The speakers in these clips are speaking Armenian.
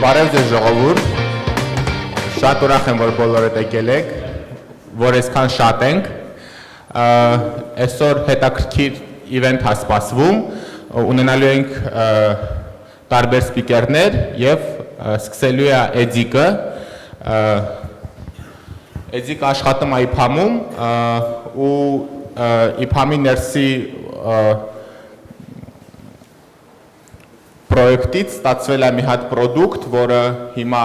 Բարև ձեզ ժողովուրդ, շատ ուրախ եմ, որ բոլորդ եկել եք, որ այսքան շատ ենք, այսօր հետաքրքիր իվենթ է սպասվում, ունենալու ենք տարբեր սպիկերներ և սկսելու է Էդիկը, Էդիկը աշխատում է IPAM-ում ու IPAM-ի ներսի պրոյեկտից ստացվել է մի հատ պրոդուկտ, որը հիմա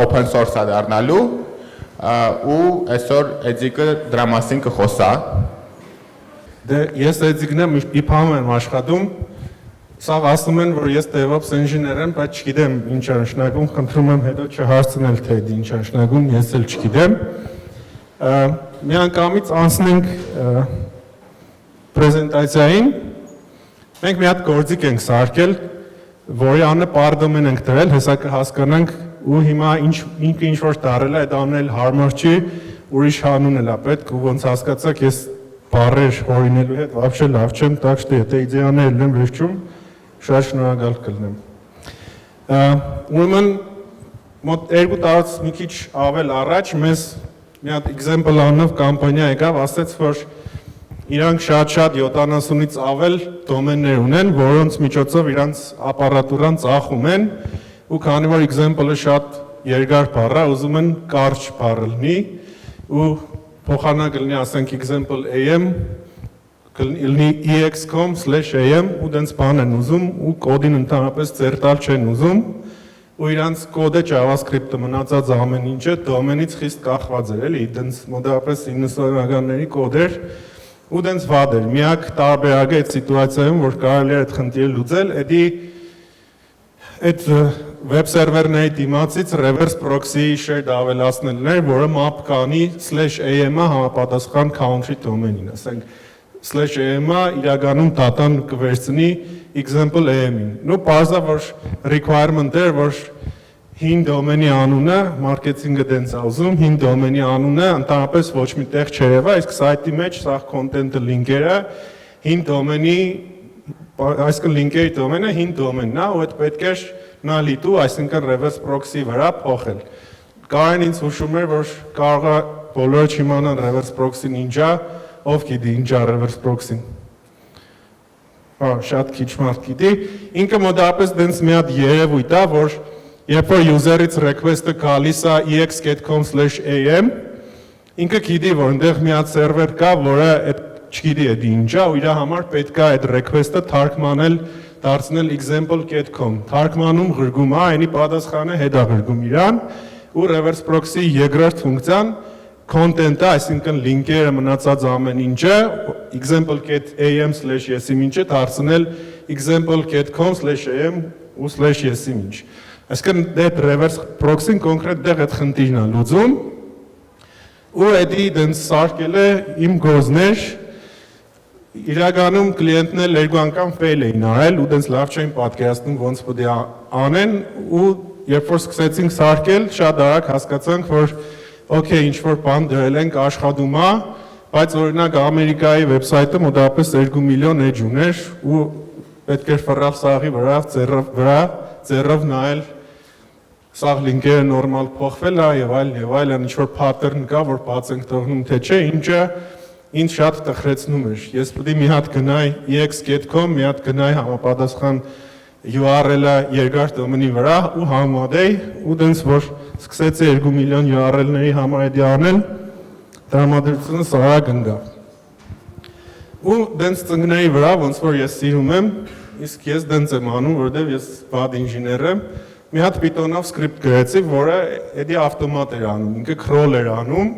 open source է դառնալու ու այսօր Էդիկը դրա մասին կխոսա։ Ես Էդիկն եմ, IPAM եմ աշխատում, սաղ ասում են, որ ես DevOps engineer եմ, բայց չգիտեմ ինչ է նշանակում, խնդրում եմ հետո չհարցնել, թե ինչ է նշանակում, ես էլ չգիտեմ։ Մի անգամից անցնենք պրեզենտացիային, մենք մի հատ գործիք ենք սարքել, որի անունը պարդոմեն ենք դրել, հեսա կհասկանանք ու հիմա ինքը ինչ-որ տարել է, այդ անունը հարմար չի, ուրիշ հանուն էլ է պետք ու ոնց հասկացաք, ես բառեր հորինելու հետ вообще լավ չեմ, так что եթե իդեաներ լինեն վերջում, շատ շնորհակալ կլինեմ։ Ուրեմն մոտ 2 տարուց մի քիչ ավել առաջ մեզ մի հատ example անունով կամպանիա եկավ, ասեց, որ իրանք շատ 70-ից ավել դոմեններ ունեն, որոնց միջոցով իրանց ապարատուրան ծախում են ու քանի որ example-ը շատ երկար բառ է, ուզում են կարճ բառ լինի ու փոխանակ լինի, ասենք example am լինի ex.com/am ու դենց բան են ուզում ու կոդին ընդհանրապես ձեր տալ չեն ուզում ու իրանց կոդը JavaScript-ը մնացած ամեն ինչը դոմենից խիստ կախված էր, էլի, դենց մոտավորապես 90-ականների կոդ էր ու դենց վատ էր, միակ տարբերակը այդ սիտուացիայում, որ կարելի է այդ խնդիրը լուծել, այդ web server-ների դիմացից reverse proxy shared ավելացնելն էր, որը map կանի /am-ը համապատասխան country domain-ին, ասենք /am-ը իրականում data-ն կվերցնի example am-ին։ Նու պարզա, որ requirement էր, որ հին դոմենի անունը, մարքեթինգը դենց է ուզում, հին դոմենի անունը ընդհանրապես ոչ մի տեղ չերևա, իսկ սայթի մեջ սաղ content-ը լինքերը հին դոմենի, այսինքն լինքերի դոմենը հին դոմենն է, ու այդ պետք է նալիտու, այսինքն reverse proxy վրա փոխել։ Կարեն ինձ հուշում էր, որ կարող է բոլորը չիմանան reverse proxy-ն ինչ է, ով գիտի ինչ է reverse proxy-ն։ Շատ քիչ մարդ գիտի, ինքը մոտավորապես դենց մի հատ երևույթ է, որ երբ որ user-ից request-ը գալիս է ex.com/am, ինքը գիտի, որ այնտեղ մի հատ server կա, որը չգիտի այդ ինչ է, ու իր համար պետք է այդ request-ը թարգմանել, դարձնել example.com, թարգմանում ղրգում է, այնի պատասխանը հետ է ղրգում իրան, ու reverse proxy երկրորդ ֆունկցիան content-ը, այսինքն լինքերը մնացած ամեն ինչը example.am/yesim ինչը դարձնել example.com/am ու /yesim ինչ։ Այսինքն այդ reverse proxy-ն կոնկրետ դեղ այդ խնդիրն է լուծում ու էդի դենց սարքել է իմ գործներ իրականում կլիենտն էլ 2 անգամ fail էին արել ու դենց լավ չէին պատկերացնում ոնց պետք է անեն ու երբ որ սկսեցինք սարքել շատ արագ հասկացանք որ okay ինչ-որ բան դրել ենք աշխատում է բայց օրինակ Ամերիկայի վեբսայթը մոտավորապես 2 միլիոն edge ուներ ու պետք էր ֆռալ սաղի վրա ձեռով նայել սաղ լինքերը նորմալ փոխվել է եւ այլն ինչ-որ pattern կա որ բաց ենք թողնում թե չէ ինչը ինձ շատ տխրեցնում էր ես պետք է մի հատ գնայ ex.com մի հատ գնայ համապատասխան URL-ը երկար դոմենի վրա ու համոդեի ու դենց որ սկսեցի 2 միլիոն URL-ների համար էդի անել տրամադրությունը սարակ ընկավ ու դենց ծնկների վրա ոնց որ ես սիրում եմ իսկ ես դենց եմ անում որովհետև ես բադ ինժեներ եմ մի հատ Python-ով սկրիպտ գրեցի որը էդի ավտոմատ էր անում ինքը crawl էր անում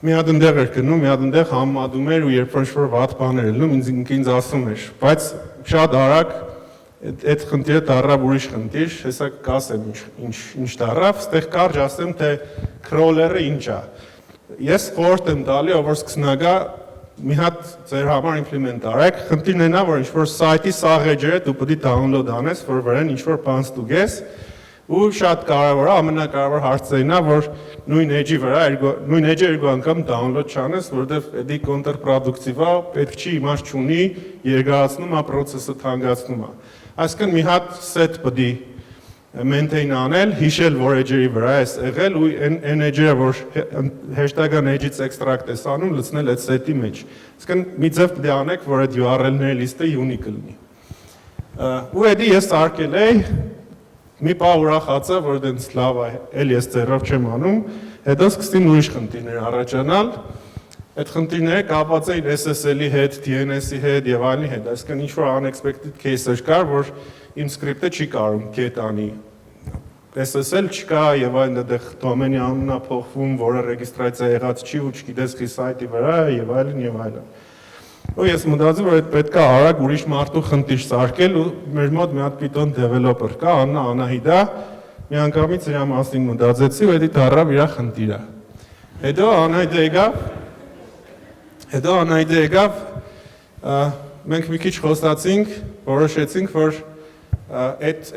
մի հատ ընդեղ էր գնում մի հատ ընդեղ համադրում էր ու երբ որ վատ բան էր լինում ինձ ասում էր բայց շատ արագ այդ խնդիրը դառավ ուրիշ խնդիր, հեսա կասեմ ինչ դառավ, ստեղ կարճ ասեմ, թե crawler-ը ինչ է։ Ես խորհուրդ եմ տալի, ով որ սկսնագա մի հատ ձեր համար implement արեք, խնդիրն այն է, որ ինչ-որ սայթի սաղ էջերը դու պետք է download անես, որ վրան ինչ-որ բան ստուգես, ու շատ կարևոր է, ամենակարևոր հարցերն է, որ նույն էջի վրա, նույն էջը 2 անգամ download չանես, որովհետև էդի կոնտրպրոդուկտիվ է, պետք չի, իմաստ չունի, երկարացնում է, process-ը թանկացնում է։ Այսինքն մի հատ set պետք է maintain անել, հիշել, որ edge-երի վրա է եղել ու այն edge-ը, որ hashtag-ան edge-ից extract է անում, լցնել այդ set-ի մեջ։ Իսկն մի ձև պետք է անեք, որ այդ URL-ների լիստը unique լինի։ Ու էդի ես արկել էի, մի պահ ուրախացա, որ դենց լավ է, էլ ես ձեռով չեմ անում, հետո սկսեցին ուրիշ խնդիրներ առաջանալ, այդ խնդիրները կապված էին SSL-ի հետ, DNS-ի հետ եւ այլնի հետ, այսինքն ինչ-որ unexpected case-եր կար, որ իմ script-ը չի կարող get անի, SSL չկա եւ այլն այդտեղ domain-ի անունն է փոխվում, որը ռեգիստրացիա եղած չի ու չգիտես քի սայթի վրա եւ այլն եւ այլն։ Ու ես մտածում որ այդ պետք է արագ ուրիշ մարդու խնդիր սարքել ու մեր մոտ մի հատ Python developer կա, Անահիդա, մի անգամից իր մասին մտածեցի ու էդի դառավ իր խնդիրը։ Հետո Անահիդը եկավ, մենք մի քիչ խոսացինք, որոշեցինք, որ այդ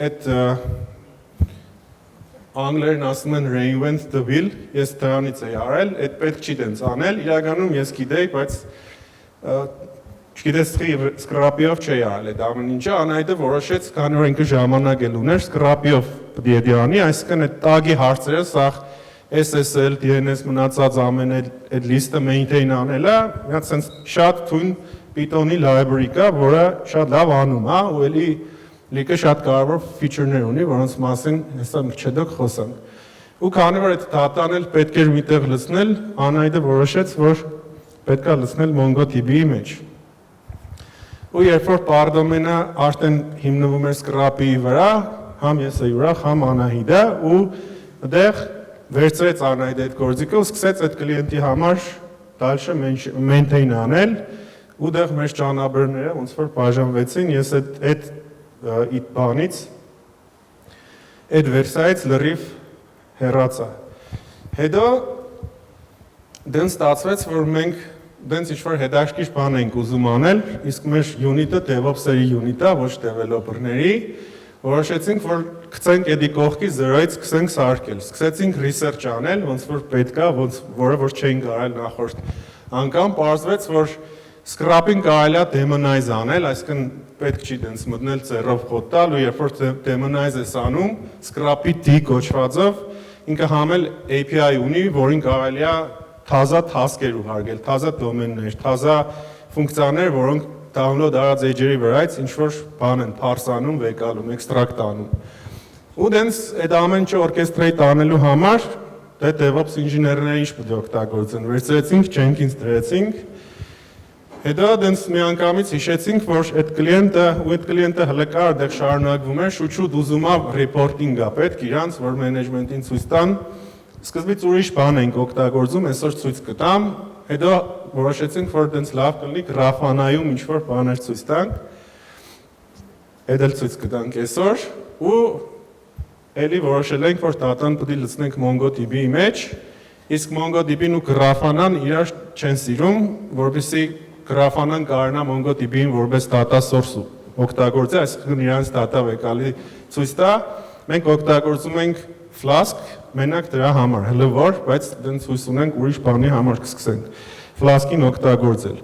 անգլերեն ասում են reinvent the wheel, ես դրանից էի արել, այդ պետք չի տենց անել, իրականում ես գիտեի, բայց չգիտես scrapy-ով չէի արել այդ ամեն ինչը, Անահիտը որոշեց, քանի որ ինքը ժամանակ էլ ուներ, scrapy-ով պետք է անի, այսինքն այդ tag-ի հարցերը սաղ SSL, DNS մնացած ամեն այդ լիստը maintain անելը, մի հատ sense շատ թույն Python-ի library կա, որը շատ լավ անում, հա, ու էլի լիքը շատ կարևոր feature-ներ ունի, որոնց մասին հեսա մի քիչ դոք խոսանք։ Ու քանի որ այդ data-ն էլ պետք էր միտեղ լցնել, Անահիտը որոշեց, որ պետք է լցնել MongoDB-ի մեջ։ Ու երբ որ pardon-ը արդեն հիմնվում էր scrapy-ի վրա, համ ես էի ուրախ, համ Անահիտը, ու այդտեղ վերցրեց Անահիտը այդ գործիքը ու սկսեց այդ կլիենտի համար դալշը maintain անել, ու դեղ մեր ճանապարհները ոնց որ բաժանվեցին, ես այդ բանից այդ վերսայից լրիվ հեռացա։ Հետո դեն ստացվեց, որ մենք դենց ինչ-որ հետաքրքիր բան ենք ուզում անել, իսկ մեր unit-ը DevOps-երի unit-ը, ոչ developer-ների, որոշեցինք, որ գցենք էդի կողքի 0-ից սկսենք սարքել։ Սկսեցինք research անել, ոնց որ պետք է, որը որ չէինք արել նախորդ անգամ, պարզվեց, որ scrapping կարելի է demonize անել, այսինքն պետք չի դենց մտնել ծերով խոտ տալ ու երբ որ demonize ես անում, scrappy D կոչվածով, ինքը համել API ունի, որին կարելի է թազա task-եր ուղարկել, թազա domain-ներ, թազա ֆունկցիաներ, որոնք download արած edge-երի վրայից ինչ-որ բան են parse-անում, վեկալում, extract անում։ Ու դենց այդ ամեն ինչը orchestrate անելու համար, դե DevOps ինժեներները ինչ պետք է օգտագործեն, վերցրեցինք, Jenkins դրեցինք, հետո դենց մի անգամից հիշեցինք, որ այդ կլիենտը հələ կար դեղ շարունակվում էր, շուտ ուզում է reporting-ա պետք իրանց, որ management-ին ցույց տան, սկզբից ուրիշ բան ենք օգտագործում, այսօր ցույց կտամ, հետո որոշեցինք, որ դենց լավ կլինի գրաֆանայում ինչ-որ բաներ ցույց տանք, այդ էլ ցույց կտանք այսօր, ու էլի որոշել ենք, որ data-ն պետք է լցնենք MongoDB-ի մեջ, իսկ MongoDB-ն ու գրաֆանան իրար չեն սիրում, որովհետեւ գրաֆանան կարողանա MongoDB-ին որպես data source օգտագործել, այսինքն իրանց data վեկալի ցույց տա, մենք օգտագործում ենք Flask, մենակ դրա համար, հələ որ, բայց դենց ցույց ունենք ուրիշ բանի համար կսկսենք Flask-ին օգտագործել։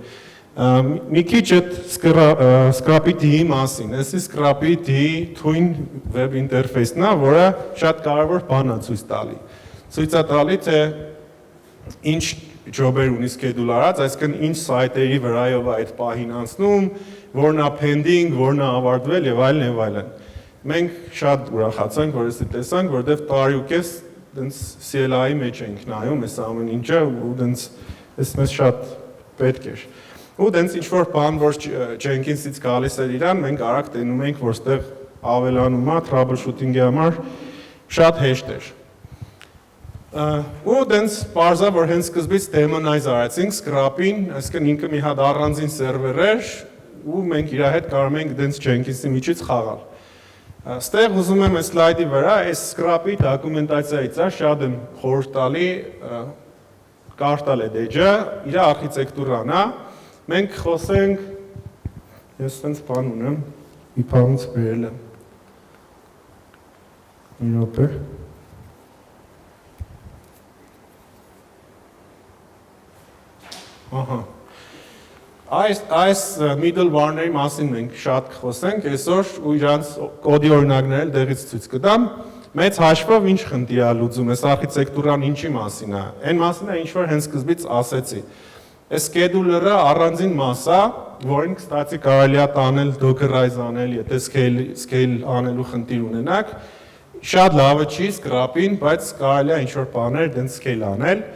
Մի քիչ այդ scrappy D-ի մասին, այսի scrappy D-ի թույն web interface-ն է, որը շատ կարևոր բան է ցույց տալի։ Ցույց է տալի, թե ինչ job-եր ունի schedule արած, այսինքն ինչ site-երի վրայով է այդ պահին անցնում, որն է pending, որն է ավարտվել եւ այլն եւ այլն։ Մենք շատ ուրախացանք, որ էսի տեսանք, որովհետեւ տարյուկես դենց CLI-ի մեջ ենք նայում, այս ամեն ինչը ու դենց էս մեզ շատ պետք էր։ Ու դենց ինչ-որ բան, որ Jenkins-ից գալիս էր իրան, մենք արագ տենում ենք, որ ստեղ ավելանում է troubleshooting-ի համար շատ հեշտ էր։ Ու դենց պարզա, որ հենց սկզբից demonize արեցինք scrap-ին, այսինքն ինքը մի հատ առանձին սերվեր էր, ու մենք իր հետ կարող ենք դենց Jenkins-ի միջից խաղալ։ Ստեղ ուզում եմ այս slide-ի վրա այս scrap-ի դոկումենտացիայից շատ եմ խորհուրդ տալի կարտալ է edge-ը, իր արխիտեկտուրան է, մենք խոսենք, ես տենց բան ունեմ, մի բանից բերել եմ, մի րոպե, ահա, Այս middleware-ների մասին մենք շատ կխոսենք այսօր ու իրանց կոդի օրինակներ դեղից ցույց կտամ։ Մեծ հաշվով ինչ խնդիր է լուծում, այս արխիտեկտուրան ինչի մասին է։ Այն մասին է, ինչ որ հենց սկզբից ասեցի։ Այս schedule-ը առանձին մաս է, որին կստացի կարելի է տանել dockerize անել, եթե scale անելու խնդիր ունենաք։ Շատ լավը չի scrap-ին, բայց կարելի է ինչ-որ բաներ դեն scale անել։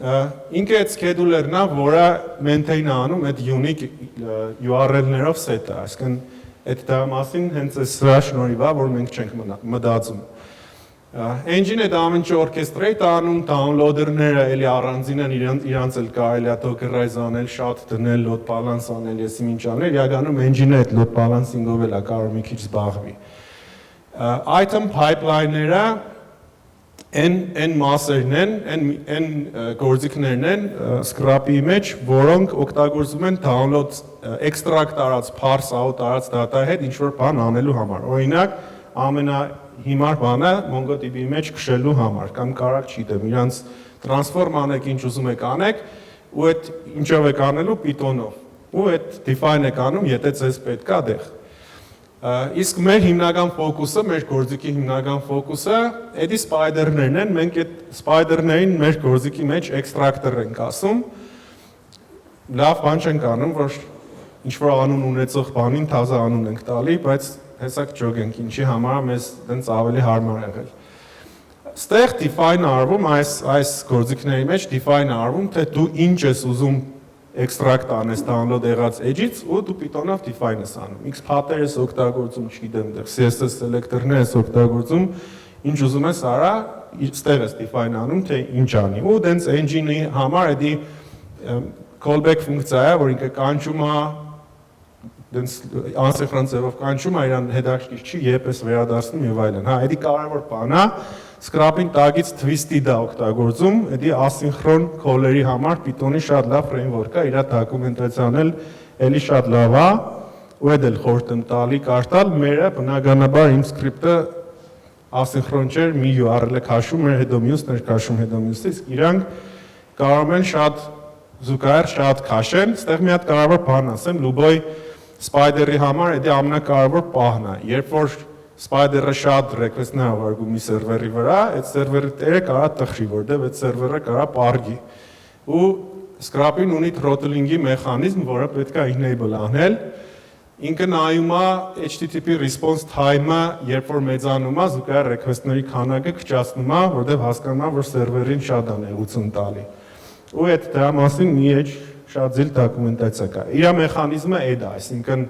Ինքը այդ schedule-երն է, որը maintain անում այդ unique URL-ներով set-ը, այսինքն այդ դրա մասին հենց այս սրա շնորհիվ է, որ մենք չենք մտածում։ Engine-ը դա ամեն ինչ orchestrate անում, downloader-ները էլի առանձին են, իրանց էլ կարելի է dockerize անել, շատ դնել, load balance անել, եսի ինչ անել, իրականում engine-ը այդ load balancing-ով էլ է կարող մի քիչ զբաղվի։ Item pipeline-ները են մասերն են, են գործիքներն են scrap-ի մեջ, որոնք օգտագործում են download extract արած, parse out արած data-ի հետ ինչ-որ բան անելու համար։ Օրինակ, ամենահիմար բանը MongoDB-ի մեջ քշելու համար, կամ կարակ չիտեմ, իրանց transform անեք, ինչ ուզում եք անեք, ու այդ ինչով եք անելու Python-ով, ու այդ define եք անում, եթե ձեզ պետք է դեղ։ Իսկ մեր հիմնական ֆոկուսը, մեր գործիքի հիմնական ֆոկուսը էդի spider-ներն են, մենք այդ spider-ներին մեր գործիքի մեջ extractor ենք ասում, լավ բան չենք անում, որ ինչ-որ անուն ունեցող բանին թազա անուն ենք տալի, բայց հեսակ ջոգ ենք, ինչի համար մեզ դենց ավելի հարմար եղել։ Ստեղ define արվում, այս գործիքների մեջ define արվում, թե դու ինչ ես ուզում extract անես download եղած edge-ից ու դու Python-ով define ես անում։ X pattern ես օգտագործում, չգիտեմ, դեռ CSS selector-ներ ես օգտագործում, ինչ ուզում ես արա, ստեղ ես define անում, թե ինչ անի։ Ու դենց engine-ի համար էդի callback ֆունկցիա է, որ ինքը կանչում է, դենց անսինխրոն ձևով կանչում է, իրան հետաքրքիր չի, երբ ես վերադարձնում եւ այլն։ Հա, էդի կարևոր բան է, scrap-ին տագից twisted է օգտագործում, էդի ասինխրոն call-երի համար Python-ի շատ լավ framework է, իր դոկումենտացիան էլ էլի շատ լավ է, ու այդ էլ խորտ եմ տալի կարտալ, մերը բնականաբար իմ script-ը ասինխրոն չէր, մի URL-ը քաշում էր, հետո մյուսն էր քաշում, հետո մյուսը, իսկ իրանք կարող են շատ զուգահեռ շատ քաշեն, ստեղ մի հատ կարևոր բան ասեմ, լուբոյ Spider-ի համար էդի ամենակարևոր պահն է, երբ որ Spider-ը շատ request-ներ ավարտում մի սերվերի վրա, այդ սերվերի տերը կարա տխրի, որտեղ այդ սերվերը կարա պարգի։ Ու Scrap-ին ունի throttling-ի մեխանիզմ, որը պետք է enable անել։ Ինքը նայում է HTTP response time-ը, երբ որ մեծանում է, զուգահեռ request-ների քանակը քչացնում է, որտեղ հասկանում է, որ սերվերին շատ է նեղություն տալի։ Ու այդ դրա մասին մի շատ զիլ դոկումենտացիա կա։ Իր մեխանիզմը այդ է, այսինքն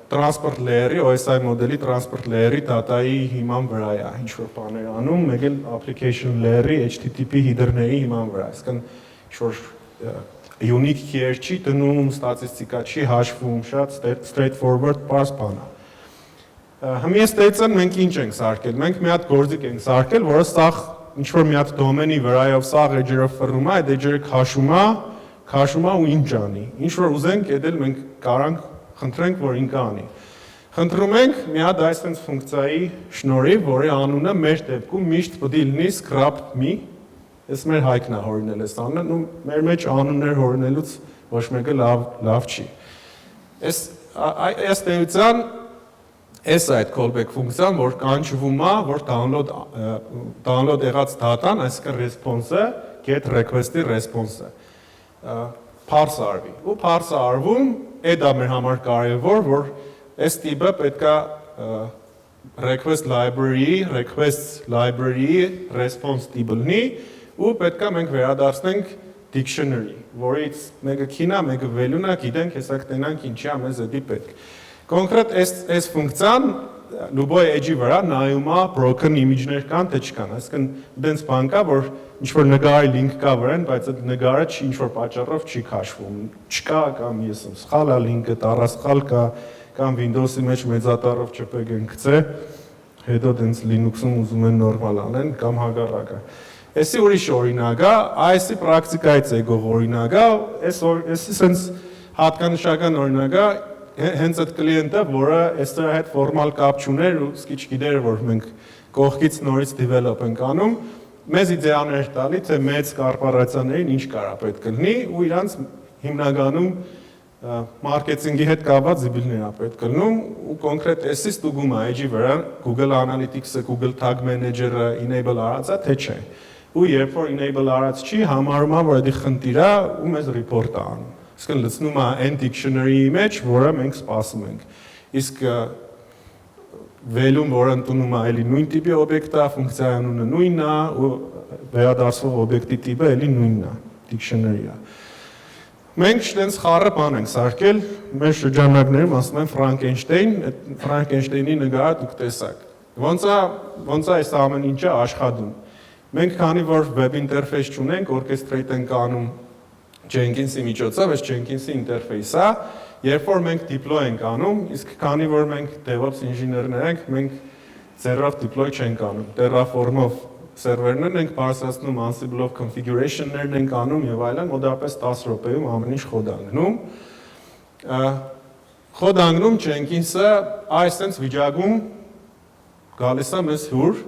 transport layer-ի, OSI մոդելի transport layer-ի data-ի հիման վրա է ինչ-որ բաներ անում, մեկ էլ application layer-ի HTTP header-ների հիման վրա, այսինքն ինչ-որ unique key-եր չի դնում, ստատիստիկա չի հաշվում, շատ straightforward parse բան է։ Հմիստեցն մենք ինչ ենք սարքել, մենք մի հատ գործիք ենք սարքել, որը սաղ ինչ-որ մի հատ դոմենի վրայով սաղ edge-երով ֆռում է, այդ edge-երը քաշում է ու ինչ անի։ Ինչ որ ուզենք, այդ էլ մենք կարանք խնդրենք, որ ինքը անի։ Խնդրում ենք մի հատ այսպես ֆունկցիայի շնորհիվ, որի անունը մեր դեպքում միշտ պետք է լինի scrap me, այս մեր հայկն է հորինել այս անունը, ու մեր մեջ անուններ հորինելուց ոչ մեկը լավ չի։ Այս տերության այս այդ callback ֆունկցիան, որ կանչվում է, որ download եղած data-ն, այսինքն response-ը, get request-ի response-ը parse արվի։ Ու parse արվում, այդ է մեր համար կարևոր, որ այս տիպը պետքա request library-ի response տիպը լինի, ու պետքա մենք վերադարձնենք dictionary, որից մեկը key-ն է, մեկը value-ն է, գիտենք, հեսակ տենանք ինչի է մեզ էդի պետք։ Կոնկրետ այս ֆունկցիան լուբոյ edge-ի վրա նայում է broken image-ներ կան, թե չկան, այսինքն դենց բան կա, որ ինչ-որ նկարի link կա վրան, բայց այդ նկարը ինչ-որ պատճառով չի քաշվում, չկա կամ ես եմ սխալ է link-ը, տառասխալ կա, կամ Windows-ի մեջ մեծատառով JPEG են գցե, հետո դենց Linux-ում ուզում են նորմալ անեն, կամ հակառակը։ Էսի ուրիշ օրինակ է, այսի պրակտիկայից եկող օրինակ է, էսի սենց հատկանշական օրինակ է, հենց այդ կլիենտը, որը այստեղ հետ ֆորմալ կապ չուներ ու սկիչ գիտեր, որ մենք կողքից նորից develop ենք անում, մեզ իդեաներ տալի, թե մեծ կորպորացիաներին ինչ կարա պետք լինի ու իրանց հիմնականում մարքեթինգի հետ կապված զիբիլներ է պետք լինում ու կոնկրետ էսի ստուգում է edge-ի վրա Google Analytics-ը, Google Tag Manager-ը enable արած է, թե չէ։ Ու երբ որ enable արած չի, համարում է, որ դա խնդիր է ու մեզ report է անում։ Իսկ լցնում է end dictionary-ի մեջ, որը մենք սպասում ենք։ Իսկ value-ն, որը ընդունում է, էլի նույն տիպի օբյեկտ է, ֆունկցիայի անունը նույնն է ու վերադարձվող օբյեկտի տիպը էլի նույնն է, dictionary-ը։ Մենք շտենց խառը բան ենք սարքել, մեր շրջանակներում ասում են Frankenstein, Frankenstein-ի նկարը դուք տեսաք։ Ոնց է այս ամեն ինչը աշխատում։ Մենք քանի որ web interface չունենք, orchestrate ենք անում Jenkins-ի միջոցով, այս Jenkins-ի interface-ը, երբ որ մենք deploy ենք անում, իսկ քանի որ մենք DevOps ինժեներներ ենք, մենք ձեռով deploy չենք անում, Terraform-ով սերվերներն ենք բարձրացնում, Ansible-ով configuration-ներն ենք անում եւ այլն, մոտավորապես 10 րոպեում ամեն ինչ խոդ անգնում։ Խոդ անգնում Jenkins-ը այսպես վիճակում գալիս է մեզ հյուր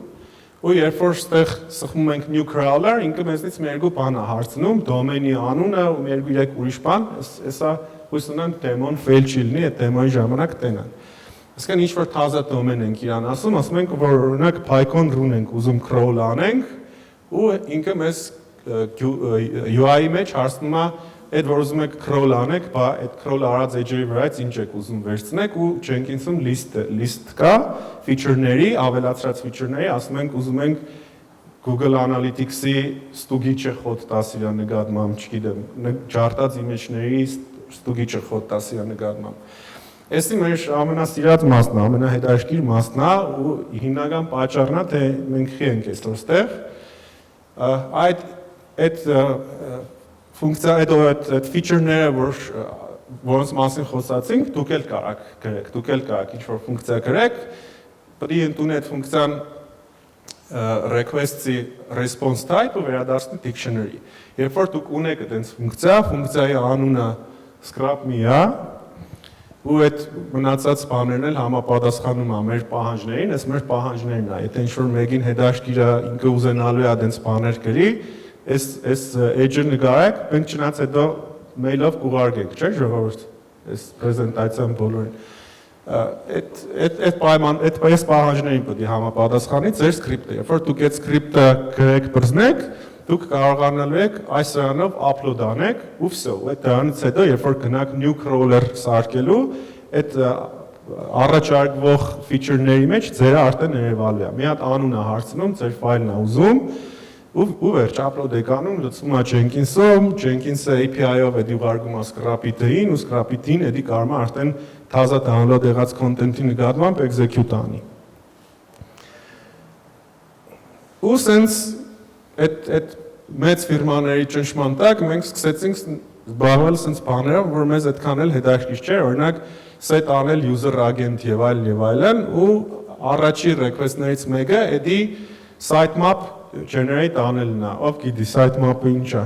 ու երբ որ ստեղ սխմում ենք new crawler, ինքը մեզնից մի երկու բան է հարցնում, domain-ի անունը ու մի երկու երեք ուրիշ բան, էսա հույս ունեմ դեմոն fail չի լինի, այդ դեմոյի ժամանակ տենան։ Այսինքն ինչ որ թազա domain ենք իրան ասում ենք որ օրինակ PyCon run ենք ուզում crawl անենք ու ինքը մեզ UI-ի մեջ հարցնում է այդ որ ուզում եք crawl անեք, բա այդ crawl արած edge-ի վրայից ինչ եք ուզում վերցնեք ու Jenkins-ում list կա feature-ների, ավելացրած feature-ների, ասում ենք ուզում ենք Google Analytics-ի ստուգիչը խոտ 10 իր նկատմամբ, չգիտեմ, ջարտած image-ների ստուգիչը խոտ 10 իր նկատմամբ։ Էսի մեր ամենասիրած մասն է, ամենահետաքրքիր մասն է ու հիմնական պատճառն է, թե մենք խի ենք այսօր ստեղ։ Այդ ֆունկցիա այդ feature-ները, որոնց մասին խոսացինք, դուք էլ կարաք գրեք, դուք էլ կարաք ինչ-որ ֆունկցիա գրեք, պետք է ընդունի այդ ֆունկցիան request-ի response type-ը վերադարձնի dictionary։ Երբ որ դուք ունեք այդպես ֆունկցիա, ֆունկցիայի անունը scrap me-ա, ու այդ մնացած բաներն էլ համապատասխանում է մեր պահանջներին, այս մեր պահանջներն է, եթե ինչ-որ մեկին հետաքրքիր է, ինքը ուզենալու է այդպես բաներ գրի, այս edge-ը նկարեք, մենք չնայած հետո mail-ով կուղարկենք, չէ՞ ժողովուրդ, այս պրեզենտացիան բոլորին։ Այդ պահանջներին պետք է համապատասխանի ձեր script-ը։ Երբ որ դուք այդ script-ը գրեք, բռնեք, դուք կարողանալու եք այս սրանով upload անեք ու վсё, այդ դրանից հետո երբ որ գնաք new crawler սարքելու, այդ առաջարկվող feature-ների մեջ ձերը արդեն երևալու է։ Մի հատ անուն է հարցնում, ձեր ֆայլն է ուզում ու վերջ upload եք անում, լցվում է Jenkins-ում, Jenkins-ը API-ով է ուղարկում է Scrapit-ին ու Scrapit-ին էդի կարող է արդեն թազա download եղած content-ի նկատմամբ execute անի։ Ու սենց այդ մեծ ֆիրմաների ճնշման տակ մենք սկսեցինք զբաղվել սենց բաներով, որ մեզ այդքան էլ հետաքրքիր չէր, օրինակ set անել user agent եւ այլն ու առաջի request-ներից մեկը էդի sitemap generate անելն է, ով գիտի sitemap-ը ինչ է։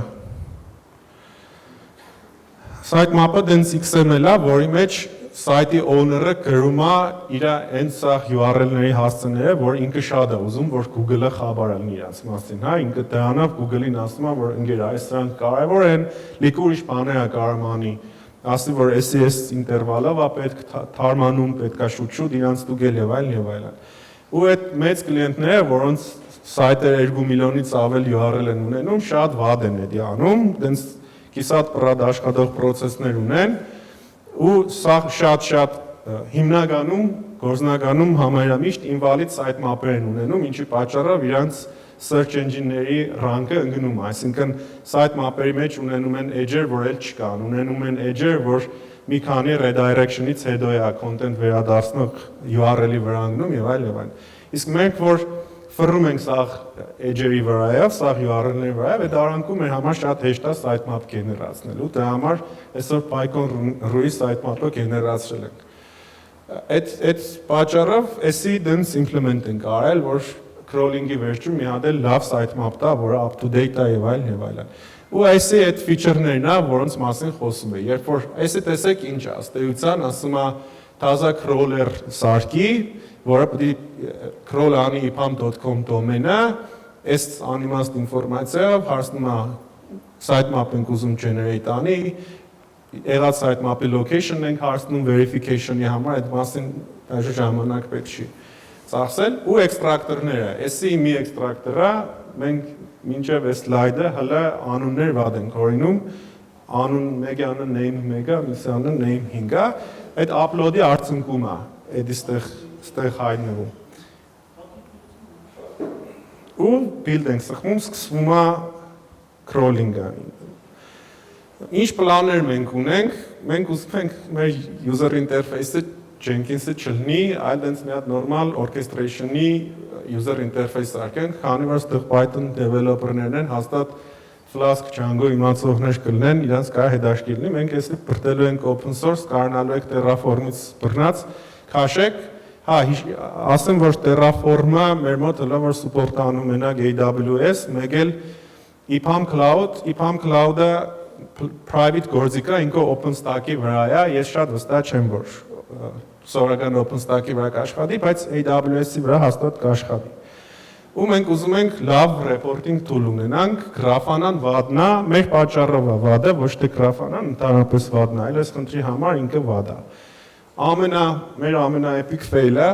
Sitemap-ը դենց XML է, որի մեջ site-ի owner-ը գրում է իր այն սաղ URL-ների հասցեները, որ ինքը շատ է ուզում, որ Google-ը խաբար լինի իրաց մասին, հա, ինքը դրանով Google-ին ասում է, որ ընկեր այս սրանք կարևոր են, լիք ուրիշ բաներ է կարող անի, ասի, որ SES ինտերվալով է պետք թարմանում, պետք է շուտ իրանց ստուգել եւ այլն։ Ու այդ մեծ կլիենտները, որոնց սայթերը 2 միլիոնից ավել URL են ունենում, շատ վատ են էդի անում, դենց կիսատ պրատ աշխատող պրոցեսներ ունեն ու սա շատ հիմնականում, գործնականում համարյա միշտ invalid sitemap-եր են ունենում, ինչի պատճառով իրանց search engine-ների rank-ը ընկնում է, այսինքն sitemap-երի մեջ ունենում են edge-եր, որ էլ չկան, ունենում են edge-եր, որ մի քանի redirection-ից հետո է content վերադարձնող URL-ի վրա ընկնում եւ այլն։ Իսկ մենք որ ֆռում ենք սաղ edge-երի վրայով, սաղ URL-ների վրայով, այդ արանքում մեր համար շատ հեշտ է sitemap գեներացնելու, դրա համար այսօր PyCon Russia sitemap-ը գեներացրել ենք։ Այդ պատճառով էսի դենց implement ենք արել, որ crawling-ի վերջում մի հատ էլ լավ sitemap տա, որը up to date է եւ այլն։ Ու այսի այդ feature-ներն է, որոնց մասին խոսում է։ Երբ որ այսի տեսեք ինչ է, ըստ էության ասում է թազա crawler սարքի, որը պետք է crawl անի ipam.com domain-ը, այս անիմաստ ինֆորմացիայով հարցնում է sitemap ենք ուզում generate անի, եղած sitemap-ի location ենք հարցնում verification-ի համար, այդ մասին այժմ ժամանակ պետք չի ծախսել ու էքստրակտորները։ Էսի մի էքստրակտորա մենք մինչև այս slide-ը հələ անուններ վատ ենք օրինում, անուն մեկյանը name 1-ը, մյուսյանը name 5-ը, այդ upload-ի արդյունքում է, այդ ստեղ հայտնվում։ Ու build ենք սխմում, սկսվում է crawling-ը։ Ինչ պլաններ մենք ունենք, մենք ուզում ենք մեր user interface-ը Jenkins-ը չլինի, այլ դենց մի հատ նորմալ orchestration-ի user interface արկենք, քանի որ ստեղ Python developer-ներն են, հաստատ Flask, Django իմացողներ կլինեն, իրանց կարա հետաքրքիր լինի, մենք էսի բրտելու ենք open source, կարողանալու եք Terraform-ից բռնած քաշեք, հա, ասեմ, որ Terraform-ը մեր մոտ հլա որ support անում մենակ AWS, մեկ էլ EPAM Cloud-ը private գործիքա ինքը OpenStack-ի վրա է, ես շատ վստահ չեմ, որ սովորական OpenStack-ի վրա կաշխատի, բայց AWS-ի վրա հաստատ կաշխատի։ Ու մենք ուզում ենք լավ reporting tool ունենանք, Grafana-ն վատն է, մեր պատճառով է վատը, ոչ թե Grafana-ն ընդհանրապես վատն է, այլ այս խնդրի համար ինքը վատ է։ Մեր ամենաէպիկ fail-ը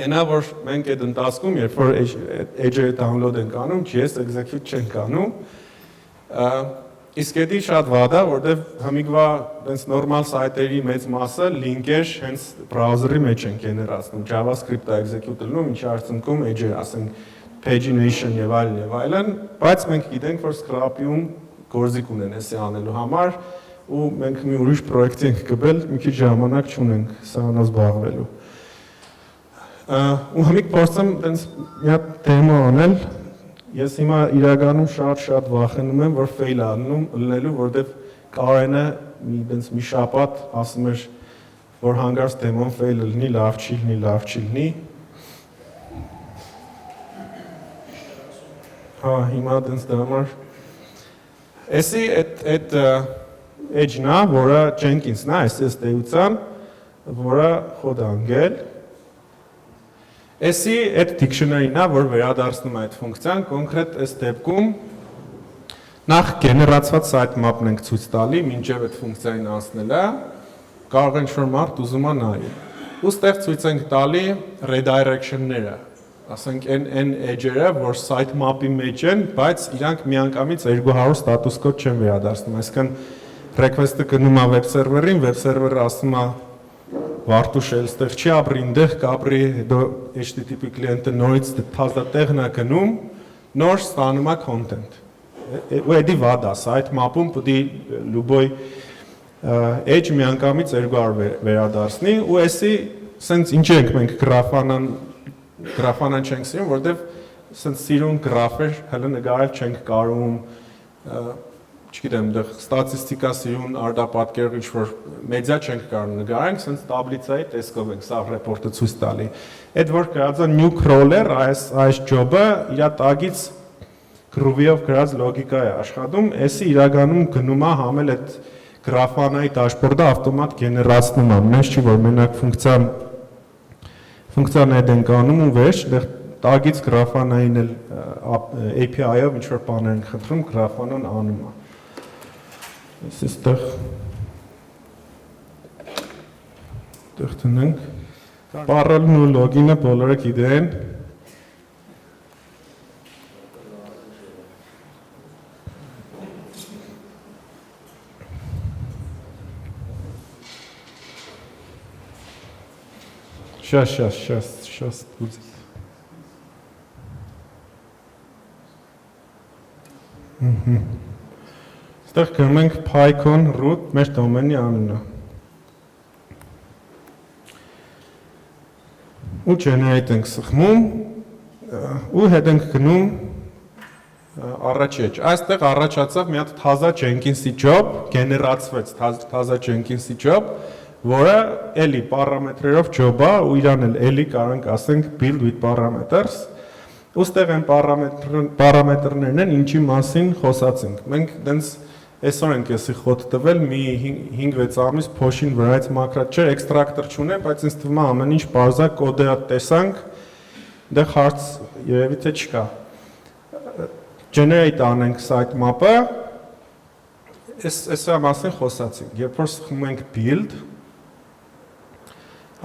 այնա, որ մենք այդ ընթացքում, երբ որ edge-ը download ենք անում, JS execute չենք անում, իսկ դա շատ վատ է, որտեղ հիմիկվա այնց նորմալ սայթերի մեծ մասը լինքեր հենց բրաուզերի մեջ են գեներացնում, JavaScript-ը execute լինում, ինչի արդյունքում edge-ը, ասենք, pagination եւ այլն, բայց մենք գիտենք, որ Scrapy-ում գործիք ունեն էսի անելու համար, ու մենք մի ուրիշ պրոյեկտի ենք գտել, մի քիչ ժամանակ չունենք սրանով զբաղվելու։ Ու հիմիկ փորձեմ այնց մի հատ դեմո անել, ես հիմա իրականում շատ վախենում եմ, որ fail լինելու, որտեվ Կարենը մի շաբաթ ասում էր, որ հանգարց դեմոն fail լինի, լավ չի լինի։ Հա, հիմա այնց դա համար էսի այդ edge-ն է, որը Jenkins-ն է, այս դեյության, որը խոդ անգել։ Էսի այդ dictionary-ն է, որ վերադարձնում է այդ ֆունկցիան, կոնկրետ այս դեպքում նախ գեներացված sitemap-ն ենք ցույց տալի, մինչև այդ ֆունկցիային անցնելը, կարող են ինչ-որ մարդ ուզում է նայել։ Ու ստեղ ցույց ենք տալի redirection-ները, ասենք այն edge-երը, որ sitemap-ի մեջ են, բայց իրանք միանգամից 200 status code չեն վերադարձնում, այսինքն request-ը գնում է web server-ին, web server-ը ասում է Վարդուշ էլ ստեղ չի ապրի, այնտեղ կապրի, հետո HTTP կլիենտը նորից թազա տեղն է գնում, նոր ստանում է content։ Ու էդի վատ է, sitemap-ում պիտի լուբոյ edge միանգամից 200 վերադարձնի, ու էսի սենց ինչ ենք մենք Grafana-ն չենք սիրում, որտեվ սենց սիրուն գրաֆեր հələ նկարել չենք կարում, չգիտեմ, դեղ ստատիստիկա սիրուն արդապատկեր ինչ-որ մեդիա չենք կարող նկարենք, սենց տաբլիցայի տեսքով ենք սաղ ռեպորտը ցույց տալի։ Այդ որ գրած է new crawler, այս job-ը իրա տագից groovy-ով գրած լոգիկա է աշխատում, էսի իրականում գնում է համել այդ Grafana-ի դաշբորդը ավտոմատ գեներացնում է, մենջ չի, որ մենակ ֆունկցիան այդ ենք անում ու վերջ, դեղ տագից Grafana-ին էլ API-ով ինչ-որ բաներ ենք խնդրում, Grafana-ն անում է։ Ես այստեղ տնենք, պարալն ու լոգինը բոլորը գիտեն, Сейчас будет. Ստեղ գնում ենք PyCon root մեր դոմենի անունը։ Ու generate ենք սխմում ու հետ ենք գնում առաջ էջ։ Այստեղ առաջացավ մի հատ թազա Jenkins-ի job, գեներացվեց թազա Jenkins-ի job, որը էլի պարամետրերով job է ու իրան էլի կարող ենք ասենք build with parameters։ Ոստեղ են պարամետրներն են, ինչի մասին խոսացինք։ Մենք դենց այսօր ենք եսի խոտ տվել, մի 5-6 ամիս փոշին վրայից մակրատ չէր, էքստրակտոր չունեմ, բայց ինձ թվում է ամեն ինչ բարձա կոդը տեսանք, դեղ հարց երևի թե չկա։ Generate անենք sitemap-ը, Այս մասին խոսացինք, երբ որ սխում ենք build,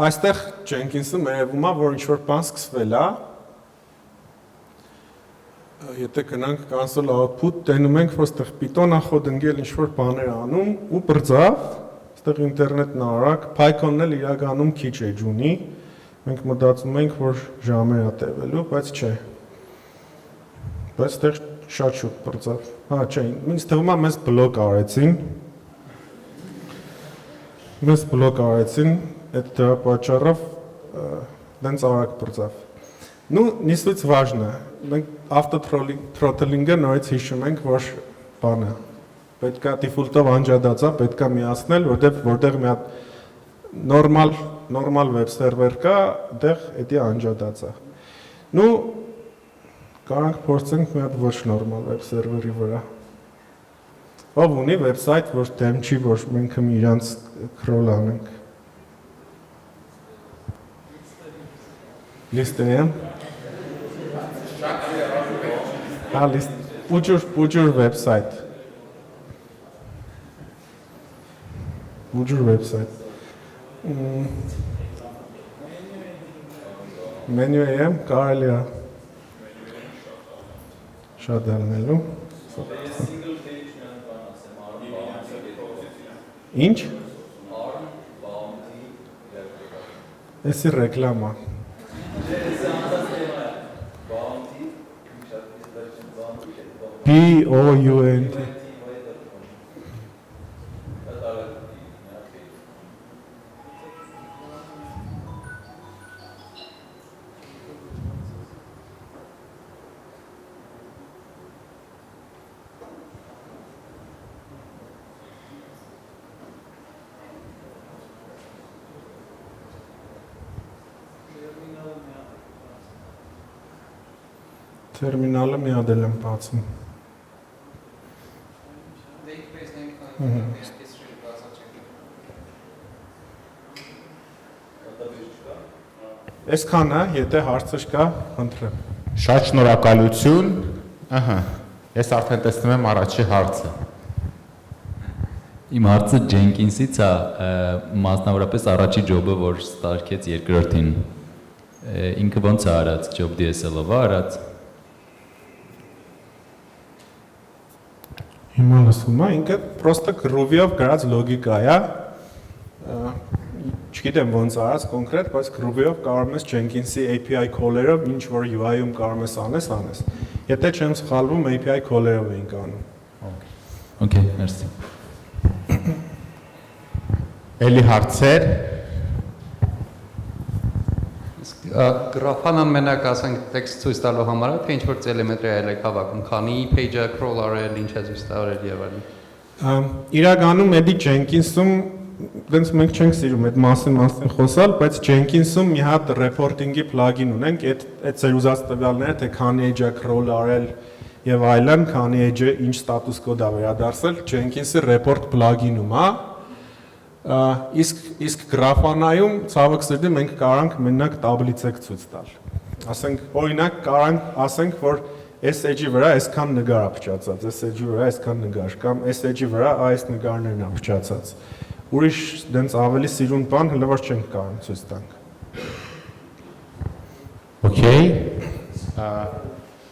այստեղ Jenkins-ը մերևում է, որ ինչ-որ բան սկսվել է, եթե գնանք console output, տենում ենք, որ այստեղ Python-ը խոդ ընկել ինչ-որ բաներ անում ու բրձավ, այստեղ ինտերնետն արագ, PyCon-ն էլ իրականում քիչ էջ ունի, մենք մտածում ենք, որ ժամեր է տևելու, բայց չէ։ Բայց այստեղ շատ շուտ բրձավ։ Հա, չէ, ինձ թվում է մեզ բլոկ արեցին, այդ դրա պատճառով դենց արագ բրձավ։ Ну, не суть важно. Մենք автоթրոթլինգը նորից հիշում ենք, որ բանը պետք է դիֆոլտով անջատած է, պետք է միացնել, որտեղ մի հատ նորմալ վեբ սերվեր կա, դեղ էդի անջատած է։ Ну, կարանք փորձենք մի հատ ոչ նորմալ վեբ սերվերի վրա։ Ով ունի վեբսայթ, որ դեմ չի, որ մենք իրանց քրոլ անենք։ Լիստերիան Հա, ուջուր վեբսայթ։ Ուջուր վեբսայթ։ Մենյու եմ, կարելի է։ Շատ դալնելու։ Ինչ? Էսի ռեկլամա։ P-O-U-N-T Terminalը մի ադել եմ բացում։ Այսքան է, եթե հարցեր կա, խնդրեմ։ Շատ շնորհակալություն։ Ահա, ես արդեն տեսնում եմ առաջի հարցը։ Իմ հարցը Jenkins-ից է, մասնավորապես առաջի ջոբը, որ ստարկեց երկրորդին։ Ինքը ոնց է արած, ջոբ DSL-ով է արած։ Հիմա լսում եմ, ինքը պրոստը գրուվիով գրած լոգիկա է, չգիտեմ ոնց արած կոնկրետ, բայց գրուվիով կարող ես Jenkins-ի API call-երով ինչ որ UI-ում կարող ես անես։ Եթե չեմ սխալվում, API call-երով էինք անում։ Okay, merci։ Էլի հարցեր։ Գրաֆանան մենակ ասենք տեքստ ցույց տալու համար է, թե ինչ որ տելեմետրիա եք հավաքում, քանի page-ը crawl արել, ինչ է ցույց տալել եւ այլն։ Իրականում էդի Jenkins-ում դենց մենք չենք սիրում այդ մասին խոսալ, բայց Jenkins-ում մի հատ reporting-ի plugin ունենք, այդ ծեր ուզած տվյալները, թե քանի page-ը crawl արել եւ այլն, քանի page-ը ինչ status code-ա վերադարձել, Jenkins-ի report plugin-ում է։ Իսկ գրաֆանայում ցավոք սրտի մենք կարանք մենակ տաբլիցեք ցույց տալ։ Ասենք օրինակ կարանք ասենք որ այս edge-ի վրա այսքան նգար է փչացած, այս edge-ի վրա այսքան նգար, կամ այս edge-ի վրա այս նգարներն է փչացած։ Ուրիշ դենց ավելի սիրուն բան հələ որ չենք կարող ցույց տանք։ Okay։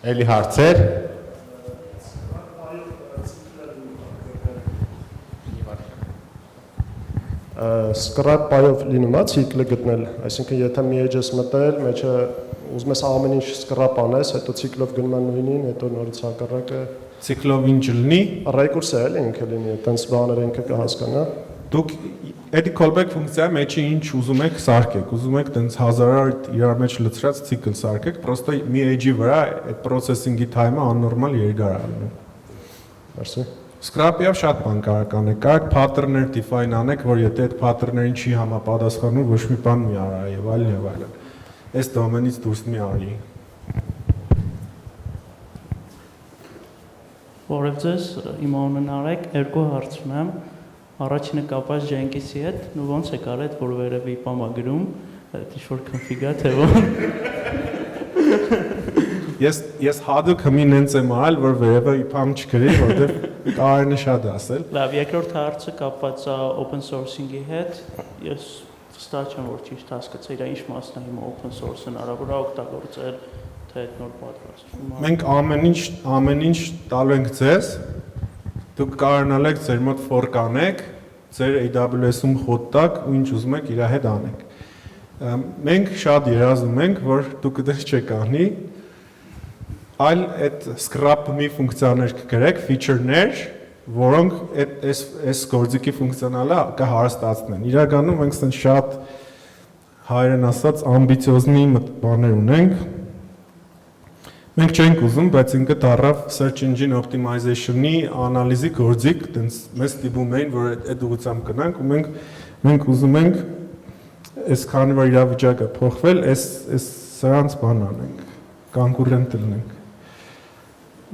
Էլի հարցեր։ Scrap-by-ով լինում է ցիկլը գտնել, այսինքն եթե մի edge-ես մտել, մեջը ուզում ես ամեն ինչ scrap անես, հետո ցիկլով գնում է նույնին, հետո նորից հակառակը ցիկլով ինչ լինի, recurse-ը էլի ինքը լինի, այտենց բաներ ինքը կհասկանա։ Դուք էդի callback ֆունկցիայի մեջը ինչ ուզում եք սարքեք, ուզում եք տենց հազարար իրար մեջ լցրած ցիկլ սարքեք, պրոստը մի edge-ի վրա այդ processing-ի time-ը աննորմալ երկար է լինում։ Merci։ Scrap-ով շատ բան կարող անեք, կարող pattern-ներ define անեք, որ եթե այդ pattern-ներին չի համապատասխանում, ոչ մի բան մի արա եւ այլն եւ այլն։ Այս դոմենից դուրս մի արի։ Որև ձեզ իմ անունն Արեգ, երկու հարց ունեմ։ Առաջինը կապված Jenkins-ի հետ, ու ոնց է կարել, որ վերևի պամա գրում, ինչ որ config-ա թե ո՞ն։ Ես Hadoop-ը նենց եմ արել, որ վերևը իպամ չգրի, որտեղ Կարենը շատ է ասել։ Լավ, երկրորդ հարցը կապված է open sourcing-ի հետ։ Ես վստահ չեմ, որ ճիշտ հասկացա իր ինչ մասն է հիմա open source-ը հնարավոր է օգտագործել, թե այդ նոր պատվաստումը։ Մենք ամեն ինչ տալու ենք ձեզ։ Դուք կարողանալ եք ձեր մոտ fork անեք, ձեր AWS-ում խոտ տակ ու ինչ ուզում եք իր հետ անեք։ Մենք շատ երազում ենք, որ դուք դες չեք անի, այլ այդ scrap-ի ֆունկցիաներ կգրեք, feature-ներ, որոնք այս գործիքի ֆունկցիոնալը կհարստացնեն։ Իրականում մենք ասենք շատ հայերեն ասած ամբիցիոզնի բաներ ունենք։ Մենք չենք ուզում, բայց ինքը դառավ search engine optimization-ի անալիզի գործիք, տենց մեզ ստիպում էին, որ այդ ուղղությամբ գնանք ու մենք ուզում ենք այսքան որ իրավիճակը փոխվել, այս սրանց բան անենք, կոնկուրենտ լինենք։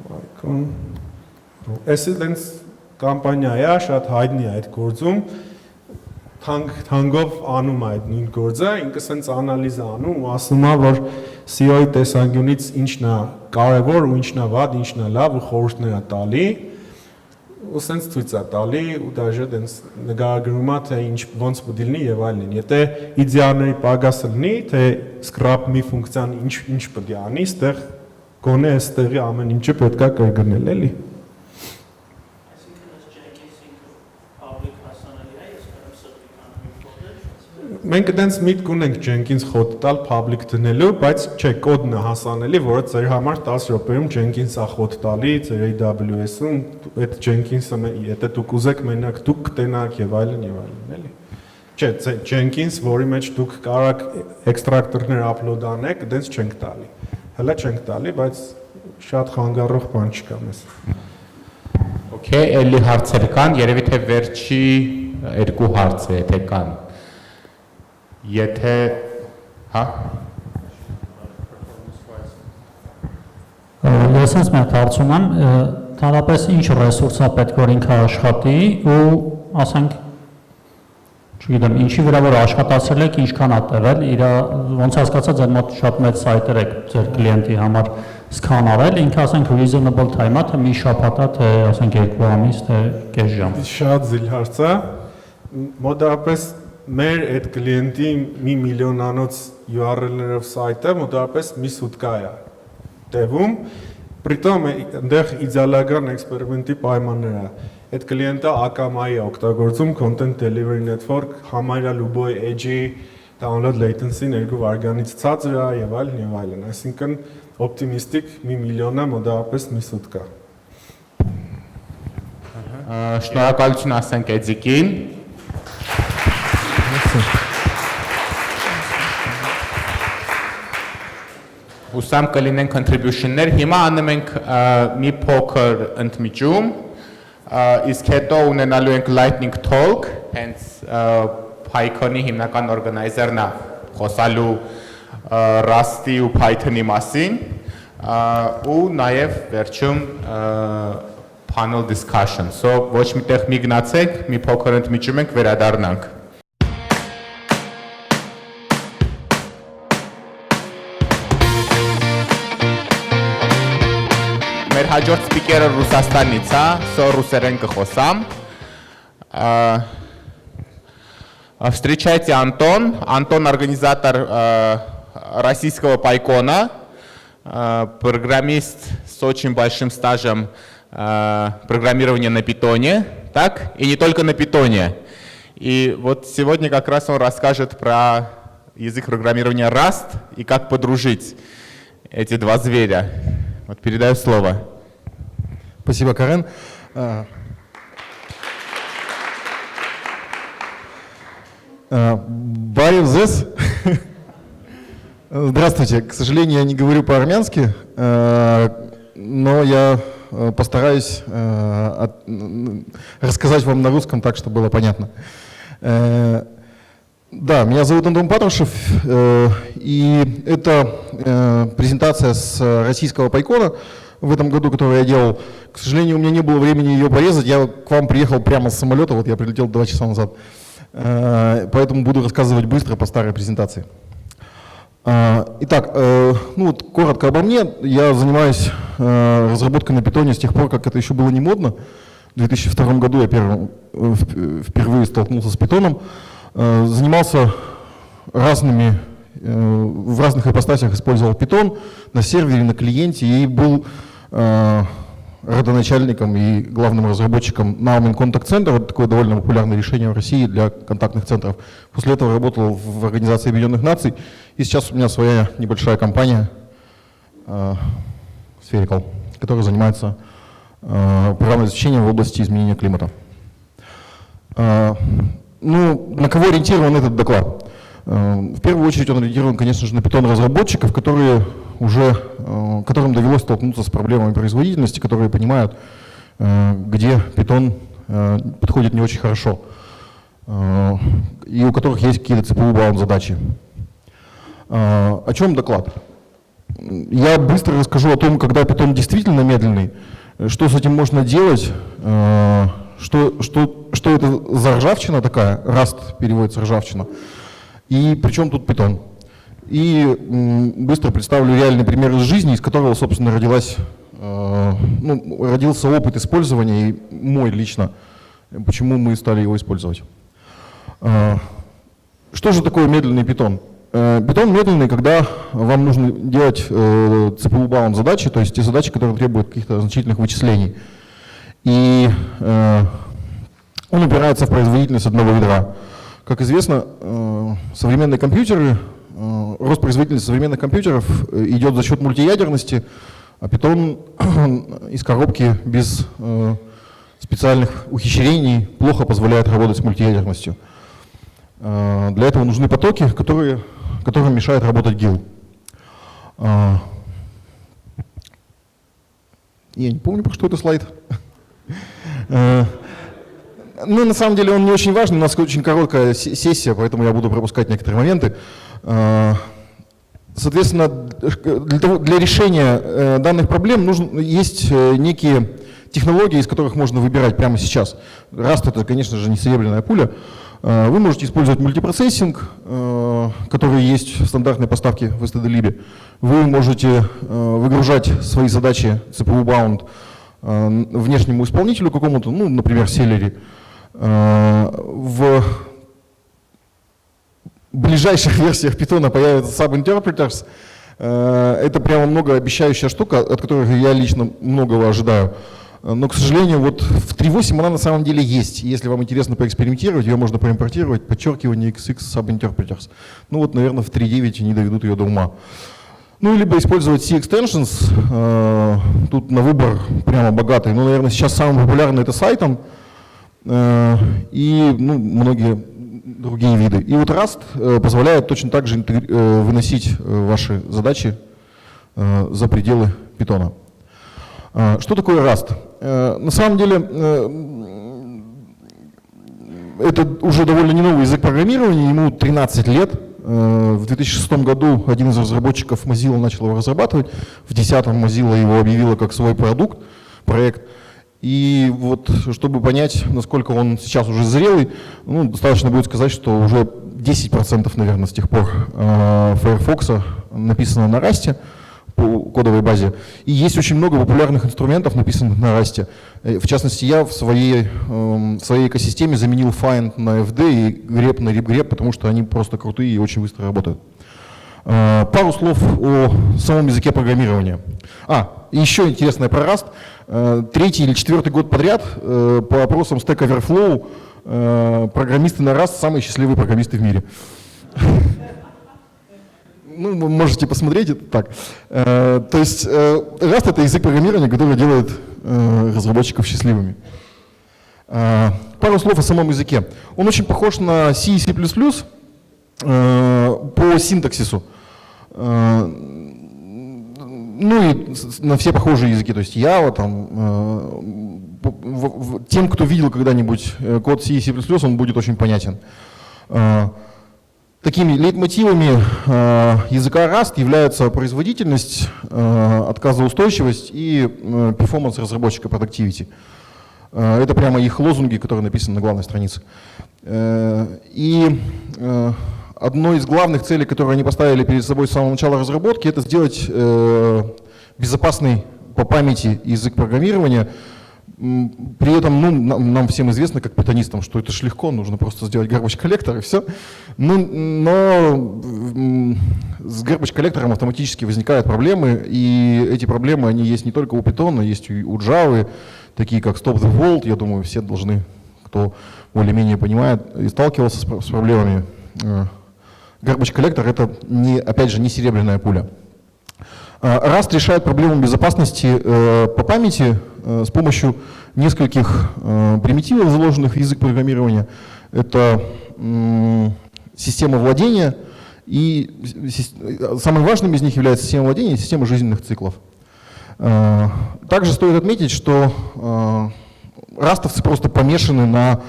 PyCon Էսի տենց կամպանիա է, շատ հայտնի է այդ գործում, թանգով անում է այդ նույն գործը, ինքը սենց անալիզ է անում ու ասում է, որ CEO-ի տեսանկյունից ինչն է կարևոր ու ինչն է վատ, ինչն է լավ ու խորհուրդներ է տալի, ու սենց ցույց է տալի ու դաժե տենց նկարագրում է, թե ոնց պետք է լինի եւ այլն։ Եթե իդեալների պակասը լինի, թե scrap-ի ֆունկցիան ինչ պետք է անի, ստեղ գոնե այստեղի ամեն ինչը պետք է կրկնել, էլի։ Մենք դենց միտք ունենք Jenkins խոտ տալ public դնելու, բայց չէ, կոդն է հասանելի, որը ձեր համար 10 րոպեում Jenkins-ը խոտ տալի, ձեր AWS-ում, այդ Jenkins-ը, եթե դուք ուզեք, մենակ դուք կտենաք եւ այլն, էլի։ Չէ, Jenkins, որի մեջ դուք կարող էքստրակտորներ upload անեք, դենց չենք տալի։ Հələ չենք տալի, բայց շատ խանգարող բան չկա մեզ։ Okay, էլի հարցեր կան, երևի թե վերջի երկու հարց է, եթե կան։ Եթե, հա։ Ես ես մեկ հարցում եմ, թարապես ինչ ռեսուրս է պետք որ ինքը աշխատի ու ասենք, չգիտեմ, ինչի վրա որ աշխատացել եք, ինչքան է տևել, իր ոնց հասկացա ձեր մոտ շատ մեծ սայթեր եք ձեր կլիենտի համար scan արել, ինքը ասենք reasonable time-ա, թե մի շաբաթ է, թե ասենք 2 ամիս, թե կես ժամ։ Շատ զիլ հարց է, մոտավորապես մեր այդ կլիենտի մի միլիոնանոց URL-ներով սայթը մոտավորապես մի սուտկա է տևում, պրիտոմ այնտեղ իդեալական էքսպերիմենտի պայմաններ է։ Այդ կլիենտը ակամայի է օգտագործում Content Delivery Network, համարյա լուբոյ edge-ի download latency-ն 2 վայրկյանից ցածր է եւ այլն, այսինքն օպտիմիստիկ մի միլիոնը մոտավորապես մի սուտկա։ Շնորհակալություն ասենք Էդիկին։ Ուսամ կլինեն contribution-ներ, հիմա անում ենք մի փոքր ընդմիջում, իսկ հետո ունենալու ենք lightning talk, հենց PyCon-ի հիմնական օրգանայզերն է խոսալու Rust-ի ու Python-ի մասին, ու նաև վերջում panel discussion, so ոչ միտեղ մի գնացեք, մի փոքր ընդմիջում ենք, վերադառնանք։ Մեր հաջորդ սպիկերը Ռուսաստանից է, so ռուսերեն կխոսամ։ Встречайте Антон. Антон организатор российского PyCon, программист с очень большим стажем программирования на питоне, так? И не только на питоне. И вот сегодня как раз он расскажет про язык программирования Rust и как подружить эти два зверя. Вот передаю слово. Спасибо, Карен. Барев Зес. Здравствуйте. К сожалению, я не говорю по-армянски, но я постараюсь рассказать вам на русском так, чтобы было понятно. Да, меня зовут Антон Патрушев, и это презентация с российского PyCon в этом году, которую я делал. К сожалению, у меня не было времени ее порезать, я к вам приехал прямо с самолета, вот я прилетел 2 часа назад, поэтому буду рассказывать быстро по старой презентации. Итак, ну вот коротко обо мне. Я занимаюсь разработкой на питоне с тех пор, как это еще было не модно. в 2002 году я впервые столкнулся с питоном. Занимался в разных ипостасях использовал питон на сервере, на клиенте и был родоначальником и главным разработчиком Naumen Contact Center. Это такое довольно популярное решение в России для контактных центров. После этого работал в Организации Объединенных Наций, и сейчас у меня своя небольшая компания Spherical, которая занимается программным обеспечением в области изменения климата. На кого ориентирован этот доклад? В первую очередь он ориентирован, конечно же, на питон-разработчиков, которым довелось столкнуться с проблемами производительности, которые понимают, где питон подходит не очень хорошо, и у которых есть какие-то CPU-bound задачи. О чем доклад? Я быстро расскажу о том, когда питон действительно медленный, что с этим можно делать, что это за ржавчина такая, Rust переводится ржавчина, и при чем тут питон. И быстро представлю реальный пример из жизни, из которого, собственно, родился опыт использования, и мой лично, почему мы стали его использовать. Что же такое медленный питон? Питон медленный, когда вам нужно делать CPU-bound задачи, то есть те задачи, которые требуют каких-то значительных вычислений. И он упирается в производительность одного ядра. Как известно, современные компьютеры, рост производительности современных компьютеров идет за счет мультиядерности, а питон из коробки без специальных ухищрений плохо позволяет работать с мультиядерностью. Для этого нужны потоки, которым мешает работать ГИЛ. Я не помню, про что это слайд. На самом деле он не очень важный, у нас очень короткая сессия, поэтому я буду пропускать некоторые моменты. Соответственно, для решения данных проблем есть некие технологии, из которых можно выбирать прямо сейчас. Rust — это, конечно же, не серебряная пуля. Вы можете использовать мультипроцессинг, который есть в стандартной поставке в stdlib. Вы можете выгружать свои задачи CPU-bound внешнему исполнителю какому-то, например, Celery. В ближайших версиях Python появятся sub-interpreters. Это прямо многообещающая штука, от которой я лично многого ожидаю. Но, к сожалению, вот в 3.8 она на самом деле есть. Если вам интересно поэкспериментировать, ее можно проимпортировать, подчеркивание XX sub-interpreters. Наверное, в 3.9 они доведут ее до ума. Либо использовать C-extensions. Тут на выбор прямо богатый. Наверное, сейчас самый популярный это Cython. И многие другие виды. И вот Rust позволяет точно так же выносить ваши задачи за пределы Python. Что такое Rust? На самом деле, это уже довольно не новый язык программирования, ему 13 лет. В 2006 году один из разработчиков Mozilla начал его разрабатывать, в 2010 Mozilla его объявила как свой проект. И вот, чтобы понять, насколько он сейчас уже зрелый, достаточно будет сказать, что уже 10%, наверное, с тех пор Firefox написано на Rust по кодовой базе. И есть очень много популярных инструментов, написанных на Rust. В частности, я в своей экосистеме заменил find на FD и grep на libgrep, потому что они просто крутые и очень быстро работают. Пару слов о самом языке программирования. Еще интересное про Rust. 3-й или 4-й год подряд по опросам Stack Overflow программисты на Rust самые счастливые программисты в мире. Вы можете посмотреть это так. То есть Rust — это язык программирования, который делает разработчиков счастливыми. Пару слов о самом языке. Он очень похож на C и C++ по синтаксису. И на все похожие языки, то есть Java, тем, кто видел когда-нибудь код C и C++, он будет очень понятен. Такими лейтмотивами языка Rust являются производительность, отказоустойчивость и performance разработчика, productivity. Это прямо их лозунги, которые написаны на главной странице. И одной из главных целей, которые они поставили перед собой с самого начала разработки, это сделать безопасный по памяти язык программирования, При этом, ну, нам всем известно, как питонистам, что это ж легко, нужно просто сделать garbage коллектор и все. Но с garbage коллектором автоматически возникают проблемы, и эти проблемы, они есть не только у Python, есть и у Java, такие как Stop the Vault, я думаю, все должны, кто более-менее понимает и сталкивался с проблемами. Garbage коллектор — это, опять же, не серебряная пуля. Rust решает проблему безопасности по памяти с помощью нескольких примитивов, заложенных в язык программирования. Это система владения, и самым важным из них является система владения и система жизненных циклов. Также стоит отметить, что растовцы просто помешаны на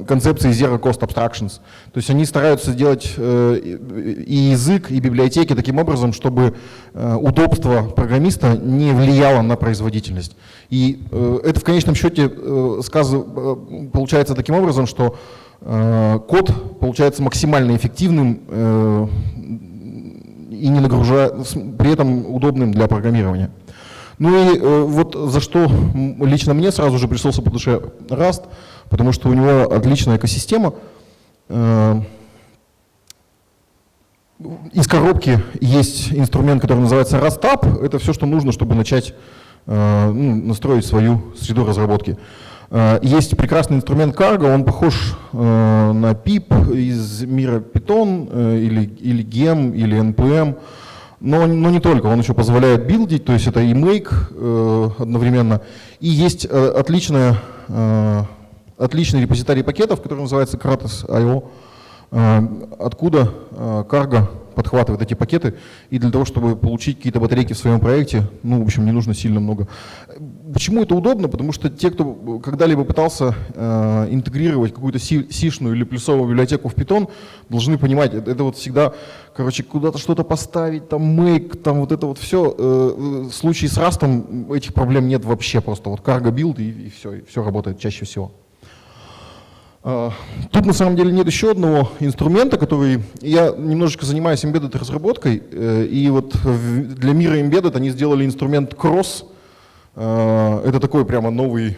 концепции Zero Cost Abstractions. То есть они стараются сделать и язык, и библиотеки таким образом, чтобы удобство программиста не влияло на производительность. И это в конечном счете получается таким образом, что код получается максимально эффективным и не нагружая, при этом удобным для программирования. Ну и вот за что лично мне сразу же пришелся по душе Rust, потому что у него отличная экосистема. Из коробки есть инструмент, который называется RustApp. Это все, что нужно, чтобы начать настроить свою среду разработки. Есть прекрасный инструмент Cargo, он похож на pip из мира Python или Gem или NPM. Но не только, он еще позволяет билдить, то есть это и make одновременно. И есть отличный репозиторий пакетов, который называется Kratos.io, откуда Cargo подхватывает эти пакеты. И для того, чтобы получить какие-то батарейки в своем проекте, ну, в общем, не нужно сильно много. Почему это удобно? Потому что те, кто когда-либо пытался интегрировать какую-то сишную или плюсовую библиотеку в Python, должны понимать, это вот всегда, короче, куда-то что-то поставить, там make, там вот это вот все. В случае с Rust этих проблем нет вообще, просто вот cargo build и все работает чаще всего. Тут на самом деле нет еще одного инструмента, который... Я немножечко занимаюсь embedded разработкой, и вот для мира embedded они сделали инструмент Cross. Это такой прямо новая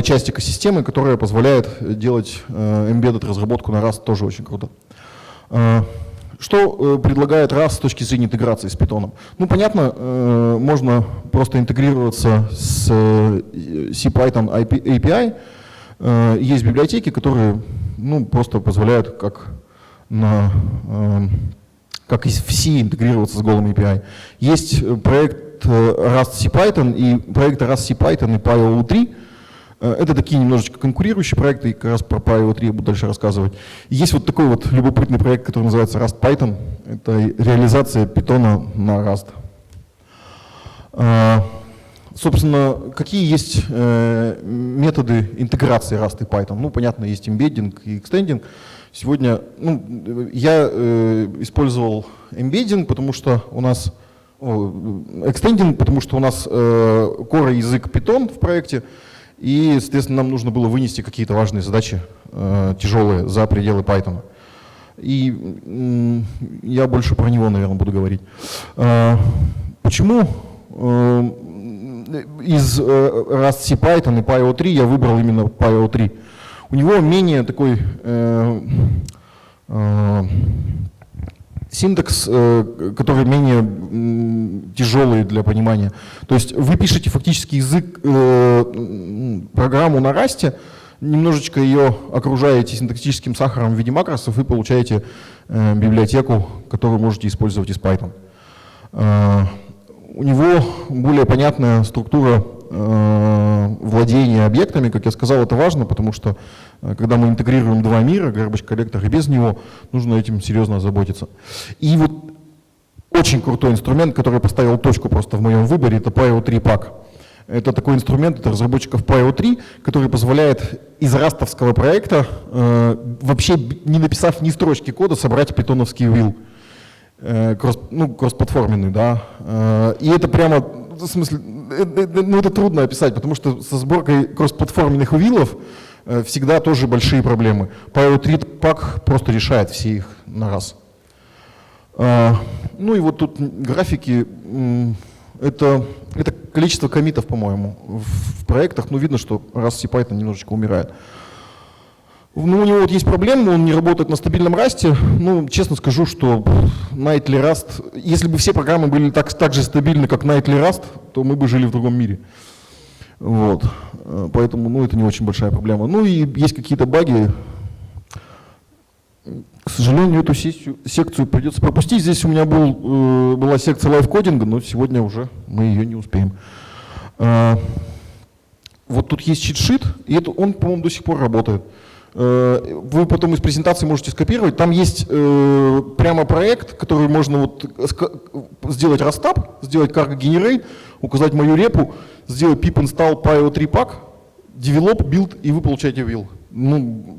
часть экосистемы, которая позволяет делать embedded разработку на Rust, тоже очень круто. Что предлагает Rust с точки зрения интеграции с Python? Ну, понятно, можно просто интегрироваться с CPython API. Есть библиотеки, которые просто позволяют как и в C интегрироваться с голым API. Есть проект Rust CPython и проекты Rust CPython и PyO3. Это такие немножечко конкурирующие проекты, и как раз про PyO3 я буду дальше рассказывать. Есть вот такой вот любопытный проект, который называется Rust Python. Это реализация Python на Rust. Собственно, какие есть методы интеграции Rust и Python? Ну, понятно, есть embedding и extending. Сегодня я использовал embedding, потому что у нас extending, потому что у нас core язык Python в проекте. И, соответственно, нам нужно было вынести какие-то важные задачи, тяжелые, за пределы Python. И я больше про него, наверное, буду говорить. Почему из Rust CPython и PyO3 я выбрал именно PyO3? У него менее такой синтакс, который менее тяжелый для понимания. То есть вы пишете фактически язык, программу на Rust, немножечко ее окружаете синтаксическим сахаром в виде макросов и получаете библиотеку, которую можете использовать из Python. У него более понятная структура владения объектами. Как я сказал, это важно, потому что когда мы интегрируем два мира, garbage коллектор и без него, нужно этим серьезно озаботиться. И вот очень крутой инструмент, который поставил точку просто в моем выборе, это PyO3 Pack. Это такой инструмент от разработчиков PyO3, который позволяет из растовского проекта, вообще не написав ни строчки кода, собрать питоновский will. Кроссплатформенный, да. И это прямо, в смысле, это трудно описать, потому что со сборкой кроссплатформенных виллов всегда тоже большие проблемы. PyO3 Pack просто решает все их на раз. Ну и вот тут графики, это количество коммитов, по-моему, в проектах. Ну, видно, что Rust Python немножечко умирает. Ну, у него вот есть проблема, он не работает на стабильном расте. Ну, честно скажу, что Nightly Rust, если бы все программы были так же стабильны, как Nightly Rust, то мы бы жили в другом мире. Вот. Поэтому, ну, это не очень большая проблема. Ну и есть какие-то баги. К сожалению, эту секцию придется пропустить. Здесь у меня была секция лайфкодинга, но сегодня уже мы ее не успеем. Вот тут есть читшит, и он, по-моему, до сих пор работает. Вы потом из презентации можете скопировать. Там есть прямо проект, который можно вот сделать растап, сделать cargo generate, указать мою репу, сделать pip install pyo3 pack, develop, build, и вы получаете will. Ну,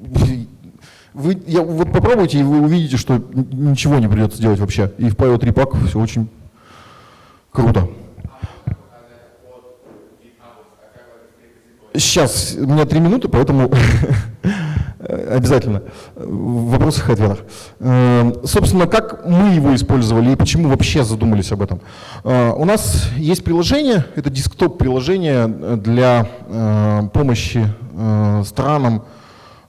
вот попробуйте, и вы увидите, что ничего не придется делать вообще. И в pyo3 pack все очень круто. Сейчас, у меня 3 минуты, поэтому обязательно в вопросах и ответах. Собственно, как мы его использовали и почему вообще задумались об этом. У нас есть приложение, это десктоп-приложение для помощи странам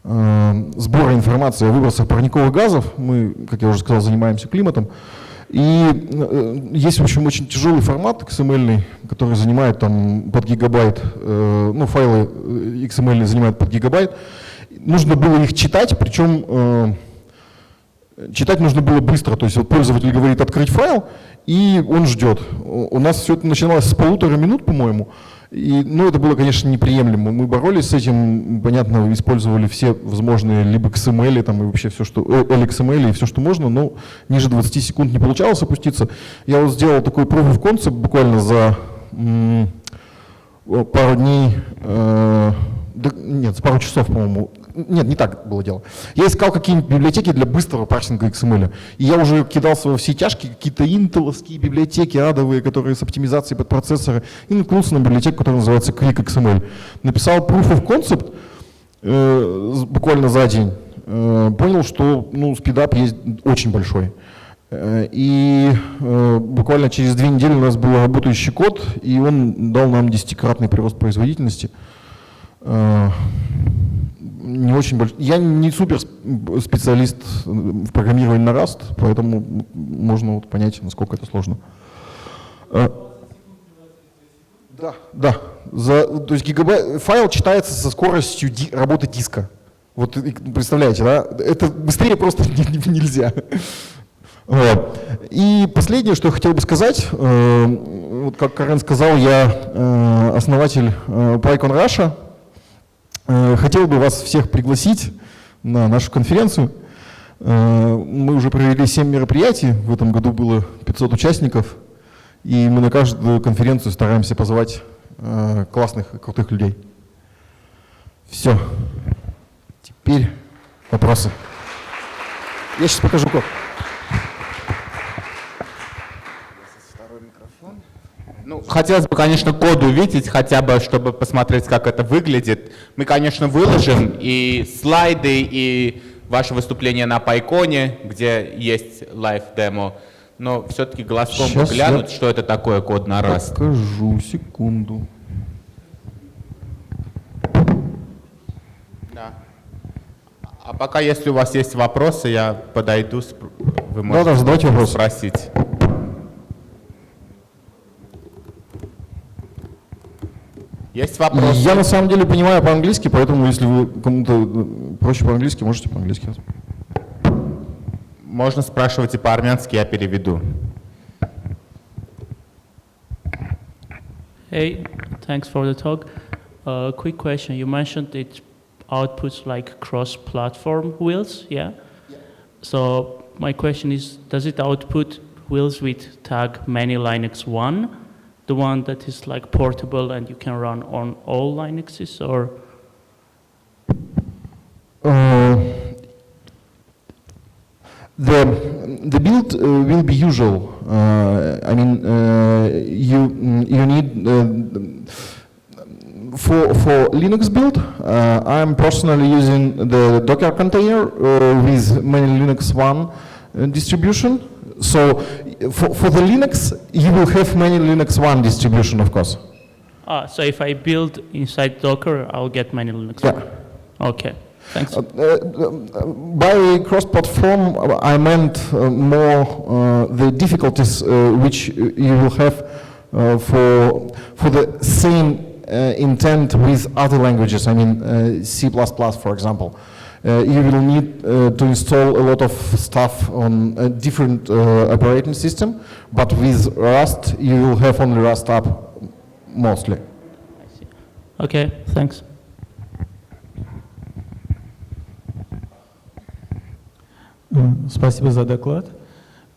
сбора информации о выбросах парниковых газов. Мы, как я уже сказал, занимаемся климатом. И есть, в общем, очень тяжелый формат XML, который занимает там под гигабайт, ну, файлы XML занимают под гигабайт. Нужно было их читать, причем читать нужно было быстро. То есть вот пользователь говорит открыть файл, и он ждет. У нас все это начиналось с 1,5 минут, по-моему. И, ну, это было, конечно, неприемлемо. Мы боролись с этим, понятно, использовали все возможные либо XML, там, и вообще все, что LXML и все, что можно, но ниже 20 секунд не получалось опуститься. Я вот сделал такой proof of concept буквально за пару дней, нет, за пару часов, по-моему. Нет, не так было дело. Я искал какие-нибудь библиотеки для быстрого парсинга XML. И я уже кидался во все тяжкие, какие-то интеловские библиотеки адовые, которые с оптимизацией под процессоры, и наткнулся на библиотеку, которая называется Quick XML. Написал proof of concept буквально за день. Понял, что ну, спидап есть очень большой. И буквально через 2 недели у нас был работающий код, и он дал нам 10-кратный прирост производительности. Не очень большой. Я не супер специалист в программировании на Rust, поэтому можно вот понять, насколько это сложно. Да. То есть файл читается со скоростью работы диска. Вот представляете, да? Это быстрее просто нельзя. Вот. И последнее, что я хотел бы сказать, вот как Карен сказал, я основатель PyCon Russia. Хотел бы вас всех пригласить на нашу конференцию. Мы уже провели 7 мероприятий, в этом году было 500 участников, и мы на каждую конференцию стараемся позвать классных и крутых людей. Все. Теперь вопросы. Я сейчас покажу код. Ну, хотелось бы, конечно, код увидеть, хотя бы, чтобы посмотреть, как это выглядит. Мы, конечно, выложим и слайды, и ваше выступление на PyCon, где есть лайв-демо, но все-таки глазком бы глянуть, что это такое код на Rust. Покажу, секунду. Да. А пока, если у вас есть вопросы, я подойду, вы можете спросить. Есть вопросы? Я на самом деле понимаю по-английски, поэтому если вы кому-то проще по-английски, можете по-английски. Можно спрашивать и по-армянски, я переведу. Hey, thanks for the talk. Quick question. You mentioned it outputs like cross-platform wheels, yeah? So my question is, does it output wheels with tag many Linux 1? The one that is like portable and you can run on all Linuxes, or? The build will be usual. I mean, you need for Linux build. I'm personally using the Docker container with many Linux 1 distribution. So for the Linux, you will have many Linux 1 distribution, of course. So if I build inside Docker, I'll get many Linux. Yeah. Okay, thanks. By cross-platform, I meant more the difficulties which you will have for the same intent with other languages. I mean, C++, for example. You will need to install a lot of stuff on a different operating system, but with Rust, you will have only Rust app mostly. I see. Okay, thanks. Спасибо за доклад.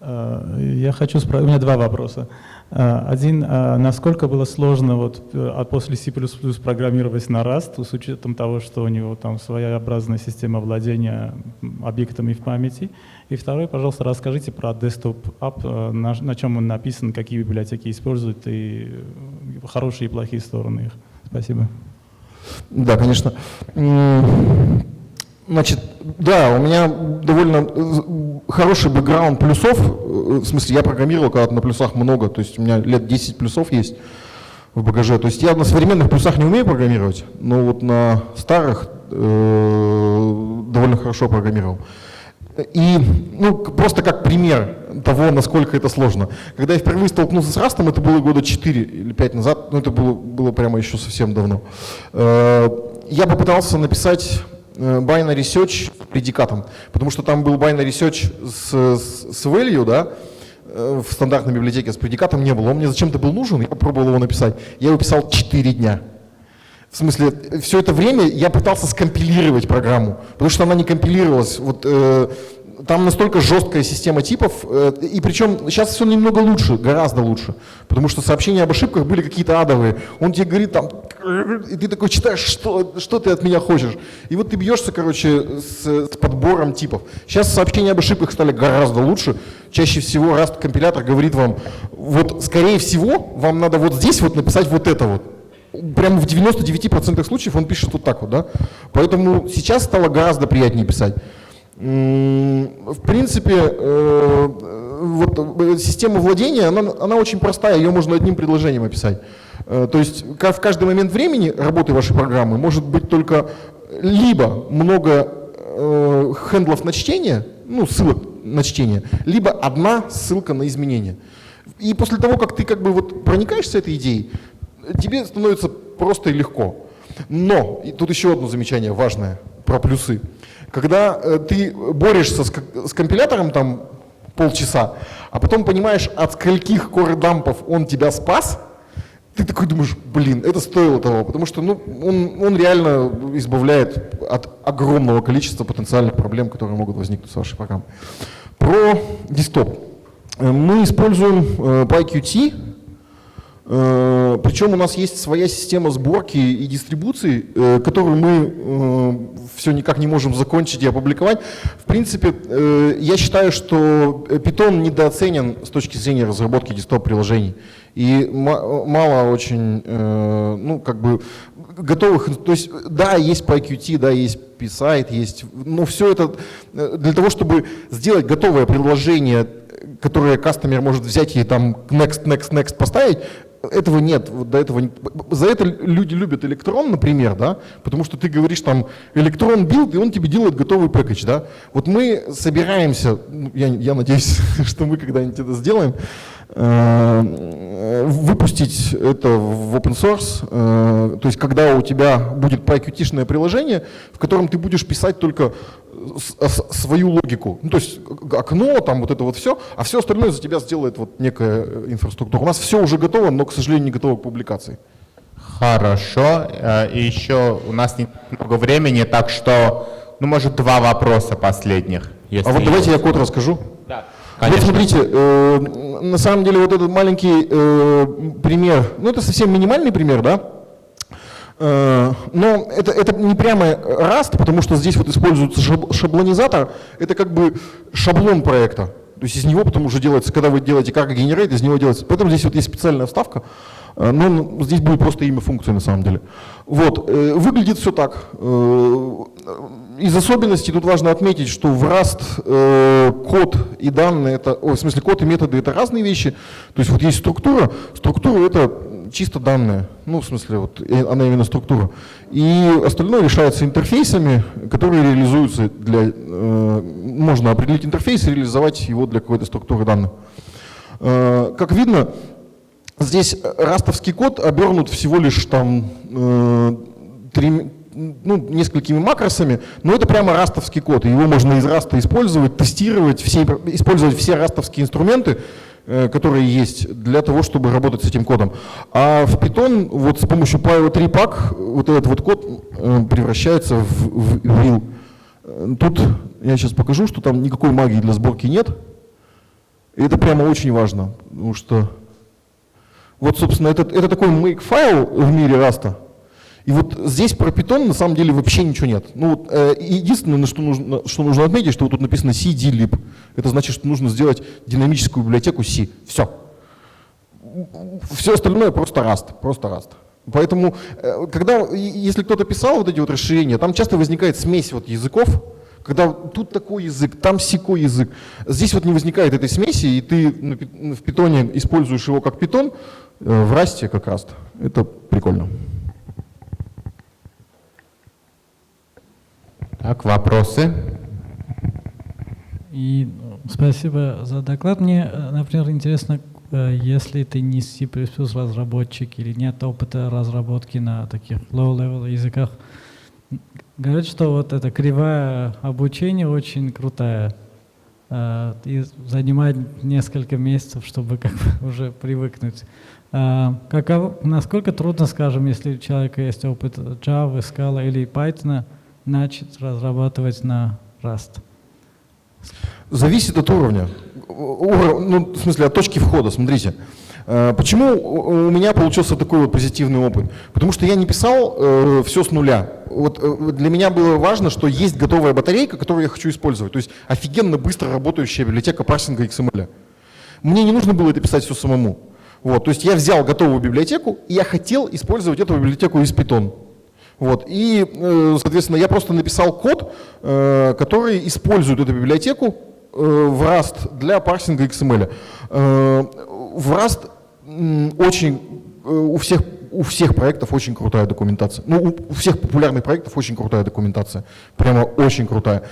Я хочу спросить, у меня два вопроса. Один, насколько было сложно вот после C++ программировать на Rust, с учетом того, что у него там своеобразная система владения объектами в памяти. И второй, пожалуйста, расскажите про Desktop App, на чем он написан, какие библиотеки используют и хорошие и плохие стороны их. Спасибо. Да, конечно. Значит, да, у меня довольно хороший бэкграунд плюсов, в смысле, я программировал когда-то на плюсах много, то есть у меня лет 10 плюсов есть в багаже. То есть я на современных плюсах не умею программировать, но вот на старых довольно хорошо программировал. И, ну, просто как пример того, насколько это сложно. Когда я впервые столкнулся с Rust'ом, это было года 4 или 5 назад, ну, это было прямо еще совсем давно. Я попытался написать binary search предикатом, потому что там был binary search с value, да, в стандартной библиотеке с предикатом не было. Он мне зачем-то был нужен, я попробовал его написать. Я его писал 4 дня. В смысле, все это время я пытался скомпилировать программу, потому что она не компилировалась. Вот, там настолько жесткая система типов, и причем сейчас все немного лучше, гораздо лучше, потому что сообщения об ошибках были какие-то адовые. Он тебе говорит там, и ты такой читаешь, что ты от меня хочешь. И вот ты бьешься, короче, с подбором типов. Сейчас сообщения об ошибках стали гораздо лучше. Чаще всего Rust компилятор говорит вам, вот скорее всего вам надо вот здесь вот написать вот это вот. Прямо в 99% случаев он пишет вот так вот, да. Поэтому сейчас стало гораздо приятнее писать. В принципе, вот система владения, она очень простая, ее можно одним предложением описать. То есть в каждый момент времени работы вашей программы может быть только либо много хендлов на чтение, ну, ссылок на чтение, либо одна ссылка на изменение. И после того, как ты как бы вот проникаешься этой идеей, тебе становится просто и легко. Но, и тут еще одно замечание важное про плюсы. Когда ты борешься с компилятором там полчаса, а потом понимаешь, от скольких core-дампов он тебя спас, ты такой думаешь, блин, это стоило того, потому что ну, он реально избавляет от огромного количества потенциальных проблем, которые могут возникнуть с вашей программой. Про десктоп. Мы используем PyQt. Причем у нас есть своя система сборки и дистрибуции, которую мы все никак не можем закончить и опубликовать. В принципе, я считаю, что Python недооценен с точки зрения разработки десктоп-приложений. И мало очень, ну, как бы, готовых, то есть, да, есть PyQt, да, есть PySite, есть, но все это для того, чтобы сделать готовое приложение, которое кастомер может взять и там next поставить, этого нет, вот до этого за это люди любят электрон, например, да, потому что ты говоришь там электрон билд, и он тебе делает готовый пэкэдж, да. Вот мы собираемся, я надеюсь, что мы когда-нибудь это сделаем, выпустить это в open source, то есть когда у тебя будет PyQt-шное приложение, в котором ты будешь писать только свою логику, ну, то есть окно, там вот это вот все, а все остальное за тебя сделает вот некая инфраструктура. У нас все уже готово, но, к сожалению, не готово к публикации. Хорошо. И еще у нас не много времени, так что, ну, может, 2 вопроса последних. А вот давайте я код расскажу. Да, конечно. Вот смотрите, на самом деле вот этот маленький пример, ну это совсем минимальный пример, да? Но это не прямо Rust, потому что здесь вот используется шаблонизатор, это как бы шаблон проекта. То есть из него потом уже делается, когда вы делаете cargo generate, из него делается. Поэтому здесь вот есть специальная вставка, но здесь будет просто имя функции на самом деле. Вот, выглядит все так. Из особенностей тут важно отметить, что в Rust код и данные, код и методы — это разные вещи. То есть вот есть структура это чисто данные, ну в смысле вот она именно структура. И остальное решается интерфейсами, которые реализуются можно определить интерфейс и реализовать его для какой-то структуры данных. Как видно, здесь растовский код обернут всего лишь там несколькими макросами, но это прямо растовский код, и его можно из раста использовать, тестировать, использовать все растовские инструменты, которые есть для того, чтобы работать с этим кодом. А в Python вот с помощью Pyerevan pack вот этот вот код превращается в real. Тут я сейчас покажу, что там никакой магии для сборки нет. И это прямо очень важно, потому что вот, собственно, это такой make-файл в мире Rust. И вот здесь про Python на самом деле вообще ничего нет. Ну, вот, единственное, что нужно отметить, что вот тут написано cdlib. Это значит, что нужно сделать динамическую библиотеку C. Все. Все остальное просто Rust. Поэтому, если кто-то писал вот эти вот расширения, там часто возникает смесь вот языков, когда тут такой язык, там сякой язык. Здесь вот не возникает этой смеси, и ты в Python используешь его как Python, в Rust как Rust. Это прикольно. Так, вопросы? И спасибо за доклад. Мне, например, интересно, если ты не C++ разработчик или нет опыта разработки на таких low-level языках, говорят, что вот эта кривая обучения очень крутая и занимает несколько месяцев, чтобы как бы уже привыкнуть. Насколько трудно, скажем, если у человека есть опыт Java, Scala или Python, начать разрабатывать на Rust? Зависит от уровня. Ну, в смысле, от точки входа. Смотрите. Почему у меня получился такой вот позитивный опыт? Потому что я не писал все с нуля. Вот для меня было важно, что есть готовая батарейка, которую я хочу использовать. То есть офигенно быстро работающая библиотека парсинга XML. Мне не нужно было это писать все самому. Вот, то есть я взял готовую библиотеку, и я хотел использовать эту библиотеку из Python. Вот, и, соответственно, я просто написал код, который использует эту библиотеку в Rust для парсинга XML. В Rust у всех проектов очень крутая документация. Ну, у всех популярных проектов очень крутая документация. Прямо очень крутая.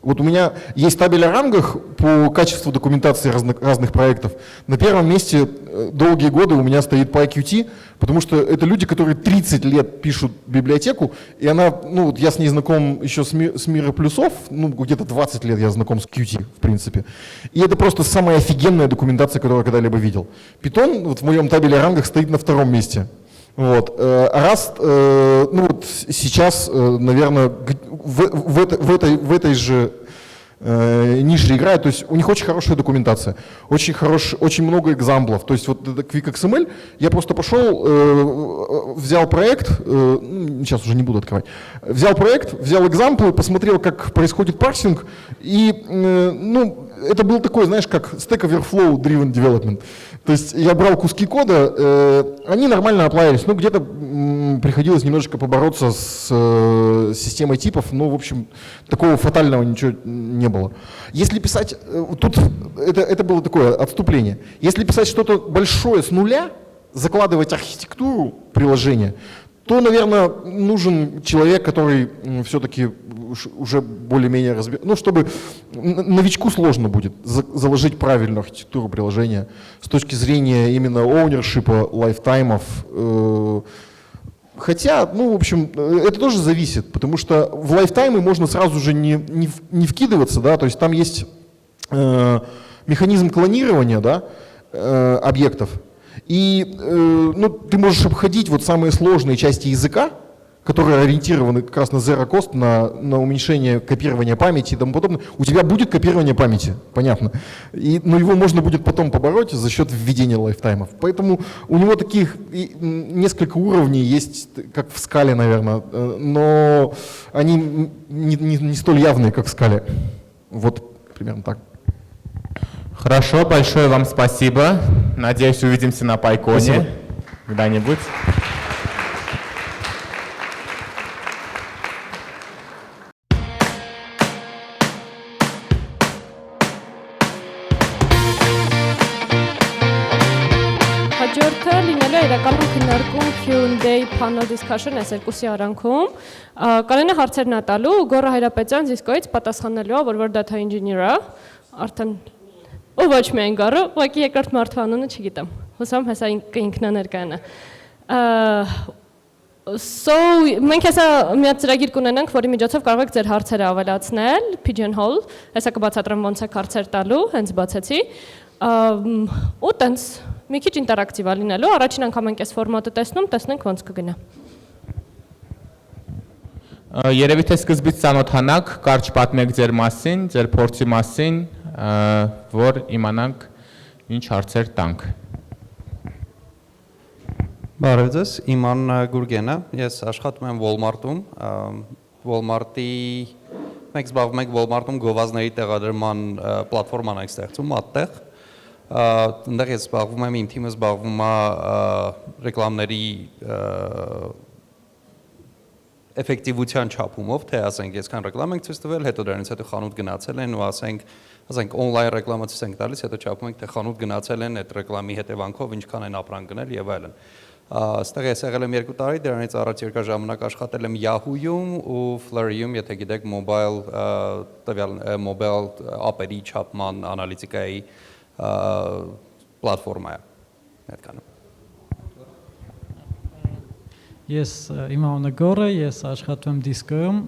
Вот у меня есть табель о рангах по качеству документации разных проектов. На первом месте долгие годы у меня стоит PyQt, потому что это люди, которые 30 лет пишут библиотеку, и она, ну вот я с ней знаком еще с мира плюсов, ну где-то 20 лет я знаком с Qt, в принципе. И это просто самая офигенная документация, которую я когда-либо видел. Python вот в моем табеле о рангах стоит на втором месте. Вот. А Rust, ну вот сейчас, наверное, в этой же нише играет, то есть у них очень хорошая документация, очень много экзамплов. То есть вот это QuickXML, я просто пошел, взял проект, сейчас уже не буду открывать, взял проект, взял экзамплы, посмотрел, как происходит парсинг, и ну, это был такой, знаешь, как Stack Overflow Driven Development. То есть я брал куски кода, они нормально оплавились, ну где-то приходилось немножечко побороться с системой типов, но, в общем, такого фатального ничего не было. Если писать, тут это было такое отступление, если писать что-то большое с нуля, закладывать архитектуру приложения, то, наверное, нужен человек, который все-таки уже более-менее разбирается. Ну, чтобы новичку сложно будет заложить правильную архитектуру приложения с точки зрения именно оунершипа, лайфтаймов. Хотя, ну, в общем, это тоже зависит, потому что в лайфтаймы можно сразу же не вкидываться, да, то есть там есть механизм клонирования, да, объектов. И ну, ты можешь обходить вот самые сложные части языка, которые ориентированы как раз на zero cost, на уменьшение копирования памяти и тому подобное. У тебя будет копирование памяти, понятно. Но его можно будет потом побороть за счет введения лайфтаймов. Поэтому у него таких несколько уровней есть, как в скале, наверное, но они не столь явные, как в скале. Вот примерно так. Хорошо, большое вам спасибо. Надеюсь, увидимся на PyCon когда-нибудь. 2-day panel discussion այս երկուսի արանքում։ Կարենը հարցերն է տալու, Գոռը Հայրապետյան Cisco-ից պատասխանելու է, որ data engineer-ը, արդեն ու ոչ միայն Գոռը, ուղղակի երկրորդ մարդու անունը չգիտեմ։ Հուսամ հեսա ինքնաներկայանա։ So մենք հեսա մի հատ ծրագիր կունենանք, որի միջոցով կարող եք ձեր հարցերը ավելացնել, pigeonhole, հեսա կբացատրեմ ոնց եք հարցեր տալու, հենց բացեցի։ Ու տենց մի քիչ ինտերակտիվ է լինելու, առաջին անգամ ենք այս ֆորմատը տեսնում, տեսնենք ոնց կգնա։ Երևի թե սկզբից ծանոթանաք, կարճ պատմեք ձեր մասին, ձեր փորձի մասին, որ իմանանք ինչ հարցեր տանք։ Բարև ձեզ, իմ անունը Գուրգեն է, ես աշխատում եմ Walmart-ում, Walmart-ի մենք զբաղվում ենք Walmart-ում գովազդների տեղադրման պլատֆորման ենք ստեղծում, այդտեղ Այնտեղ ես զբաղվում եմ, իմ թիմը զբաղվում է ռեկլամների էֆեկտիվության չափումով, թե ասենք այսքան ռեկլամ ենք ցույց տվել, հետո դրանից հետո խանութ գնացել են ու ասենք on-line ռեկլամը ցույց ենք տալիս, հետո չափում ենք թե խանութ գնացել են այդ ռեկլամի հետևանքով ինչքան են ապրանք գնել եւ այլն։ Այստեղ ես եղել եմ 2 տարի, դրանից առաջ երկար ժամանակ աշխատել եմ Yahoo-ում ու Flurry-ում, եթե գիտեք, mobile app-երի չափման անալիտիկայի պլատֆորմա է։ Այդքանը։ Ես իմ անունը Գոր է, ես աշխատում եմ Disco-ում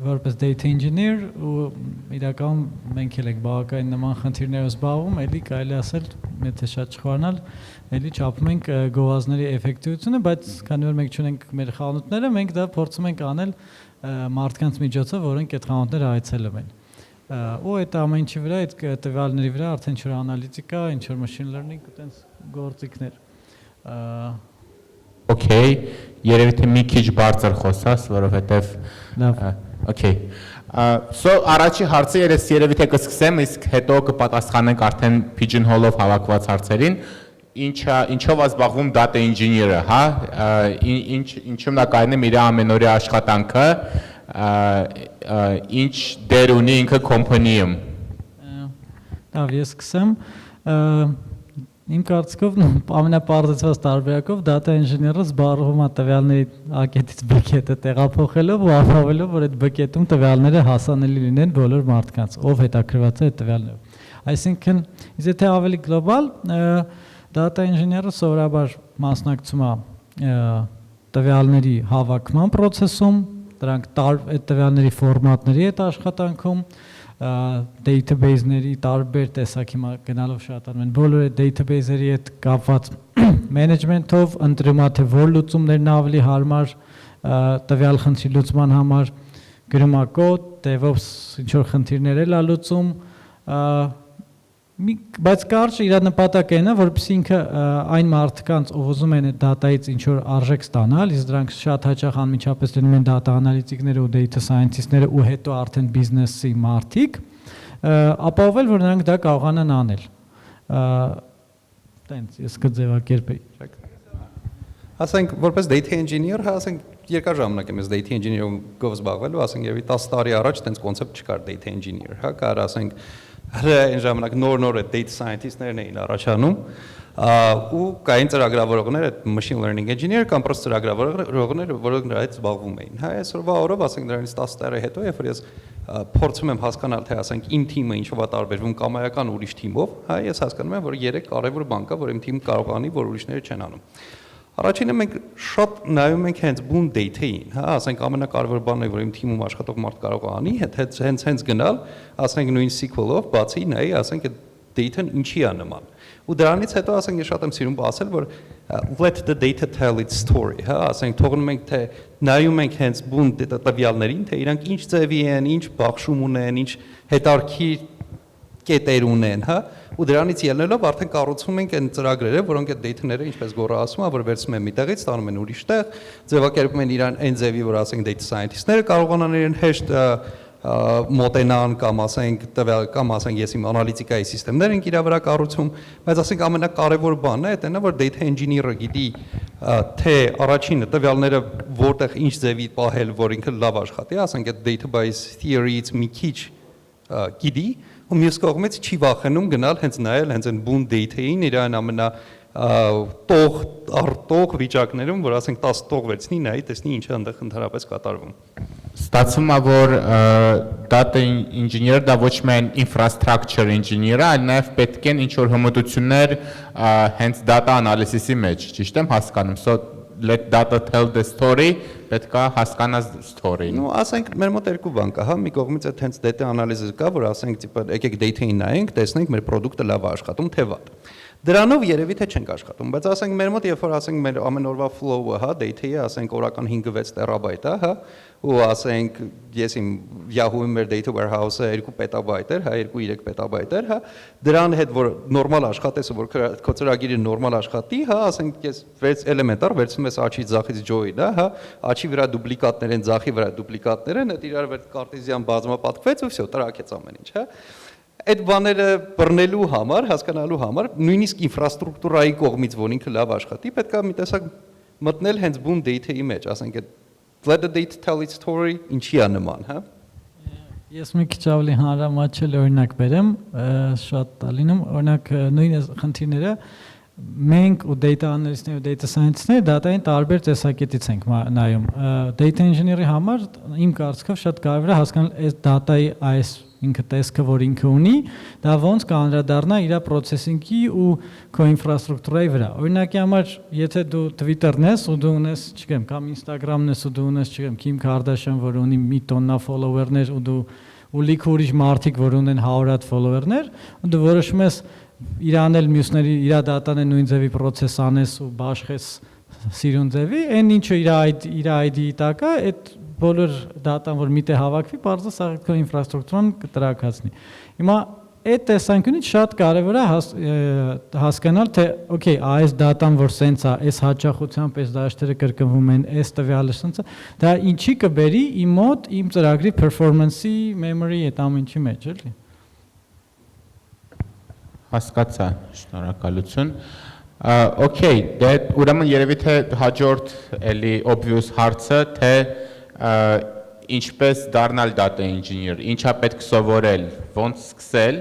որպես data engineer ու իրականում մենք էլ ենք բավականին նման խնդիրներով զբաղվում, էլի կարելի ասել, եթե շատ չխորանալ, էլի չափում ենք գովազդների էֆեկտիվությունը, բայց քանի որ մենք չունենք մեր խանութները, մենք դա փորձում ենք անել մարդկանց միջոցով, որոնք այդ խանութները այցելում են։ Ու այդ ամեն ինչի վրա, այդ տվյալների վրա արդեն ինչ-որ անալիտիկա, ինչ-որ machine learning ու տենց գործիքներ։ Okay, երևի թե մի քիչ բարձր խոսաս, որովհետև Okay. So առաջի հարցը երևի թե կսկսեմ, իսկ հետո կպատասխանենք արդեն pigeonhole-ով հավաքված հարցերին։ Ինչով է զբաղվում data engineer-ը, հա? Ինչում նա կայանում իր ամենօրյա աշխատանքը, ինչ դեր ունի ինքը company-ում։ Լավ, ես սկսեմ։ Իմ կարծիքով ամենապարզեցված տարբերակով data engineer-ը զբաղվում է տվյալների A-կետից B կետը տեղափոխելով ու ապահովելով, որ այդ B կետում տվյալները հասանելի լինեն բոլոր մարդկանց, ով հետաքրքրված է այդ տվյալներով։ Այսինքն, եթե ավելի գլոբալ, data engineer-ը սովորաբար մասնակցում է տվյալների հավաքման process-ում, դրանք այդ տվյալների ֆորմատների հետ աշխատանքում, database-ների տարբեր տեսակի գնալով շատանում են բոլոր database-երի հետ կապված management-ով ընտրում է թե որ լուծումներն ավելի հարմար տվյալ խնդրի լուծման համար գրում է կոդ, DevOps ինչ-որ խնդիրներ էլ է լուծում, բայց կարճ իր նպատակը այն է, որպեսզի ինքը այն մարդկանց, ով ուզում են այդ դատայից ինչ-որ արժեք ստանալ, իսկ դրանք շատ հաճախ անմիջապես լինում են data analytic-ները ու data scientist-ները ու հետո արդեն բիզնեսի մարդիկ, ապահովել, որ նրանք դա կարողանան անել։ Տենց ես կձևակերպեի։ Ասենք, որպես data engineer, ասենք երկար ժամանակ եմ ես data engineer-ով զբաղվել ու ասենք երևի 10 տարի առաջ տենց կոնցեպտ չկար data engineer, հա, կար ասենք այն ժամանակ նոր data scientist-ներն էին առաջանում ու կային ծրագրավորողներ, machine learning engineer կամ պրոստը ծրագրավորողներ, որոնք նրա հետ զբաղվում էին։ Հա, այսօրվա օրով, ասենք դրանից 10 տարի հետո, երբ որ ես փորձում եմ հասկանալ, թե ասենք իմ թիմը ինչով է տարբերվում կամայական ուրիշ թիմով, հա, ես հասկանում եմ, որ 3 կարևոր բան կա, որ իմ թիմը կարող անի, որ ուրիշները չեն անում։ Առաջինը մենք շատ նայում ենք հենց բուն data-ին, հա, ասենք ամենակարևոր բանն է, որ իմ թիմում աշխատող մարդ կարող է անի, հենց գնալ, ասենք նույն SQL-ով, բացի նայի, ասենք այդ data-ն ինչի է նման։ Ու դրանից հետո ասենք ես շատ եմ սիրում ասել, որ let the data tell its story, հա, ասենք թողնում ենք թե նայում ենք հենց բուն տվյալներին, թե իրանք ինչ ձևի են, ինչ բաշխում ունեն, ինչ հետարքի կետեր ունեն, հա, ու դրանից ելնելով արդեն կառուցում ենք այն ծրագրերը, որոնք այդ data-ները, ինչպես Գորը ասում է, որ վերցնում են մի տեղից, ստանում են ուրիշ տեղ, ձևակերպում են իրան այն ձևի, որ ասենք data scientist-ները կարողանան իրեն հեշտ մոտենան կամ ասենք ես իմ անալիտիկայի սիստեմներ ենք իր վրա կառուցում, բայց ասենք ամենակարևոր բանն է դա, որ data engineer-ը գիտի թե առաջինը տվյալները որտեղ ինչ ձևի պահել, որ ինքը լավ աշխատի, ասենք այդ database theory-ից մի քիչ գիտի ու մյուս կողմից չի վախենում գնալ հենց նայել հենց այն բուն data-ին իր այն տող վիճակներում, որ ասենք 10 տող վերցնի, նայի տեսնի ինչ է այնտեղ ընդհանրապես կատարվում։ Ստացվում է, որ data engineer դա ոչ միայն infrastructure engineer-ը, այլ նաև պետք են ինչ-որ հմտություններ հենց data analysis-ի մեջ, ճիշտ եմ հասկանում, so let data tell the story, պետք է հասկանաս story-ն։ Ну, ասենք մեր մոտ երկու բան կա, հա, մի կողմից այդ հենց data analysis-ը կա, որ ասենք, տիպը, եկեք data-ին նայենք, տեսնենք մեր product-ը լավ է աշխատում, թե վատ։ Դրանով երևի թե չենք աշխատում, բայց ասենք մեր մոտ երբ որ ասենք մեր ամեն օրվա flow-ը, հա, data-ը, ասենք օրական 5-6 տերաբայթ է, հա, ու ասենք ես իմ Yahoo-ի մեր data warehouse-ը 2 պետաբայթ էր, հա, 2-3 պետաբայթ էր, հա, դրան հետ որ նորմալ աշխատես, որ քո ծրագիրը նորմալ աշխատի, հա, ասենք ես էլեմենտար վերցնում ես աչի ձախից join-ը, հա, աչի վրա դուպլիկատներ են, ձախի վրա դուպլիկատներ են, այդ իրար վրա կարտեզիան բազմապատկվեց ու всё, տրակեց ամեն ինչ, հա։ Այդ բաները բռնելու համար, հասկանալու համար, նույնիսկ ինֆրաստրուկտուրայի կողմից որ ինքը լավ աշխատի, պետք է մի տեսակ մտնել հենց բուն data-ի մեջ, ասենք այդ let the data tell its story, ինչի է նման, հա։ Ես մի քիչ ավելի հանրամատչել օրինակ բերեմ, շատ ալինում, օրինակ նույն խնդիրները մենք ու data analyst-ները ու data scientist-ները data-ին տարբեր տեսակետից ենք նայում։ Data engineer-ի համար իմ կարծիքով շատ կարևոր է հասկանալ այս data-ի այս ինքը տեսքը, որ ինքը ունի, դա ոնց կանդրադառնա իր processing-ի ու քո ինֆրաստրուկտուրայի վրա։ Օրինակի համար, եթե դու Twitter-ն ես ու դու ունես, չգիտեմ, կամ Instagram-ն ես ու դու ունես, չգիտեմ, Kim Kardashian, որ ունի մի տոննա follower-ներ ու լիքը ուրիշ մարդիկ, որ ունեն 100 follower-ներ, ու դու որոշում ես իրանել մյուսների իր դատան է նույն ձևի process անես ու բաշխես սիրուն ձևի, այն ինչը իր ID-ի տակ է, այդ բոլոր դատան, որ միտե հավաքվի, բարձր սաղքո ինֆրաստրուկտուրան կտրակացնի։ Հիմա այդ տեսանկյունից շատ կարևոր է հասկանալ, թե օքեյ, այս դատան, որ սենց է, այս հաճախությամբ այս դաշտերը կրկնվում են, այս տվյալը սենց է, դա ինչի կբերի իմ մոտ իմ ծրագրի performance-ի, memory այդ ամեն ինչի մեջ, էլի։ Հասկացա, շնորհակալություն։ Okay, դե ուրեմն երևի թե հաջորդ էլի obvious հարցը, թե ինչպես դառնալ data engineer, ինչա պետք սովորել, ոնց սկսել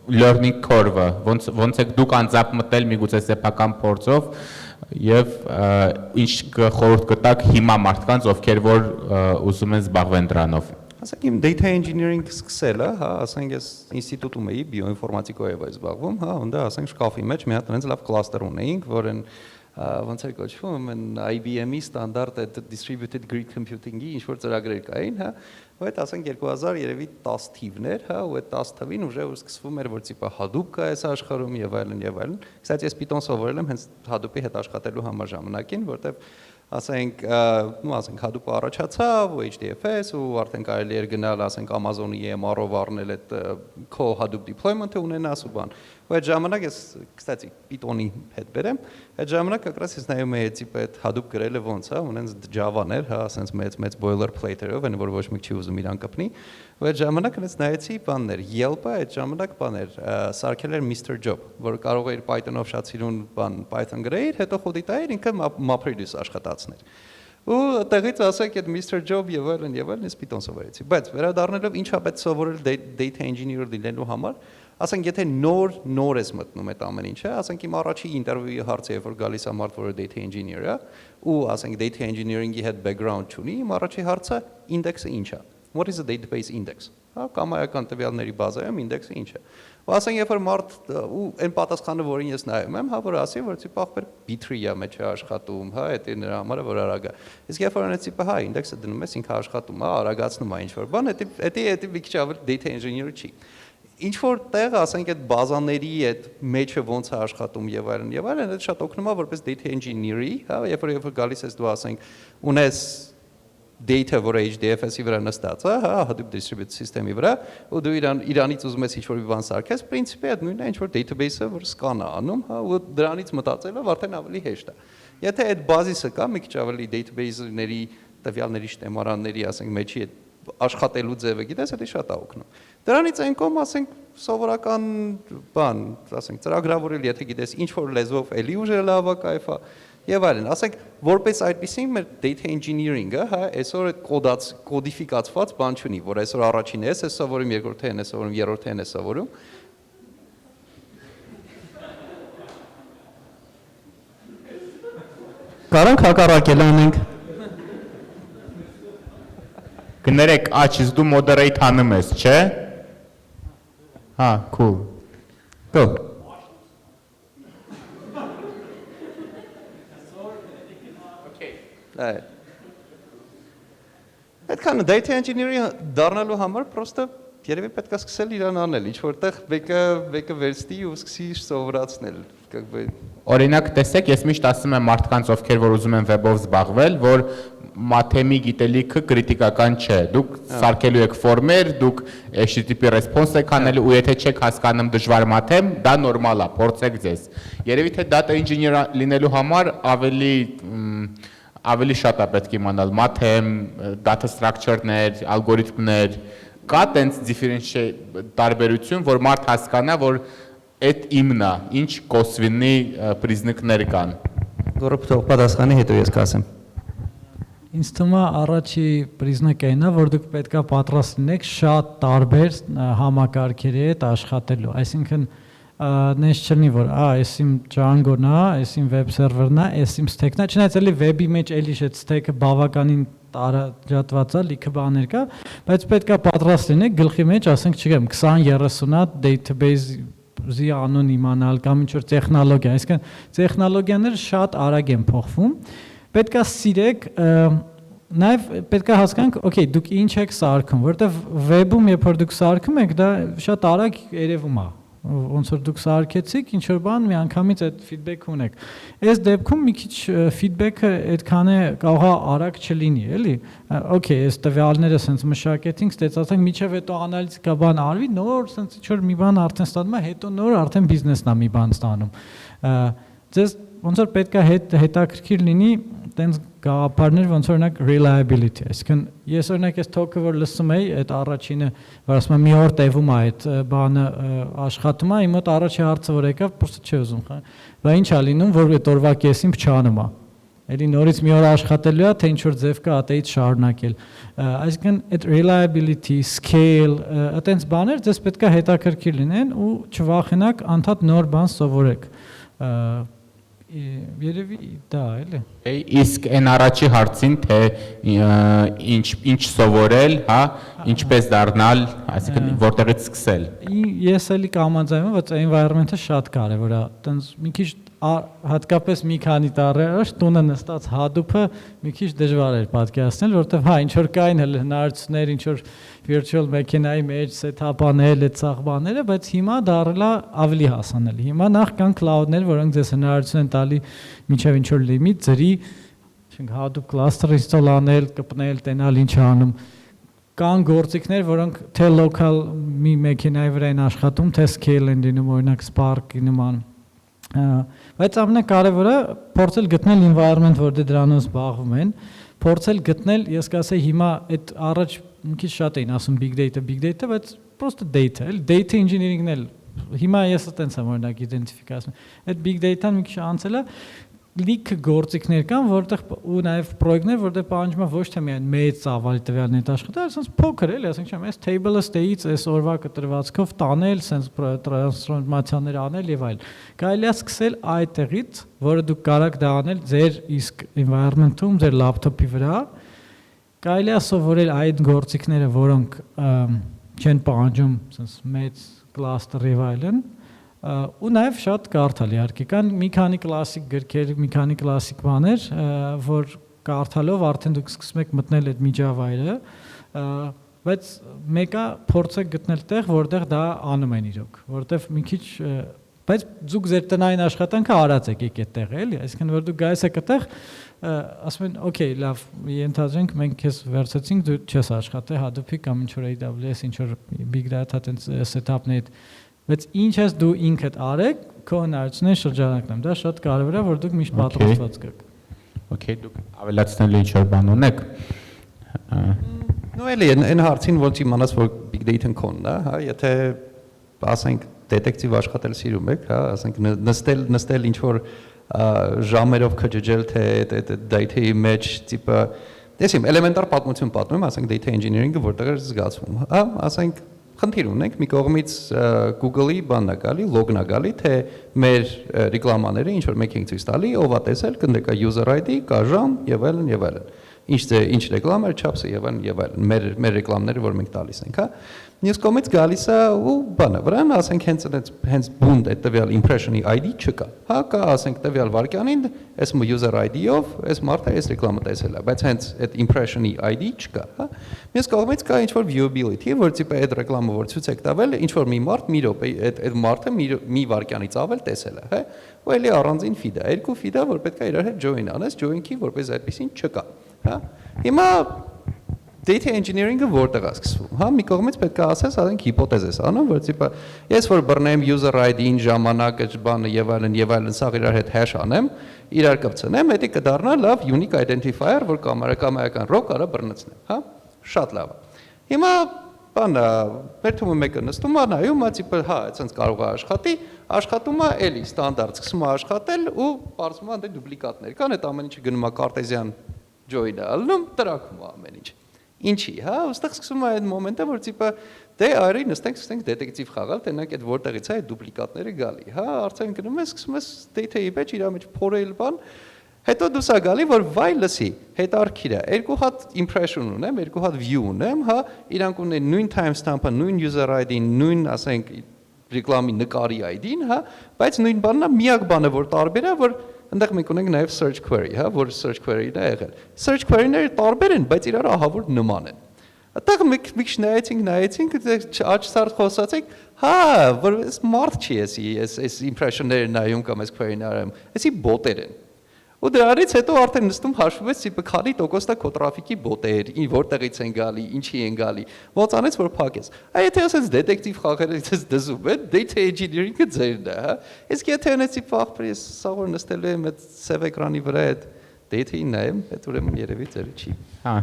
learning curve-ը, ոնց եք դուք անձամբ մտել միգուցե սեփական փորձով եւ ինչ խորհուրդ կտաք հիմա մարդկանց, ովքեր որ ուզում են զբաղվեն դրանով։ Ասենք իմ data engineering սկսելը, հա, ասենք ես ինստիտուտում էի, բիոինֆորմատիկայով էի զբաղվում, հա, ու դա ասենք շկաֆի մեջ մի հատ այնց լավ cluster ունեինք, որն ոնց էր կոչվում, IBM-ի ստանդարտ այդ distributed grid computing-ի ինչ որ ծրագրեր կային, հա, ու այդ ասենք 2000 երևի 10 թիվներ, հա, ու այդ 10 թվին ուժը սկսվում էր որ տիպա Hadoop կա այս աշխարհում եւ այլն եւ այլն։ Կստати ես Python սովորել եմ հենց Hadoop-ի հետ աշխատելու համար ժամանակին, որտեվ ասենք, ասենք Hadoop-ը առաջացավ, ու HDFS, ու արդեն կարելի էր գնալ, ասենք Amazon-ի EMR-ով առնել այդ քո Hadoop deployment-ը ունենաս ու բան։ Ու այդ ժամանակ ես, կստати, Python-ի հետ բերեմ, այդ ժամանակ ակրաս ես նայում էի տիպ այդ Hadoop գրելը ոնց է, ունենց Java-ներ, հա, ասենց մեծ boilerplate-երով, այն որ ոչ մեկ չի ուզում իրան կպնի։ Ու այդ ժամանակ հենց նայեցի բաններ, Yelp-ը այդ ժամանակ բաներ, սարքել էր Mr. Job, որ կարող էր Python-ով շատ սիրուն բան Python գրեիր, հետո խոդի տայր ինքը MapReduce աշխատացներ։ Ու տեղից ասեք այդ Mr. Job եւ այլն ես Python սովորեցի, բայց վերադառնալով ինչա պետք սովորել data engineer լինելու համար, ասենք եթե նոր ես մտնում այդ ամեն ինչը, ասենք իմ առաջի ինտերվյուի հարցը երբ որ գալիս է մարդ, որը data engineer է, ու ասենք data engineering-ի հետ background չունի, իմ առաջի հարցը index-ը ինչ է։ What is a database index? Հա, կամայական տվյալների բազայում index-ը ինչ է։ Ու ասենք երբ որ մարդ ու այն պատասխանը, որին ես նայում եմ, հա, որ ասի, որ տիպ ախպեր B3-ը մեջ է աշխատում, հա, դա նրա համար որ արագ է։ Իսկ երբ որ անեց տիպը, հա, index-ը դնում ես, ինքը աշխատում է, արագացնում է ինչ-որ բան, դա մի քիչ ավելի data engineer չի։ Ինչ որ տեղ, ասենք այդ բազաների այդ մեջը ոնց է աշխատում եւ այլն, դա շատ օգնում է որպես data engineer-ի, հա, երբ որ գալիս ես դու ասենք ունես data, որը HDFS-ի վրա նստած է, հա, Hadoop distributed system-ի վրա, ու դու իրանից ուզում ես ինչ-որ մի բան սարքես, պրինցիպի այդ նույնն է ինչ-որ database-ը, որ scan-ը անում, հա, ու դրանից մտածելով արդեն ավելի հեշտ է։ Եթե այդ բազիսը կա, մի քիչ ավելի database-ների, տվյալների շտեմարանների, ասենք, մեջի այդ աշխատելու ձևը գիտես, դա շատ է օգնում։ Դրանից այն կողմ, ասենք, սովորական բան, ասենք, ծրագրավորել, եթե գիտես ինչ-որ լեզվով էլի ուժը լավ է, կայֆ է, եւ այլն, ասենք, որպես այդպեսին մեր data engineering-ը, հա, այսօր այդ կոդիֆիկացված բան չունի, որ այսօր առաջինը ես սովորում, երկրորդը ես սովորում, երրորդը ես սովորում։ Կարանք հակառակել անենք։ Կներեք, աչից դու moderate անում ես, չէ՞։ Հա, cool։ Go։ Այդքան data engineering դառնալու համար պրոստը երևի պետք է սկսել իրան անել, ինչ որտեղ բեկը վերցնի ու սկսի սովորացնել, как бы Օրինակ, տեսեք, ես միշտ ասում եմ մարդկանց, ովքեր որ ուզում են վեբով զբաղվել, որ մաթեմի գիտելիքը կրիտիկական չէ։ Դուք սարքելու եք ֆորմեր, դուք HTTP response եք անելու, ու եթե չեք հասկանում դժվար մաթեմ, դա նորմալ է, փորձեք ձեզ։ Երևի թե data engineer լինելու համար ավելի շատ է պետք իմանալ մաթեմ, data structure-ներ, ալգորիթմներ, կա տենց տարբերություն, որ մարդ հասկանա, որ այդ իմն է, ինչ կոսվինի պրիզնիկներ կան։ Գորը փոքր պատասխանի հետո ես կասեմ։ Ինձ թվում է առաջի պրիզնիկը այն է, որ դուք պետք է պատրաստ լինեք շատ տարբեր համակարգերի հետ աշխատելու, այսինքն նես չլինի, որ այս իմ Django-ն է, այս իմ web server-ն է, այս իմ stack-ն է, չնայած էլի web-ի մեջ էլի այդ stack-ը բավականին տարածված է, լիքը բաներ կա, բայց պետք է պատրաստ լինեք գլխի մեջ, ասենք, չգիտեմ, 20-30-ա database-ի անուն իմանալ կամ ինչ-որ տեխնոլոգիա, այսինքն տեխնոլոգիաները շատ արագ են փոխվում, պետք է սիրեք, նաև պետք է հասկանանք, օքեյ, դուք ինչ եք սարքում, որովհետև web-ում երբ որ դուք սարքում եք, դա շատ արագ երևում է, ոնց որ դուք սարքեցիք, ինչ որ բան մի անգամից այդ feedback ունեք։ Այս դեպքում մի քիչ feedback-ը այդքան է կարող է արագ չլինի, էլի։ Okay, այս տվյալները sense մշակեցինք, ստեցացանք, միջև հետո անալիզիկա բան արվի, նոր sense ինչ որ մի բան արդեն ստանում է, հետո նոր արդեն բիզնեսն է մի բան ստանում։ Ձեզ ոնց որ պետք է հետաքրքիր լինի տենց գաղափարներ, ոնց որ օրինակ reliability, այսինքն ես օրինակ այս talk-ը որ լսում էի, այդ առաջինը, որ ասում եմ մի օր տևում է այդ բանը աշխատում է, իմ մոտ առաջի հարցը որ եկավ, պրոստը չի ուզում, բա ինչ է լինում, որ այդ օրվա կեսին փչանում է։ Էլի նորից մի օր աշխատելու է, թե ինչ որ ձև կա ատեից շարունակել։ Այսինքն այդ reliability, scale, այտենց բաներ ձեզ պետք է հետաքրքիր լինեն ու չվախենաք անդադ նոր բան սովորեք։ Երևի դա էլի։ Իսկ այն առաջի հարցին, թե ինչ սովորել, հա, ինչպես դառնալ, այսինքն որտեղից սկսել։ Ես էլի կհամաձայնում եմ, որ environment-ը շատ կարևոր է։ Տենց մի քիչ հատկապես մի քանի տարի առաջ տունը նստած Hadoop-ը մի քիչ դժվար էր պատկերացնել, որովհետև հա ինչ որ կային հələ հնարավորություններ, ինչ որ virtual մեքենայի մեջ set-up անել այդ սաղ բաները, բայց հիմա դառել է ավելի հասանելի։ Հիմա նախ կան cloud-ներ, որոնք ձեզ հնարավորություն են տալի միջև ինչ որ limit ջրի, չենք Hadoop cluster install անել, կպնել, տենալ ինչ անում։ Կան գործիքներ, որոնք թե local մի մեքենայի վրա են աշխատում, թե scale են լինում, օրինակ Spark-ի նման։ Բայց ամենակարևորը փորձել գտնել environment, որտեղ դրանով զբաղվում են, փորձել գտնել, ես կասեի հիմա այդ առաջ մի քիչ շատ էին ասում big data, բայց просто data, էլ data engineering-ն էլ հիմա ես այտենց եմ օրինակ իդենտիֆիկացնում։ Այդ big data-ն մի քիչ անցել է, լիքը գործիքներ կան, որտեղ ու նաև պրոյեկտներ, որտեղ պահանջում է ոչ թե միայն մեծ ծավալի տվյալներ աշխատել, այլ sense փոքր էլի, ասենք չեմ, այս table-ը ստեից այս օրվա կտրվածքով տանել, sense տրանսֆորմացիաներ անել եւ այլ։ Կարելի է սկսել այդտեղից, որը դուք կարաք դա անել ձեր իսկ environment-ում, ձեր laptop-ի վրա։ Կարելի է սովորել այդ գործիքները, որոնք չեն պահանջում sense մեծ cluster եւ այլն։ Ու նաև շատ կարդալ իհարկե կան մի քանի կլասիկ գրքեր, մի քանի կլասիկ բաներ, որ կարդալով արդեն դուք սկսում եք մտնել այդ միջավայրը, բայց մեկը փորձեք գտնել տեղ, որտեղ դա անում են իրոք, որտեղ մի քիչ, բայց դուք ձեր տնային աշխատանքը արած եք այդ տեղը, էլի, այսինքն որ դուք գայիս եք այդտեղ, ասում են, օքեյ, լավ, ենթադրենք մենք քեզ վերցեցինք, դու չես աշխատել Hadoop-ի կամ ինչ որ AWS, ինչ որ big data տենց setup-ներ Բայց ինչ ես դու ինքդ արեք, քո հնարավորությունների շրջանակներում, դա շատ կարևոր է, որ դուք միշտ պատրաստված գաք։ Okay, դուք ավելացնելու ինչ-որ բան ունեք։ Նո էլի այն հարցին ոնց իմանաս, որ big data-ն քոնն է, հա, եթե ասենք դետեկտիվ աշխատել սիրում եք, հա, ասենք նստել ինչ-որ ժամերով քջջել, թե այդ data-ի մեջ տիպը, տեսիմ, էլեմենտար պատմություն պատմում, ասենք data engineering-ը որտեղ է զգացվում, հա, ասենք խնդիր ունենք մի կողմից Google-ի բանն է գալի, լոգն է գալի, թե մեր ռեկլամաները ինչ որ մեկ ենք ցույց տալի, ով է տեսել, կնդեկա user ID, կա ժամ եւ այլն եւ այլն։ Ինչ ռեկլամ էր, չափսը եւ այլն, մեր ռեկլամները, որ մենք տալիս ենք, հա։ Մյուս կողմից գալիս է ու բանը, վրան ասենք հենց բունդ այդ տվյալ impression-ի ID չկա։ Հա, կա ասենք տվյալ վարքյանին, այս user ID-ով, այս մարդը այս ռեկլամը տեսել է, բայց հենց այդ impression-ի ID չկա, հա։ Մյուս կողմից կա ինչ-որ viewability, որ տիպը այդ ռեկլամը որ ցույց եք տվել, ինչ-որ մի մարդ մի րոպե այդ մարդը մի վարքյանից ավել տեսել է, հա։ Ու էլի առանձին feed է, երկու feed է, որ պետք է իրար հետ join անես, join-ի որպես այդպեսին չկա, հա։ Հիմա data engineering-ը որտեղ է սկսվում, հա, մի կողմից պետք է ասես, ասենք հիպոթեզ ես անում, որ տիպը ես որ բռնեմ user ID-ին, ժամանակը, բանը եւ այլն, սա իրար հետ hash անեմ, իրար կպցնեմ, դա կդառնա լավ unique identifier, որ կամայական row կարա բռնցնեմ, հա, շատ լավ է։ Հիմա բանը մեր թվում մեկը նստում է, նայում է, տիպը հա, այդպես կարող է աշխատի, աշխատում է էլի ստանդարտ, սկսում է աշխատել ու բարձում է դե դուպլիկատներ կան, այդ ամեն ինչը գնում է կարտեզյան join-ը ալնում, տրակում է ամեն ինչ։ Ինչի, հա, ուստեղ սկսում է այդ մոմենտը, որ տիպը դե արի նստենք դետեկտիվ խաղալ, տենանք այդ որտեղից է այդ դուպլիկատները գալի, հա, արդեն գնում ես, սկսում ես data-ի մեջ իր մեջ փորել բան, հետո դուս է գալի, որ վայ լսի, հետարքիր է, երկու հատ impression ունեմ, երկու հատ view ունեմ, հա, իրանք ունեն նույն timestamp-ը, նույն user ID-ն, նույն, ասենք, ռեկլամի նկարի ID-ն, հա, բայց նույն բանն է, միակ բանը, որ տարբեր է, որ այնտեղ մենք ունենք նաև search query, հա, որ search query-ն է եղել։ Search query-ները տարբեր են, բայց իրար ահավոր նման են։ Այդտեղ մենք նայեցինք, աճ սարդ խոսացինք, հա, որ այս մարդ չի էս impression-ները նայում կամ այս query-ները նայում, էսի բոտեր են։ Ու դրանից հետո արդեն նստում հաշվում ես, տիպը քանի տոկոսն է քո տրաֆիկի բոտեր, որտեղից են գալի, ինչի են գալի, ոնց անես որ փակես։ Այ եթե ասես դետեկտիվ խաղերը ցես դզում են, data engineering-ը ձերն է, հա։ Իսկ եթե անեցի փախրես, սա որ նստել եմ այդ սև էկրանի վրա այդ data-ին նայեմ, այդ ուրեմն երևի ձերը չի։ Հա,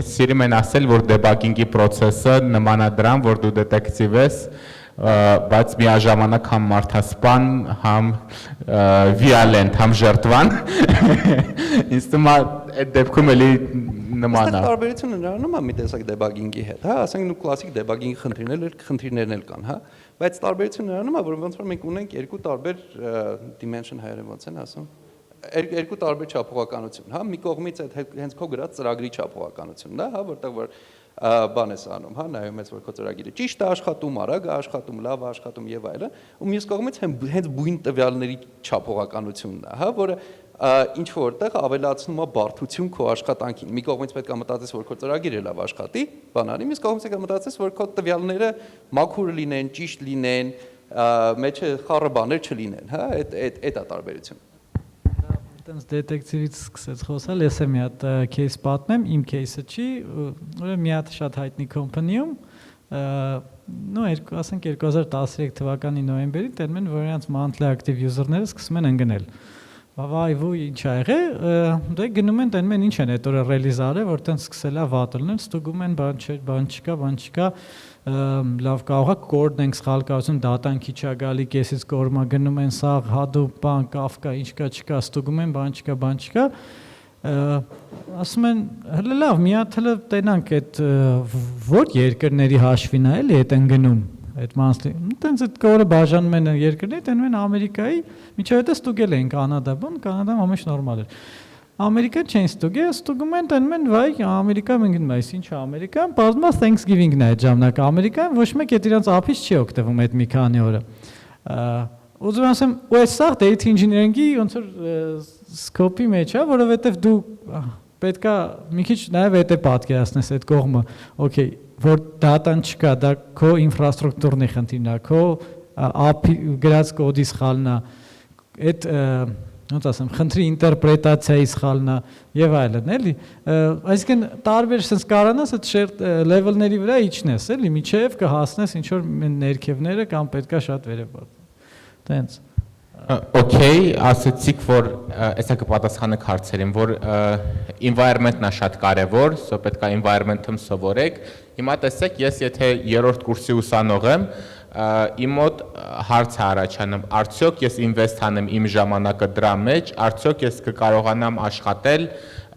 սիրում են ասել, որ debuging-ի process-ը նման է դրան, որ դու դետեկտիվ ես, բայց միաժամանակ համ մարդասպան, համ violent, համ ժերտվան, ինձ թվում է այդ դեպքում էլի նման է։ Այստեղ տարբերությունը նրանում է մի տեսակ դեբագինգի հետ, հա, ասենք նու կլասիկ դեբագինգի խնդիրներն էլ կան, հա, բայց տարբերությունը նրանում է, որ ոնց որ մենք ունենք երկու տարբեր dimension հայերեն ոնց են ասում, երկու տարբեր չափողականություն, հա, մի կողմից այդ հենց քո գրած ծրագրի չափողականությունն է, հա, որտեղ որ բան ես անում, հա, նայում ես որ քո ծրագիրը ճիշտ է աշխատում, արագ է աշխատում, լավ է աշխատում եւ այլն, ու մյուս կողմից հենց բույն տվյալների չափողականությունն է, հա, որը ինչ որտեղ ավելացնում է բարդություն քո աշխատանքին։ Մի կողմից պետք է մտածես, որ քո ծրագիրը լավ աշխատի, բանանի, մյուս կողմից պետք է մտածես, որ քո տվյալները մաքուր լինեն, ճիշտ լինեն, մեջը խառը բաներ չլինեն, հա, այդ է տարբերությունը։ Այդպես դետեկտիվից սկսեց խոսալ, ես եմ մի հատ кейս պատմեմ, իմ кейսը չի, ուրեմն մի հատ շատ հայտնի կոմպանիում, նո ասենք 2013 թվականի նոյեմբերին տերմին, որ իրենց monthly active user-ները սկսում են ընկնել։ Վայ, ինչ ա եղել, դե գնում են տենում ինչ են այդ օրը ռելիզ արել, որ տենց սկսել է վատ լինել, ստուգում են բան չկա, լավ կարող է կորդ ենք սխալ կարծում, դատան քիչ է գալի, կեսից կորմա գնում են սաղ, Hadoop, բան, Kafka, ինչ կա, չկա, ստուգում են, բան չկա, ասում են, հələ լավ, մի հատ հələ տենանք այդ որ երկրների հաշվին է էլի այդ ընկնում այդ մանստի, տենց այդ կորը բաժանում են երկրների, տենում են Ամերիկայի, միջև հետո ստուգել են Կանադայում ամեն ինչ նորմալ էր։ Ամերիկա չեն ստուգել, ստուգում են, տենում են, վայ, Ամերիկա մենք գնում ենք, ինչ է Ամերիկան, բազմա Thanksgiving-ն է այդ ժամանակ Ամերիկան, ոչ մեկ այդ իրանց ափից չի օգտվում այդ մի քանի օրը։ Ուզում եմ ասեմ, ու այս սաղ data engineering-ի ոնց որ scope-ի մեջ է, որովհետև դու պետքա մի քիչ նաև այդ է պատկերացնես այդ կողմը, okay, որ դատան չկա, դա քո ինֆրաստրուկտուրն է խնդիրն է, քո API գրած կոդի սխալն է, այդ ոնց ասեմ, խնդրի ինտերպրետացիայի սխալն է եւ այլն, էլի, այսինքն տարբեր sense կարանաս այդ shared level-ների վրա իջնես, էլի, միջև կհասնես ինչ որ ներքևները կամ պետքա շատ վերև։ Տենց։ Okay, ասացիք, որ այսա կպատասխանեք հարցերին, որ environment-ն է շատ կարևոր, so պետք է environment-ում սովորեք։ Հիմա տեսեք, ես եթե երրորդ կուրսի ուսանող եմ, իմ մոտ հարց է առաջանում, արդյոք ես invest անեմ իմ ժամանակը դրա մեջ, արդյոք ես կկարողանամ աշխատել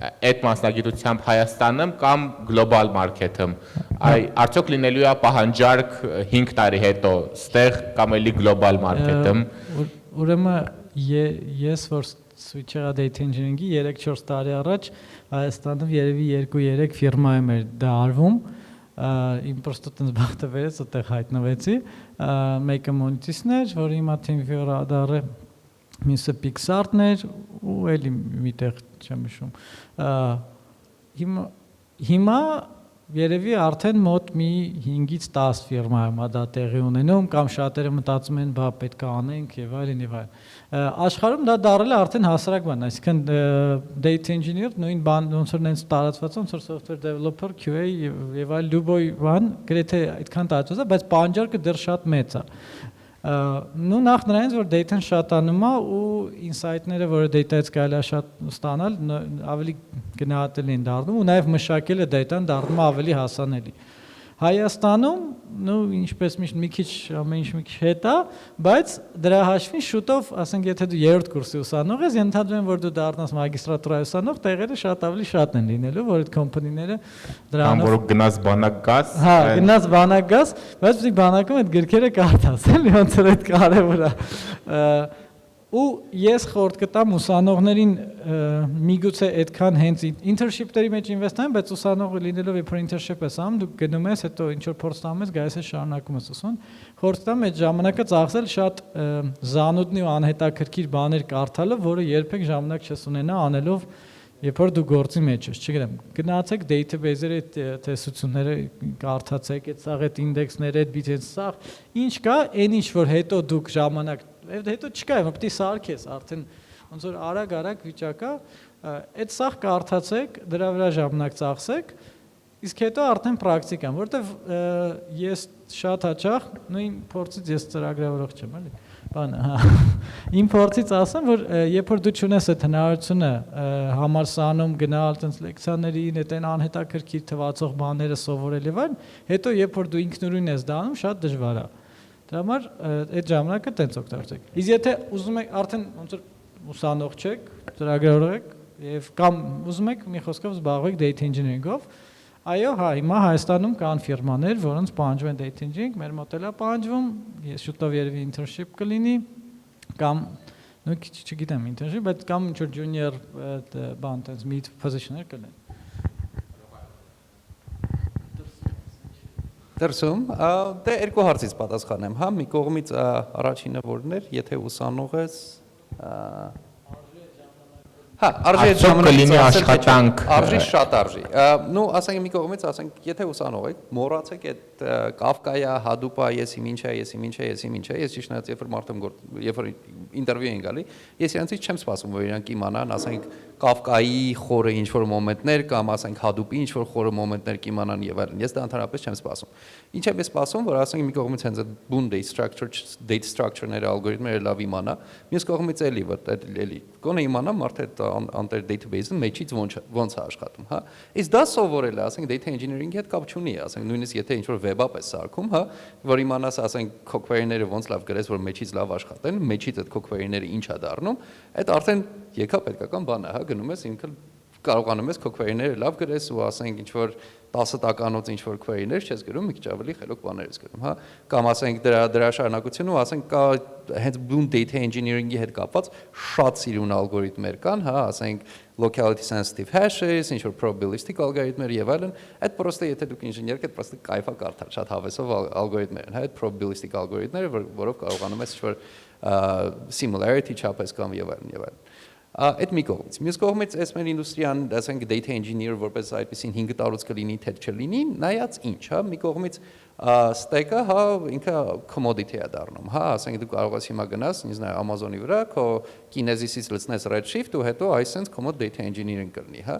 այդ մասնագիտությամբ Հայաստանում կամ գլոբալ մարքեթում։ Արդյոք լինելու է պահանջարկ 5 տարի հետո ստեղ կամ էլի գլոբալ մարքեթում։ Ուրեմն ես որ switch եղա data engineering-ի 3-4 տարի առաջ Հայաստանում երևի 2-3 ֆիրմա եմ դա արվում, իմ պրոստը տենց բախտը վերեց, այդտեղ հայտնվեցի, մեկը Montis-ն էր, որը հիմա TeamViewer ադառ է, մյուսը Pixar-ն էր ու էլի միտեղ չեմ հիշում։ Հիմա երևի արդեն մոտ մի 5-ից 10 ֆիրմա է դա տեղի ունենում, կամ շատերը մտածում են, բա պետք է անենք եւ այլն եւ այլն։ Աշխարհում դա դառել է արդեն հասարակ բան, այսինքն data engineer նույն բան ոնց որ նենց տարածված ոնց որ software developer, QA եւ այլ լուբոյ բան, գրեթե այդքան տարածված է, բայց պահանջարկը դեռ շատ մեծ է։ Նու նախ նրանից որ data-ն շատանում է ու insight-ները, որը data-ից կարելի է շատ ստանալ, ավելի գնահատելի են դառնում ու նաև մշակելը data-ն դառնում է ավելի հասանելի։ Հայաստանում, ինչպես միշտ մի քիչ ամեն ինչ մի քիչ հետ է, բայց դրա հաշվին շուտով, ասենք եթե դու 3-րդ կուրսի ուսանող ես, ենթադրում եմ, որ դու դառնաս մագիստրատուրայի ուսանող, տեղերը շատ ավելի շատ են լինելու, որ այդ կոմպանիները դրանով որ գնաս բանակ գաս։ Հա, գնաս բանակ գաս, բայց դու բանակում այդ գրքերը կարդաս, էլի ոնց որ այդ կարևոր է։ Ու ես խորհուրդ կտամ ուսանողներին միգուցե այդքան հենց internship-ների մեջ ինվեստան, բայց ուսանողը լինելով երբ որ internship ես անում, դու գնում ես, հետո ինչ որ փորձ ստանում ես, գայիս ես շարունակում ես ուսուն։ Խորհուրդ կտամ այդ ժամանակը ծախսել շատ զանուդնի ու անհետաքրքիր բաներ կարդալով, որը երբեք ժամանակ չես ունենա անելով, երբ որ դու գործի մեջ ես, չգիտեմ, գնացեք database-երի տեսությունները կարդացեք, այդ սաղ այդ ինդեքսները, այդ բիթ սաղ, ինչ կա, այն ինչ որ հետո դուք ժամանակ հետո չկա, պետք է սարքես, արդեն ոնց որ արագ վիճակա, այդ սաղ կարդացեք, դրա վրա ժամանակ ծախսեք, իսկ հետո արդեն պրակտիկան, որտեվ ես շատ հաճախ, նույն փորձից ես ծրագրավորող չեմ, էլի, բանը, իմ փորձից ասեմ, որ երբ որ դու չունես այդ հնարավորությունը համալսանում գնալ տենց լեկցիաներին, այդ անհետաքրքիր թվացող բաները սովորել եւ այլն, հետո երբ որ դու ինքնուրույն ես դառնում, շատ դժվար է։ Դրա համար այդ ժամանակը տենց օգտագործեք։ Իսկ եթե ուզում եք արդեն ոնց որ ուսանող չեք, ծրագրավորող եք եւ կամ ուզում եք մի խոսքով զբաղվեք data engineering-ով, այո, հա, հիմա Հայաստանում կան ֆիրմաներ, որոնց պահանջում են data engineering, մեր մոտ էլ է պահանջվում, ես շուտով երևի internship կլինի կամ նույն չգիտեմ internship, բայց կամ ինչ որ junior բան տենց mid position-ներ կլինեն։ Դրսում, դե երկու հարցից պատասխանեմ, հա, մի կողմից առաջինը որն էր, եթե ուսանող ես, հա, արժի այդ ժամանակից աշխատանք, արժի շատ արժի, նու ասենք մի կողմից, ասենք, եթե ուսանող եք, մոռացեք այդ Կավկայա, Հադուպա, եսիմ ինչ է, ես ճիշտ նայած, երբ որ մարդում երբ որ ինտերվյու են գալի, ես իրանցից չեմ սպասում, որ իրանք իմանան, ասենք, Կավկայի խորը ինչ-որ մոմենտներ կամ ասենք Հադուպի ինչ-որ խորը մոմենտներ կիմանան եւ այլն։ Ես դա ընդհանրապես չեմ սպասում։ Ինչ եմ սպասում, որ ասենք մի կողմից հենց այդ բուն data structure-ները, ալգորիթմները լավ իմանա, մյուս կողմից էլի, որ էլի կոնե իմանա մարդը անտեր database-ը մեջից ոնց է աշխատում, հա։ Իսկ դա սովորելը, ասենք data engineering-ի հետ կապ չունի, ասենք նույնիսկ եթե ինչ-որ web app է սարքում, հա, որ իմանաս, ասենք քո query-ները ոնց լավ գրես, որ մեջից լավ աշխատեն, մեջից այդ քո query-ները ինչ է դառնում, այդ արդեն եկա պետքական բան է, հա, գնում ես ինքը կարողանում ես քո query-ները լավ գրես ու ասենք ինչ որ 10 տականոց ինչ որ query-ներ չես գրում, մի քիչ ավելի խելոք բաներ ես գրում, հա, կամ ասենք դրա շարունակությունը ու ասենք կա հենց բուն data engineering-ի հետ կապված շատ սիրուն ալգորիթմեր կան, հա, ասենք locality sensitive hashes, ինչ որ probabilistic ալգորիթմեր եւ այլն, այդ պրոստը եթե դուք ինժեներ եք, այդ պրոստը կայֆա կարդալ, շատ հավեսով ալգորիթմեր են, հա, այդ probabilistic ալգորիթմները, որով կարողանում ես ինչ որ similarity չափես կամ եւ այլն եւ այլն։ Այդ մի կողմից։ Մյուս կողմից այս մեր ինդուստրիան, ասենք data engineer որպես այդպեսին 5 տարուց կլինի, թե չլինի, նայած ինչ, հա, մի կողմից stack-ը, հա, ինքը commodity է դառնում, հա, ասենք դու կարող ես հիմա գնաս, ինձ նայ Amazon-ի վրա, քո Kinesis-ից լցնես Redshift ու հետո այսպես commod data engineering կլինի, հա։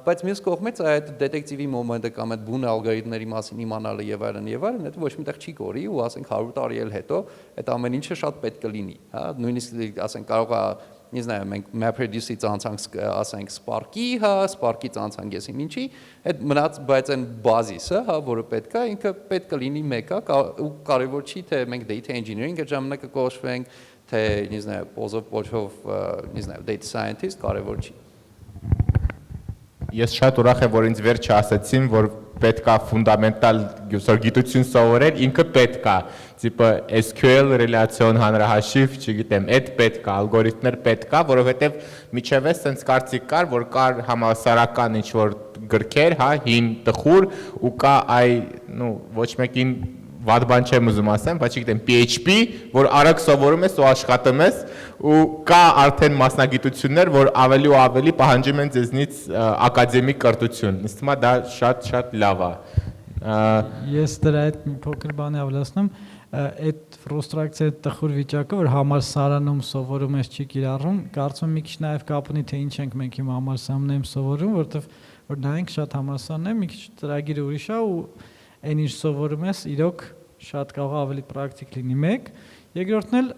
Բայց մյուս կողմից այդ դետեկտիվի մոմենտը կամ այդ բուն ալգորիթմների մասին իմանալը եւ այլն, դա ոչ միտեղ չի կորի ու ասենք 100 տարի էլ հետո այդ ամեն ինչը շատ պետք կլինի, հա, նույնիսկ ասենք կարող է не знаю, մենք MapReduce-ի ծանցանք ասենք Spark-ի, հա, Spark-ից անցանք ես ինչի, այդ մնաց բայց այն բազիսը, հա, որը պետք է, ինքը պետք է լինի մեկը, ու կարևոր չի, թե մենք data engineering այդ ժամանակը կոչվենք, թե, не знаю, պոզով, не знаю, data scientist, կարևոր չի։ ես շատ ուրախ եմ, որ ինձ վերջ ասացին, որ պետք է ֆունդամենտալ գիտություն սովորել, ինքը պետք է, տիպը SQL, ռելացիոն հանրահաշիվ, չգիտեմ, այդ պետք է, ալգորիթմներ պետք է, որովհետև միջև էս սենց կարծիք կար, որ կար համալսարական ինչ-որ գրքեր, հա, հին տխուր, ու կա ոչ մեկին վատ բան չեմ ուզում ասեմ, բայց չգիտեմ, PHP, որ արագ սովորում ես ու աշխատում ես, ու կա արդեն մասնագիտություններ, որ ավելի ու ավելի պահանջում են ձեզնից ակադեմիկ կրթություն։ Ինձ թվում է դա շատ լավ է։ Ես դրա այդ փոքր բան ավելացնում, այդ ֆրուստրացիա տխուր վիճակը, որ համալսարանում սովորում ես չի կիրառում, կարծում եմ մի քիչ նաև կապ ունի, թե ինչ ենք մենք հիմա համալսարանում սովորում, որովհետև որ նայենք շատ համալսարաններ, մի քիչ ծրագիրը ուրիշ է ու այն ինչ սովորում ես, իրոք շատ կարող ավելի պրակտիկ լինի մեկ։ Երկրորդն էլ,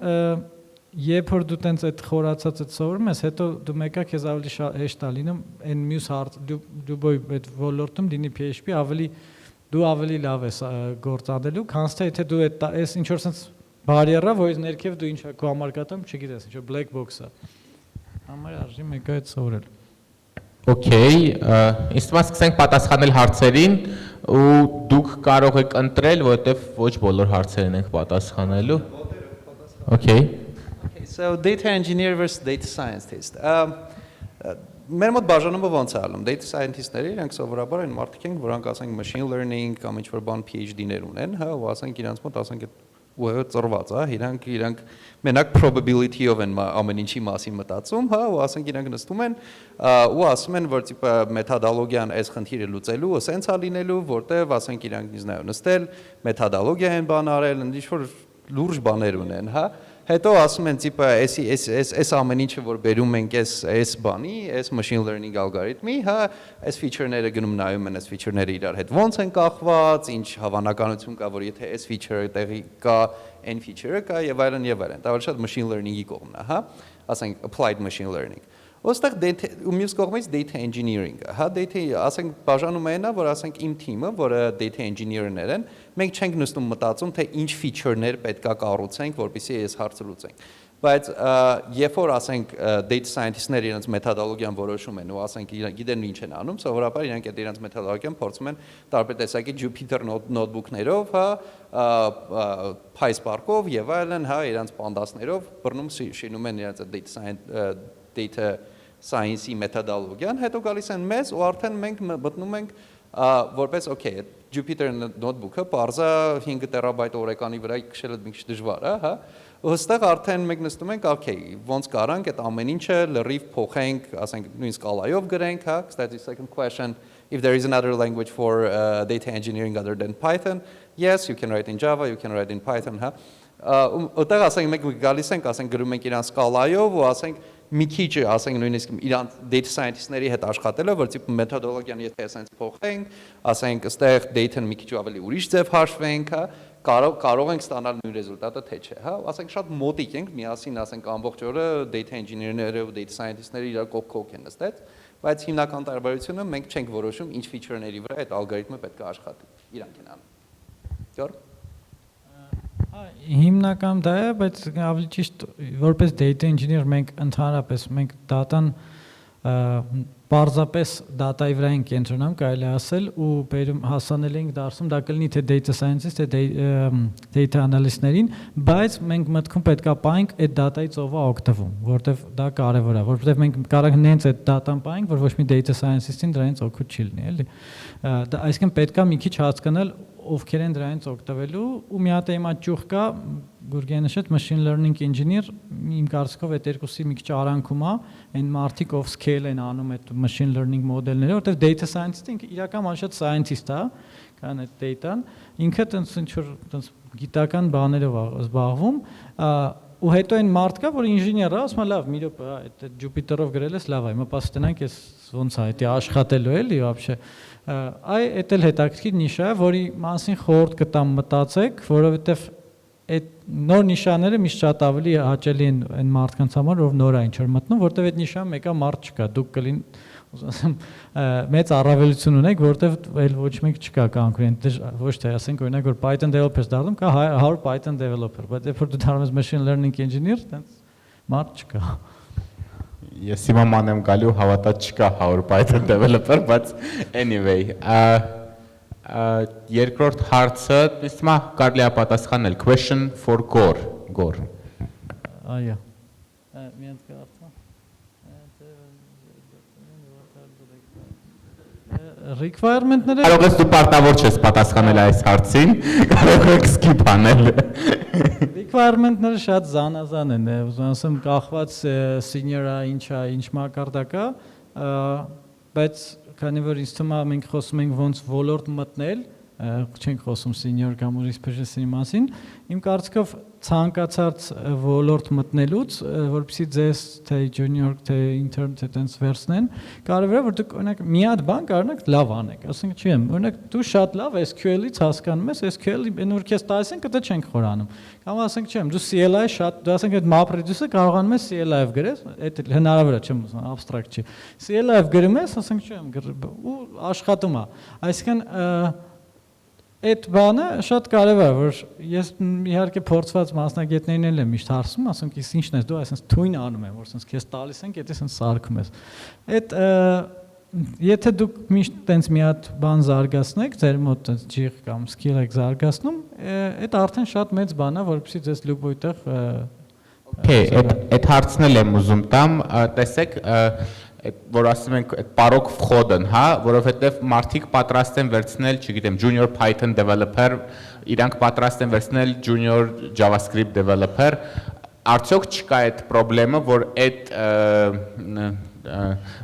երբ որ դու տենց այդ խորացած այդ սովորում ես, հետո դու մեկը քեզ ավելի հեշտ է լինում, այն մյուս դու այդ ոլորտում լինի PHP դու ավելի լավ ես գործադրելու, քան թե եթե դու այս ինչ որ sense բարիերա, որից ներքև դու ինչ քո համար կատում, չգիտես, ինչ որ black box-ը։ Համար արժի մեկը այդ սովորել։ Okay, ինձ թվում է սկսենք պատասխանել հարցերին ու դուք կարող եք ընտրել, որովհետև ոչ բոլոր հարցերին ենք պատասխանելու։ Okay. Okay, so data engineer versus data scientist. Մեր մոտ բաժանումը ոնց է ալում։ Data scientist-ները իրանք սովորաբար այն մարդիկ են, որոնք ասենք machine learning կամ ինչ-որ բան PhD-ներ ունեն, հա, ու ասենք իրանց մոտ ասենք ու ծրված, հա, իրանք մենակ probability-ով են ամեն ինչի մասին մտածում, հա, ու ասենք իրանք նստում են ու ասում են, որ տիպը մեթոդոլոգիան այս խնդիրը լուծելու, սենց է լինելու, որտեղ ասենք իրանք ինձ նայում նստել, մեթոդոլոգիա են բան արել, ինչ-որ լուրջ բաներ ունեն, հա։ Հետո ասում են տիպը այս ամեն ինչը որ բերում ենք այս բանի, այս machine learning ալգորիթմի, հա, այս feature-ները գնում նայում են, այս feature-ները իրար հետ ոնց են կախված, ինչ հավանականություն կա, որ եթե այս feature-ը տեղի կա, այն feature-ը կա եւ այլն, դա շատ machine learning-ի կողմն է, հա, ասենք applied machine learning։ Ոստեղ ու մյուս կողմից data engineering-ը, հա, ասենք բաժանում այնա, որ ասենք իմ թիմը, որը data engineer-ներ են, մենք չենք նստում մտածում, թե ինչ feature-ներ պետքա կառուցենք, որպեսզի այս հարցը լուծենք։ Բայց երբ որ ասենք data scientist-ները իրենց մեթոդոլոգիան որոշում են ու ասենք գիտեն ինչ են անում, սովորաբար իրենք այդ իրենց մեթոդոլոգիան փորձում են տարբեր տեսակի Jupyter նոթբուքներով, հա, PySpark-ով եւ այլն, հա, իրենց պանդասներով բռնում շինում են իրենց data science-ի մեթոդոլոգիան, հետո գալիս են մեզ ու արդեն մենք մտնում ենք որպես okay, Jupyter նոթբուքը parza 5 տերաբայթ օրեկանի վրա քշելը մի քիչ դժվար է, հա։ Ոստեղ արդեն մենք նստում ենք, okay, ոնց կարանք այդ ամեն ինչը լրիվ փոխենք, ասենք նույն սկալայով գրենք, հա։ That's the second question. If there is another language for data engineering other than Python, yes, you can write in Java, you can write in Python, հա։ Այդտեղ ասենք մենք գալիս ենք, ասենք գրում ենք իրան սկալայով ու ասենք մի քիչ ասենք նույնիսկ իրան data scientist-ների հետ աշխատելը, որ տիպ մեթոդոլոգիան եթե ասենք փոխենք, ասենք այստեղ data-ն մի քիչ ավելի ուրիշ ձև հաշվենք, հա, կարող ենք ստանալ նույն ռեզուլտատը, թե չէ, հա, ասենք շատ մոտիկ ենք, միասին ասենք ամբողջ օրը data engineer-ները ու data scientist-ները իրար կողք են նստած, բայց հիմնական տարբերությունը մենք չենք որոշում ինչ feature-ների վրա այդ ալգորիթմը պետք է աշխատի, իրանք են անում։ Գոր Հիմնական դա է, բայց ավելի ճիշտ որպես data engineer մենք ընդհանրապես մենք data-ն պարզապես data-ի վրա ենք կենտրոնում, կարելի է ասել, ու հասանելի ենք դարձում, դա կլինի թե data scientist, թե data analyst-ներին, բայց մենք մտքում պետք է պահենք այդ data-ից ով է օգտվում, որտեվ դա կարևոր է, որովհետև մենք կարող ենք նենց այդ data-ն պահենք, որ ոչ մի data scientist-ին դրանից օգուտ չի լինի, էլի։ Այսինքն պետք է մի քիչ հասկանալ ովքեր են դրանից օգտվելու ու մի հատ իմա ճյուղ կա Գուրգենը շատ machine learning engineer իմ կարծիքով այդ երկուսի մի քիչ արանքում է այն մարդիկ ով scale են անում այդ machine learning մոդելները որտեղ data scientist-ը ինքը իրական շատ scientist է կան այդ data-ն ինքը տենց ինչ որ տենց գիտական բաներով է զբաղվում ու հետո այն մարդ կա որ ինժեներ է ասում լավ մի րոպե այդ Jupyter-ով գրել ես լավ է հիմա պաստենանք ես ոնց է դա աշխատելու էլի вообще այ էդ էլ հետաքրքիր նիշա է որի մասին խորհուրդ կտամ մտածեք որովհետև այդ նոր նիշաները միշտ շատ ավելի հաճելի են այն մարդկանց համար ով նոր է ինչ որ մտնում որովհետև այդ նիշան մեկը մարդ չկա դուք կլին ասեմ մեծ առավելություն ունեք որովհետև այլ ոչ մեկ չկա կոնկուրենտ ոչ թե ասենք օրինակ որ Python developer-ս դառնում կա 100 Python developer բայց երբ որ դու դառնում ես machine learning engineer տենց մարդ չկա Ես հիմա մանեմ գալու հավատաց չկա 100 Python developer, but anyway, երկրորդ հարցը իսմա կարելի է պատասխանել question for Gor. Այո։ Requirement-ները Կարող ես դու պարտավոր չես պատասխանել այս հարցին, կարող ես skip անել։ Requirement-ները շատ զանազան են, ուզում ասեմ կախված senior-ը ինչ մակարդակա, բայց քանի որ ինձ թվում է մենք խոսում ենք ոնց ոլորտ մտնել, չենք խոսում senior կամ ուրիշ professional-ի մասին, իմ կարծիքով ցանկացած ոլորտ մտնելուց, որպեսզի ձեզ թե junior, թե intern, թե տենց վերցնեն, կարևոր է որ դուք օրինակ մի հատ բան կարողանաք լավ անեք, ասենք չեմ, օրինակ դու շատ լավ SQL-ից հասկանում ես, SQL-ի բնոր քեզ տալիս են, դա չենք խորանում։ Կամ ասենք չեմ, դու CLI շատ, դու ասենք այդ MapReduce-ը կարողանում ես CLI-ով գրես, այդ հնարավոր է, չեմ ուզում, abstract չի։ CLI-ով գրում ես, ասենք չեմ, ու աշխատում է։ Այսինքն այդ բանը շատ կարևոր է, որ ես իհարկե փորձված մասնագետներին էլ եմ միշտ հարցում, ասում ես ինչն ես դու, այսպես թույն անում եմ, որ ասես քեզ տալիս են, եթե ասես սարքում ես։ Այդ եթե դուք միշտ տենց մի հատ բան զարգացնեք, ձեր մոտ ջիղ կամ skill եք զարգացնում, այդ արդեն շատ մեծ բան է, որպեսզի ձեզ լուբ այդտեղ Okay, այդ հարցն էլ եմ ուզում տամ, տեսեք որ ասում ենք այդ պարոկ վխոդն, հա, որովհետև մարդիկ պատրաստ են վերցնել, չգիտեմ, junior Python developer, իրանք պատրաստ են վերցնել junior JavaScript developer, արդյոք չկա այդ խնդրեմը, որ այդ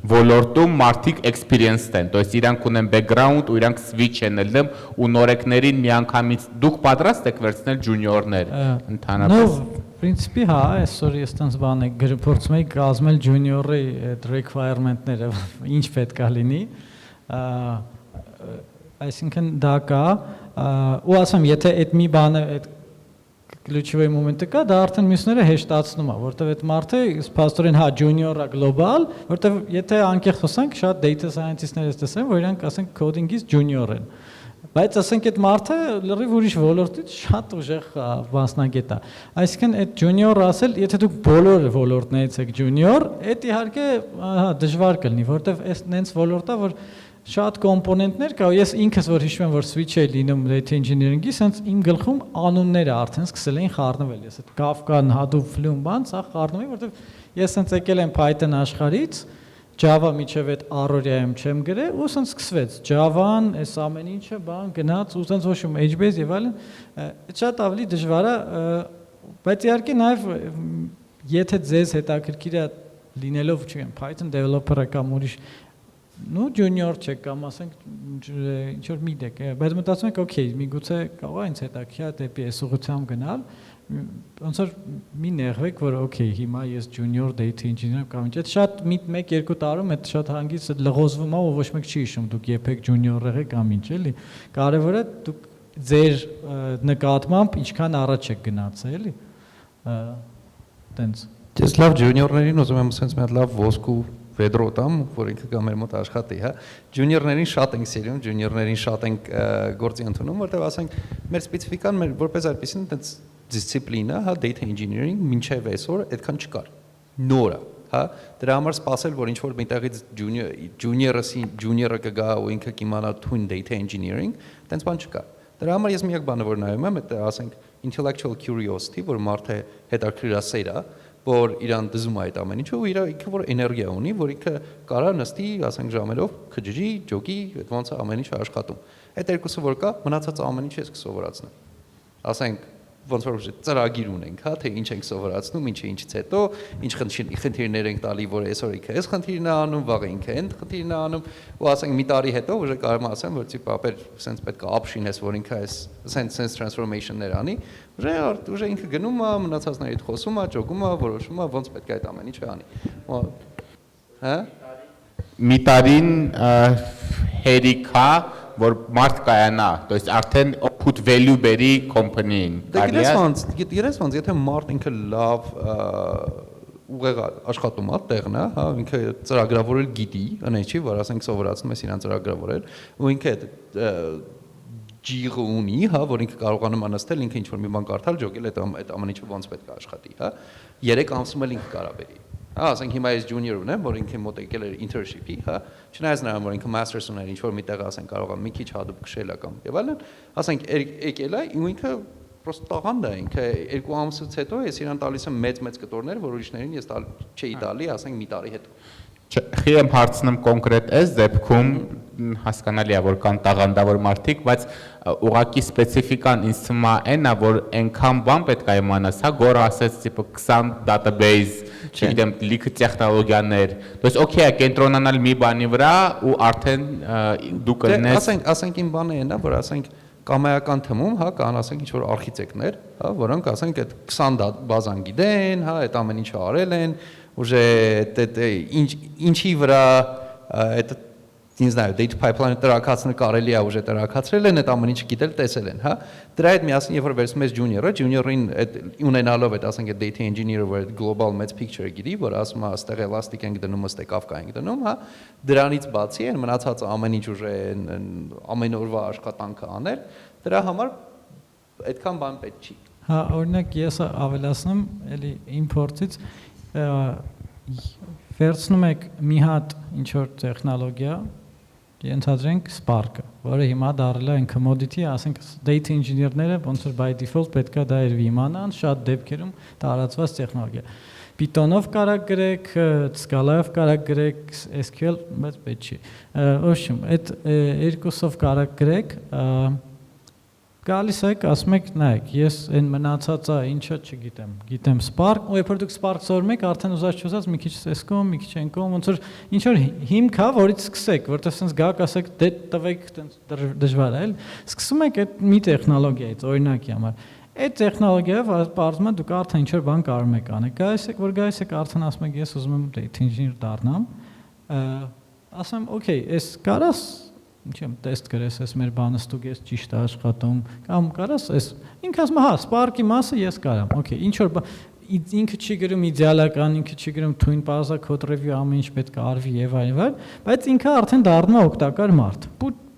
ոլորտում մարդիկ experienced են, то есть իրանք ունեն background ու իրանք switch են ելնում ու նորեկներին միանգամից դուք պատրաստ եք վերցնել junior-ներ ընդհանրապես։ Պրինցիպի հա, այսօր ես տենց բան եք փորձում եք կազմել junior-ի այդ requirement-ները, ինչ պետք է լինի, այսինքն դա կա, ու ասեմ, եթե այդ մի բանը, այդ ключевой մոմենտը կա, դա արդեն մյուսները հեշտացնում է, որտեղ այդ մարդը փաստորեն հա junior-ը global, որտեղ եթե անկեղծ խոսանք, շատ data scientist-ներ ես տեսել, որ իրանք ասենք coding-ից junior են։ Բայց ասենք այդ մարդը լրիվ ուրիշ ոլորտից շատ ուժեղ մասնագետ է։ Այսինքն այդ junior-ը ասել, եթե դուք բոլոր ոլորտներից եք junior, այդ իհարկե դժվար կլինի, որտեղ այս նենց ոլորտ է, որ շատ կոմպոնենտներ կա, ես ինքս որ հիշում եմ, որ switch էի լինում data engineering-ի, սենց իմ գլխում անունները արդեն սկսել էին խառնվել, ես այդ Kafka-ն, Hadoop, Flume բան, սա խառնում էի, որտեղ ես սենց եկել եմ Python աշխարհից, Java միջև այդ առօրյայում չեմ գրել, ու սենց սկսվեց Java-ն, այս ամեն ինչը բան գնաց, ու սենց հոշում HBase եւ այլն, շատ ավելի դժվար է, բայց իհարկե նաեւ եթե ձեզ հետաքրքիր է լինելով, չգիտեմ, Python developer-ը կամ ուրիշ նու junior չեք կամ ասենք ինչ որ միդ եք, բայց մտածում եք, օքեյ, միգուցե կարող է ինձ հետաքրքիր դեպի այս ուղղությամբ գնալ, ոնց որ մի նեղվեք, որ օքեյ, հիմա ես junior data engineer կամ ինչ, այդ շատ մեկ-երկու տարում այդ շատ հանգիստ լղոզվում է, ու ոչ մեկ չի հիշում դուք երբեք junior եղեք կամ ինչ, էլի։ Կարևորը դուք ձեր նկատմամբ ինչքան առաջ եք գնացել, էլի։ Տենց։ Ես լավ junior-ներին ուզում եմ ասենց մի հատ լավ ոսկու Vedrotam, որ ինքը կա մեր մոտ աշխատի, հա։ Junior-ներին շատ ենք սիրում, junior-ներին շատ ենք գործի ընդունում, որտեղ ասենք մեր սպეციფიკան մեր որպես այդպեսին այդպես դիսցիպլինա, հա, data engineering մինչև այսօր այդքան չկար։ Նոր է, հա։ Դրա համար սпасել, որ ինչ որ միտեղից junior-ը կգա ու ինքը կիմանա թույն data engineering, տենց բան չկա։ Դրա համար ես միակ բանը որ նայում եմ, այդ ասենք intellectual curiosity, որ մարդը հետաքրքրասեր է, որ իրան դզում է այդ ամեն ինչը ու ինքը որ էներգիա ունի, որ ինքը կարա նստի, ասենք ժամերով քջի, ջոգի, այդ ոնց է ամեն ինչը աշխատում։ Այդ երկուսը որ կա, մնացած ամեն ինչը ես կսովորացնեմ։ Ասենք ոնց որ ծրագիր ունենք, հա, թե ինչ ենք սովորացնում, ինչը ինչից հետո, ինչ խնդիրներ ենք տալի, որ այսօր ինքը այս խնդիրն է անում, վաղը ինքը այն խնդիրն է անում, ու ասենք մի տարի հետո ուժը կարող եմ ասեմ, որ տիպ ապեր սենց պետք է ապշինես, որ ինքը այս սենց transformation-ներ անի, ուժը ինքը գնում է, մնացածների հետ խոսում է, ջոգում է, որոշում է, ոնց պետք է այդ ամեն ինչը անի։ Հա? Մի տարին հերիք է, որ մարդ կայանա, то есть արդեն put value բերի company-ին։ Գիտես ոնց, եթե մարդ ինքը լավ ուղեղ աշխատում է տեղն է, հա, ինքը ծրագրավորել գիտի, այնպես չի, որ ասենք սովորացնում ես իրան ծրագրավորել, ու ինքը ջիղ ունի, հա, որ ինքը կարողանում է նստել, ինքը ինչ որ մի բան կարդալ, ջոգել այդ ամեն ինչը ոնց պետք է աշխատի, հա։ 3 ամսում էլ ինքը կարա բերի։ ասենք հիմա ես junior ունեմ, որ ինքը մոտ եկել էր internship-ի, հա, չնայած նրան, որ ինքը masters ուներ, ինչ որ միտեղ ասենք կարող է մի քիչ Hadoop քշել կամ եւ այլն, ասենք եկել է ու ինքը պրոստը տաղանդ է, ինքը 2 ամսից հետո ես իրան տալիս եմ մեծ կտորներ, որ ուրիշներին ես չէի տալի, ասենք մի տարի հետո։ Խի եմ հարցնում կոնկրետ այս դեպքում հասկանալի է որ կան տաղանդավոր մարդիկ, բայց ուղղակի սպეციფიკան ինձ թվում է այն է, որ այնքան բան պետք է իմանաս, հա, Գորը ասեց տիպը 20 database, չգիտեմ, լիքը տեխնոլոգիաներ, то есть օքեյ է կենտրոնանալ մի բանի վրա ու արդեն դու կլինես։ Ասենք իմ բանը այն է, որ ասենք կամայական թմում, հա, կան ասենք ինչ որ արխիտեկտներ, հա, որոնք ասենք այդ 20 բազան գիտեն, հա, այդ ամեն ինչը արել են, уже ինչի վրա այդ не знаю, data pipeline տրակացնել կարելի է уже տրակացրել են, այդ ամեն ինչը գիտել, տեսել են, հա։ Դրա հետ միասին երբ որ վերցնում ես junior-ին այդ ունենալով այդ ասենք այդ data engineer-ը որ global մեծ picture-ը գիտի, որ ասում է, այստեղ elastic ենք դնում, այստեղ Kafka ենք դնում, հա։ Դրանից բացի են մնացածը ամեն ինչ уже ամեն օրվա աշխատանքը անել, դրա համար այդքան բան պետք չի։ Հա, օրինակ ես ավելացնում, էլի իմ փորձից վերցնում եք մի հատ ինչ որ տեխնոլոգիա, ենթադրենք Spark-ը, որը հիմա դարձել է commodity, ասենք data engineer-ները ոնց որ by default պետքա դա երևի իմանան, շատ դեպքերում տարածված տեխնոլոգիա։ Python-ով կարակ գրեք, Scala-ով կարակ գրեք, SQL, բայց պետք չի։ Ոչմ, այդ երկուսով կարակ գրեք, գալիս եք, ասում եք, նայեք, ես այն մնացածը ինչա չգիտեմ, գիտեմ Spark, ու երբ որ դուք Spark ծորում եք, արդեն ուզած մի քիչ Cisco-ում, մի քիչ Enco-ում, ոնց որ ինչ որ հիմք է, որից սկսեք, որտեղ sense գաք ասեք, դե տվեք, դժվար է, էլ սկսում եք այդ մի տեխնոլոգիայից, օրինակի համար։ Այդ տեխնոլոգիայով բարձում է դուք արդեն ինչ որ բան կարող եք անել։ Գայիս եք արդեն ասում եք, ես ուզում եմ data engineer դառնամ, ասում եմ, okay, ես կարաս Ինչեմ տեստ գրես, ես մեր բանը ստուգ ես ճիշտ է աշխատում, կամ կարաս ես ինքը ասում հա, Spark-ի մասը ես կարամ, okay, ինչ որ ինքը չի գրում իդեալական, ինքը չի գրում թույն բազա code review ամեն ինչ պետք է արվի եւ այլն, բայց ինքը արդեն դառնում է օգտակար մարդ։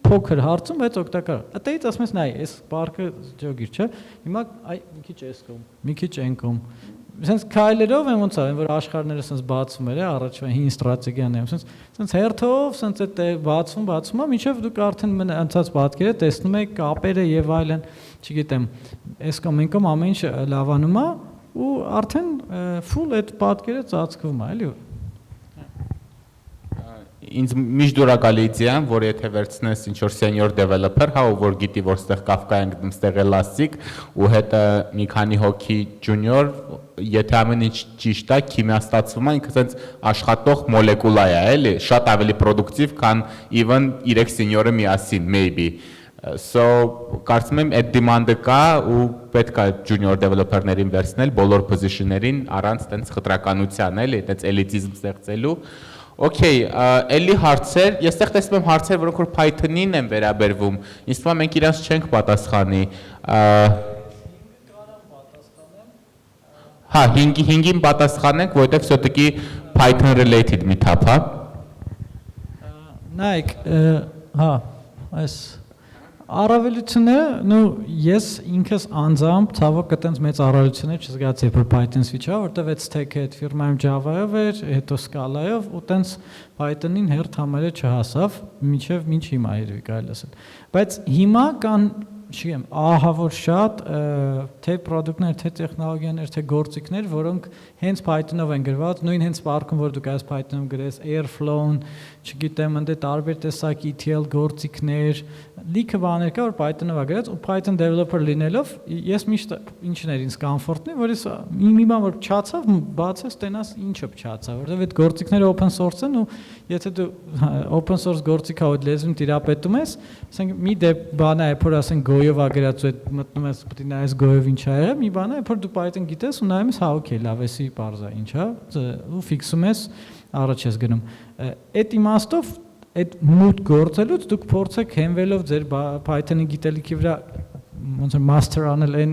Փոքր հարցում, բայց օգտակար։ Այդից ասում ես, նայ, այս Spark-ը ջոգիր, չէ։ Հիմա այ մի քիչ էս-կում, մի քիչ այն-կում։ Sense քայլերով են ոնց է, որ աշխարհները sense բացվում էր, առաջվա հին ստրատեգիան է, sense հերթով sense այդ բացվում, մինչև դուք արդեն անցած պատկերը տեսնում եք կապերը եւ այլն, չգիտեմ, էսկոմ ինքոմ ամեն ինչ լավանում է ու արդեն full այդ պատկերը ծածկվում է, էլի։ Ինձ միշտ դուր է գալի իդեան, որ եթե վերցնես ինչ որ senior developer, հա, որ գիտի որ ստեղ Kafka ենք դնում, ստեղ elastic, ու հետը մի քանի հոգի junior, եթե ամեն ինչ ճիշտ է, քիմիա ստացվում է, ինքը sense աշխատող մոլեկուլա է, էլի, շատ ավելի productive, քան even 3 senior-ը միասին, maybe։ So կարծում եմ այդ demand-ը կա ու պետք է junior developer-ներին վերցնել բոլոր position-ներին առանց տենց խտրականության, էլի, տենց էլիտիզմ ստեղծելու։ Okay, էլի հարցեր, ես տեղ տեսնում եմ հարցեր, որոնք որ Python-ին են վերաբերվում, ինձ թվում է մենք իրանց չենք պատասխանի։ Հա, 5-ին պատասխանենք, որովհետև все-таки Python related meetup, հա։ Նայեք, հա, այս առավելությունները, ես ինքս անձամբ ցավոք այտենց մեծ առավելություններ չզգացի որ Python switch-ա, որտեվ այդ stack-ը այդ ֆիրմայում Java-ով էր, հետո Scala-ով ու տենց Python-ին հերթ համարը չհասավ, մինչ հիմա երևի կարելի ասել։ Բայց հիմա կան չգիտեմ, ահա որ շատ թե product-ներ, թե տեխնոլոգիաներ, թե գործիքներ, որոնք հենց Python-ով են գրված, նույն հենց Spark-ում, որ դուք այս Python-ով գրես, Airflow-ն, չգիտեմ, ընդ տարբեր տեսակ ETL գործիքներ, լիքը բաներ կա, որ Python-ով է գրած, ու Python developer լինելով, ես միշտ ինչն էր ինձ կոմֆորտն է, որ ես մի բան որ փչացավ, բացես տենաս ինչը փչացավ, որովհետև այդ գործիքները open source են ու եթե դու open source գործիքա ու լեզուն տիրապետում ես, ասենք մի բան է, որ ասենք Go-ով է գրած ու այդ մտնում ես պետք է նայես Go-ով ինչ ա եղել, մի բան է, որ դու Python գիտես ու նայում ես, հա, okay, լավ էսի parse-ա, ինչ ա, ու ֆիքսում ես, առաջ ես գնում։ Այդ իմաստով այդ մուտ գործելուց դուք փորձեք հենվելով ձեր Python-ի գիտելիքի վրա ոնց որ master անել այն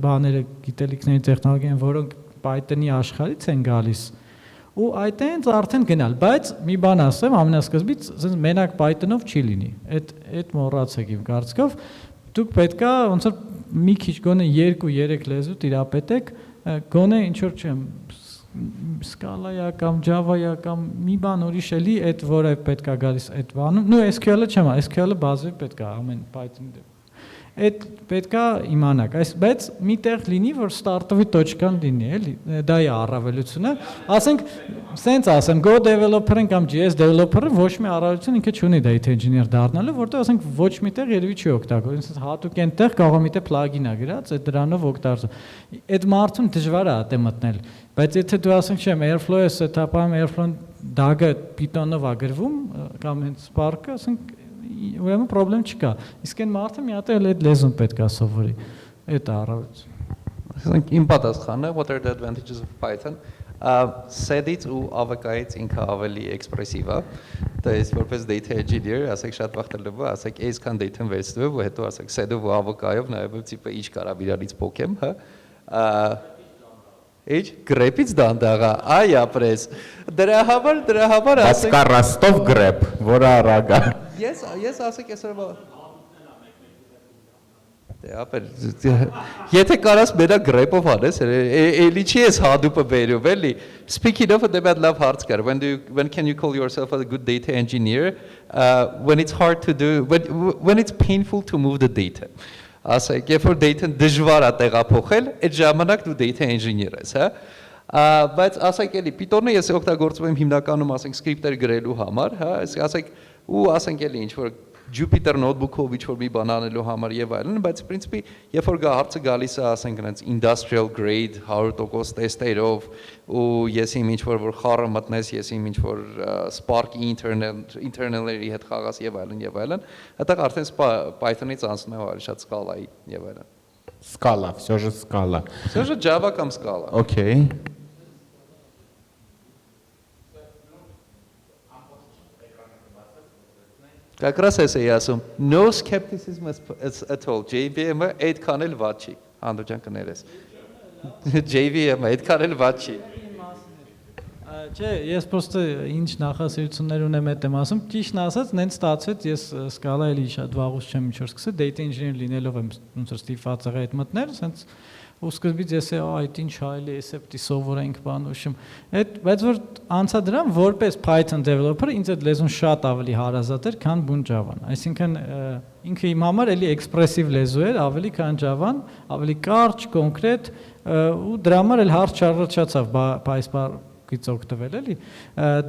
բաները, գիտելիքների տեխնոլոգիան, որոնք Python-ի աշխարհից են գալիս։ Ու այդտենց արդեն գնալ, բայց մի բան ասեմ, ամենասկզբից մենակ Python-ով չի լինի։ Այդ մոռացեք իմ կարծիքով, դուք պետքա ոնց որ մի քիչ գոնե 2-3 լեզու տիրապետեք, գոնե ինչ որ չեմ Scala-յա կամ Java-յա կամ մի բան ուրիշ էլի այդ որը պետք է գալիս այդ բանում, նո SQL-ը չեմ, SQL-ը բազի պետք է ամեն Python-ի դեպքում։ Այդ պետք է իմանաք, բայց միտեղ լինի, որ start-ովի տոճկան լինի, էլի, դա է առավելությունը, ասենք, սենց ասեմ, Go developer-ն կամ JS developer-ը ոչ մի առավելություն ինքը չունի data engineer դառնալը, որտեղ ասենք ոչ միտեղ երևի չի օգտագործում, ասենք հատուկ այնտեղ կարող է միտեղ plugin-ա գրած, այդ դրանով օգտագործում։ Այդ մարդուն դժվար է ատե մտնել, բայց եթե դու ասենք չեմ Airflow-ը setup-ամ, Airflow-ն DAG-ը Python-ով է գրվում կամ հենց Spark-ը, ասենք ուրեմն պրոբլեմ չկա։ Իսկ այն մարդը մի հատ էլ այդ լեզուն պետք է սովորի։ Այդ առավելություն։ Ասենք իմ պատասխանը what are the advantages of Python? Set-ից ու AVK-ից ինքը ավելի էքսպրեսիվ է։ Դա է որպես data engineer, ասենք շատ վաղ տլվում, ասենք այսքան data-ն վերցնում ու հետո ասենք set-ով ու AVK-ով նայում տիպը ինչ կարա իրարից փոքեմ, հա։ Ինչ գրեպից դանդաղա, այ ապրես։ Դրա համար ասենք Կա Ռոստով գրեպ, որը արագ է։ Ես ասենք այսօր Դե ապեր եթե կարաս մենա գրեպով անես էլի չի ես հադուպը բերում էլի Speaking of դե բad love հարց կար when can you call yourself a good data engineer when it's hard to do when it's painful to move the data ասենք երբ որ data-ն դժվար է տեղափոխել այդ ժամանակ դու data engineer ես հա բայց ասենք էլի Python-ը ես օգտագործում եմ հիմնականում ասենք script-եր գրելու համար հա ասենք ու ասենք էլի ինչ որ Jupyter notebook-ով ինչ որ մի բան անելու համար եւ այլն, բայց principi երբ որ հարցը գալիս է, ասենք այնց industrial grade 100% տեստերով ու ես իմ ինչ որ խառը մտնես, ես իմ ինչ որ Spark-ի internal-երի հետ խաղաս եւ այլն, այդտեղ արդեն Python-ից անցնում է ավելի շատ Scala-ի եւ այլն։ Scala, все же Scala. Все же Java կամ Scala։ Okay. Как раз էս էի ասում, no skepticism at all, JVM-ը այդքան էլ վատ չի, Անդո ջան կներես, JVM-ը այդքան էլ վատ չի։ Չէ, ես պրոստը ինչ նախասիրություններ ունեմ այդ եմ ասում, ճիշտն ասած, նենց ստացվեց, ես Scala էլի շատ վաղուց չեմ ինչ-որ սկսել, data engineer լինելով եմ ոնց որ ստիպված եղա այդ մտնել, սենց ու սկզբից ես այդ ինչ հայելի էս էպտի սովորենք բան ուշում, բայց որ անցա դրան որպես Python developer ինձ այդ լեզուն շատ ավելի հարազատ էր, քան բուն Java-ն, այսինքն ինքը իմ համար էլի էքսպրեսիվ լեզու էր, ավելի քան Java-ն, ավելի կարճ, կոնկրետ ու դրա համար էլ հարց չառաջացավ PySpark-ից օգտվել էլի,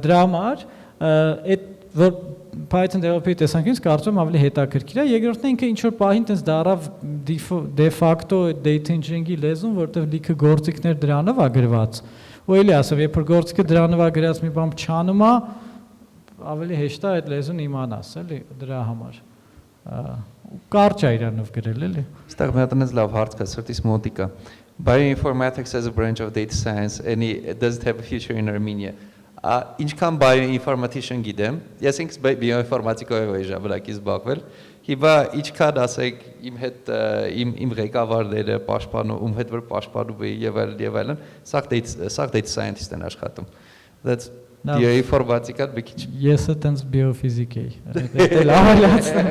դրա համար այդ որ Python developer-ի տեսանկյունից կարծում եմ ավելի հետաքրքիր է, երկրորդն է ինքը ինչ-որ պահին տենց դարավ de facto data engineering-ի լեզուն, որտեղ լիքը գործիքներ դրանով է գրված, ու էլի ասեմ, երբ որ գործիքը դրանով է գրած մի բան չանում է, ավելի հեշտ է այդ լեզուն իմանաս, էլի, դրա համար, կարճ է իրանով գրել, էլի։ Ստեղ մի հատ այնպես լավ հարց կա, սրտիս մոտիկ է, Bioinformatics as a branch of data science, does it have a future in Armenia? Ինչքան bioinformatician գիտեմ, ես ինքս bioinformatikայով էի ժամանակից զբաղվել, հիմա ինչքան ասեք իմ հետ իմ ղեկավարները պաշտպանում, ում հետ որ պաշտպանում էի եւ այլն, սա data scientist են աշխատում։ That's bioinformatikան մի քիչ։ Ես այտենց բիոֆիզիկ էի։ Դա լավ է լացնում։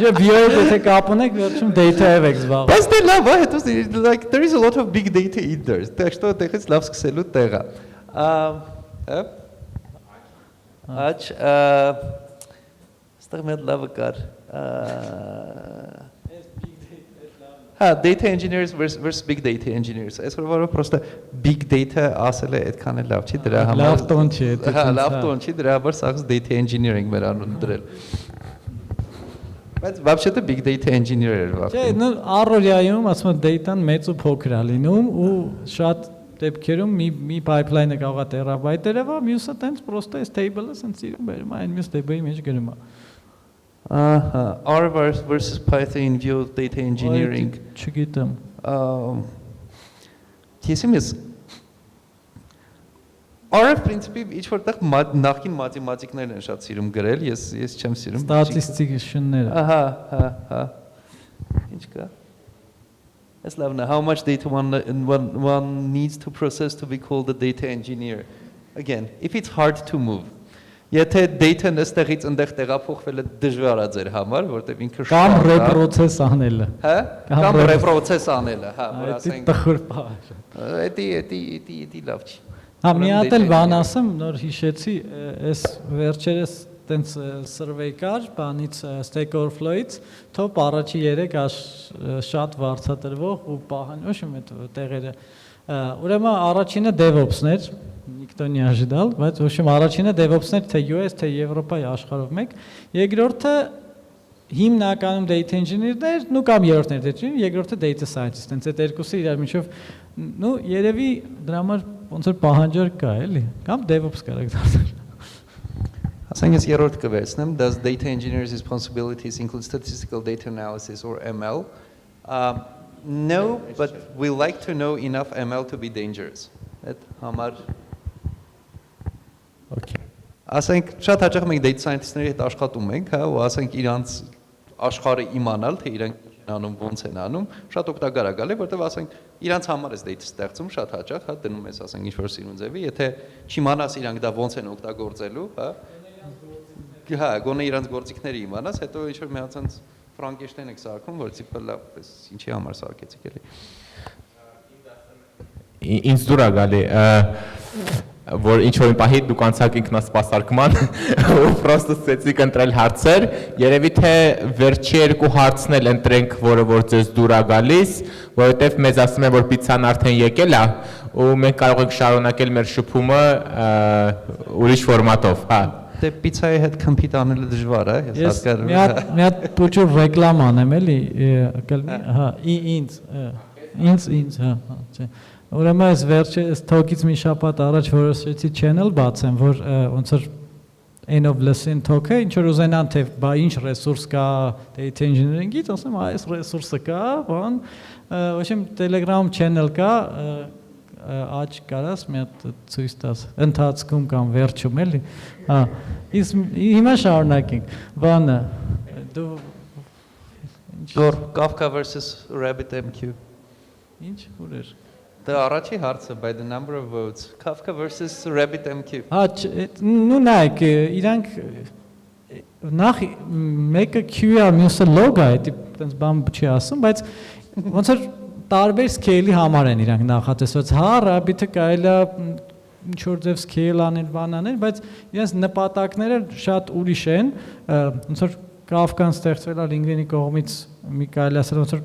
Ես բիոյի հետ կապ ունեք, վերջում data-ով եք զբաղվում։ Բայց դա լավ է, հետո like there is a lot of big data in there։ Так что այդտեղից լավ սկսելու տեղ է։ Աչ ստեղ մեծ լավը կար data engineers versus big data engineers այսօր որը պրոստը big data ասել է այդքան էլ լավ չի դրա համար լավ տոն չի լավ տոն չի դրա համար սաղս data engineering մեր անուն դրել բայց вообще-то big data engineer էր չէ առօրյայում ասում եմ data-ն մեծ ու փոքր է լինում ու շատ դեպքերում մի pipeline-ը կարող է տերաբայտերով, մյուսը տենց պրոստը այս table-ը սենց իրում բերում, այն մյուս table-ի մեջ գրում է։ R versus Python in view of data engineering։ Չգիտեմ։ Ես R-ը principi ինչ որտեղ նախքին մաթեմատիկներն են շատ սիրում գրել, ես չեմ սիրում։ Statistics-ները։ Հա։ Ինչ կա։ How much data one needs to process to be called a data engineer? Again, if it's hard to move, եթե data-ն այստեղից այնտեղ տեղափոխվելը դժվար է ձեր համար, որտեղ ինքը կամ reprocess անելը։ Հա? Կամ reprocess անելը, հա, որ ասենք։ Տխուր բան։ Էդի լավ չի։ Հա մի հատ էլ բան ասեմ, նոր հիշեցի, այս վերջերս տենց survey կար, բանից Stack Overflow-ից, top առաջի 3 շատ վարձատրվող ու պահանջում այդ տեղերը։ Ուրեմն առաջինը DevOps-ն էր, никто не ожидал, բայց в общем առաջինը DevOps-ն էր թե US, թե Եվրոպայի աշխարհով մեկ, երկրորդը հիմնականում data engineer-ներ, նու կամ երրորդն էր data engineer, երկրորդը data scientist, տենց այդ երկուսը իրար միջով, նու երևի դրա համար ոնց որ պահանջար կա, էլի, կամ DevOps կարակ դարձնել։ Ասենք ես երրորդ կվերցնեմ, does data engineers' responsibilities include statistical data analysis or ML? No, but we like to know enough ML to be dangerous. Այդ համար Okay. ասենք շատ հաճախ մենք data scientist-ների հետ աշխատում ենք, հա, ու ասենք իրանց աշխարհը իմանալ, թե իրանք ինչ են անում, ոնց են անում, շատ օգտակար է գալի, որտեղ ասենք իրանց համար է data ստեղծում շատ հաճախ, հա, դնում ես ասենք ինչ-որ սիրուն ձևի, եթե չիմանաս իրանք դա ոնց են օգտագործելու, հա, գոնե իրանց գործիքները իմանաս, հետո ինչ-որ միացած Frankenstein եք սարքում, որ տիպը լավ, էս ինչի համար սարքեցիք էլի։ Ինձ դուր է գալի, որ ինչ-որ պահի դուք անցաք ինքնասպասարկման ու պրոստը սկսեցիք ընտրել հարցեր, երևի թե վերջի 2 հարցն էլ ընտրենք, որը որ ձեզ դուր է գալիս, որովհետև մեզ ասում են, որ պիցան արդեն եկել է, ու մենք կարող ենք շարունակել մեր շփումը ուրիշ ֆորմատով, հա։ Դե պիցայի հետ կմփիտ անելը դժվար է, ես հասկանում եմ։ Մի հատ փոքր ռեկլամ անեմ էլի, հա, ինձ, հա, չէ։ Ուրեմն ես վերջը այս talk-ից մի շաբաթ առաջ որոշեցի channel բացեմ, որ ոնց որ end of lesson talk-ը ինչ որ ուզենան թե բա ինչ ռեսուրս կա data engineering-ից, ասեմ այս ռեսուրսը կա, բան, ոչ իմ Telegram channel կա, աճ կարաս մի հատ ցույց տաս, ընթացքում կամ վերջում էլի, հա, հիմա շարունակենք, բանը, դու Գոր, Kafka versus RabbitMQ, ինչ, ուր էր, դա առաջի հարցը, by the number of votes, Kafka versus RabbitMQ, հա, նու նայք, իրանք, նախ մեկը Q-ը, մյուսը log-ը, այդպես բան չի ասում, բայց ոնց որ տարբեր scale-ի համար են իրանք նախատեսված, հա, Rabbit-ը կարելի է ինչ-որ ձև scale անել, բան անել, բայց իրենց նպատակները շատ ուրիշ են, ոնց որ Kafka-ն ստեղծվել է LinkedIn-ի կողմից, մի կարելի ասել ոնց որ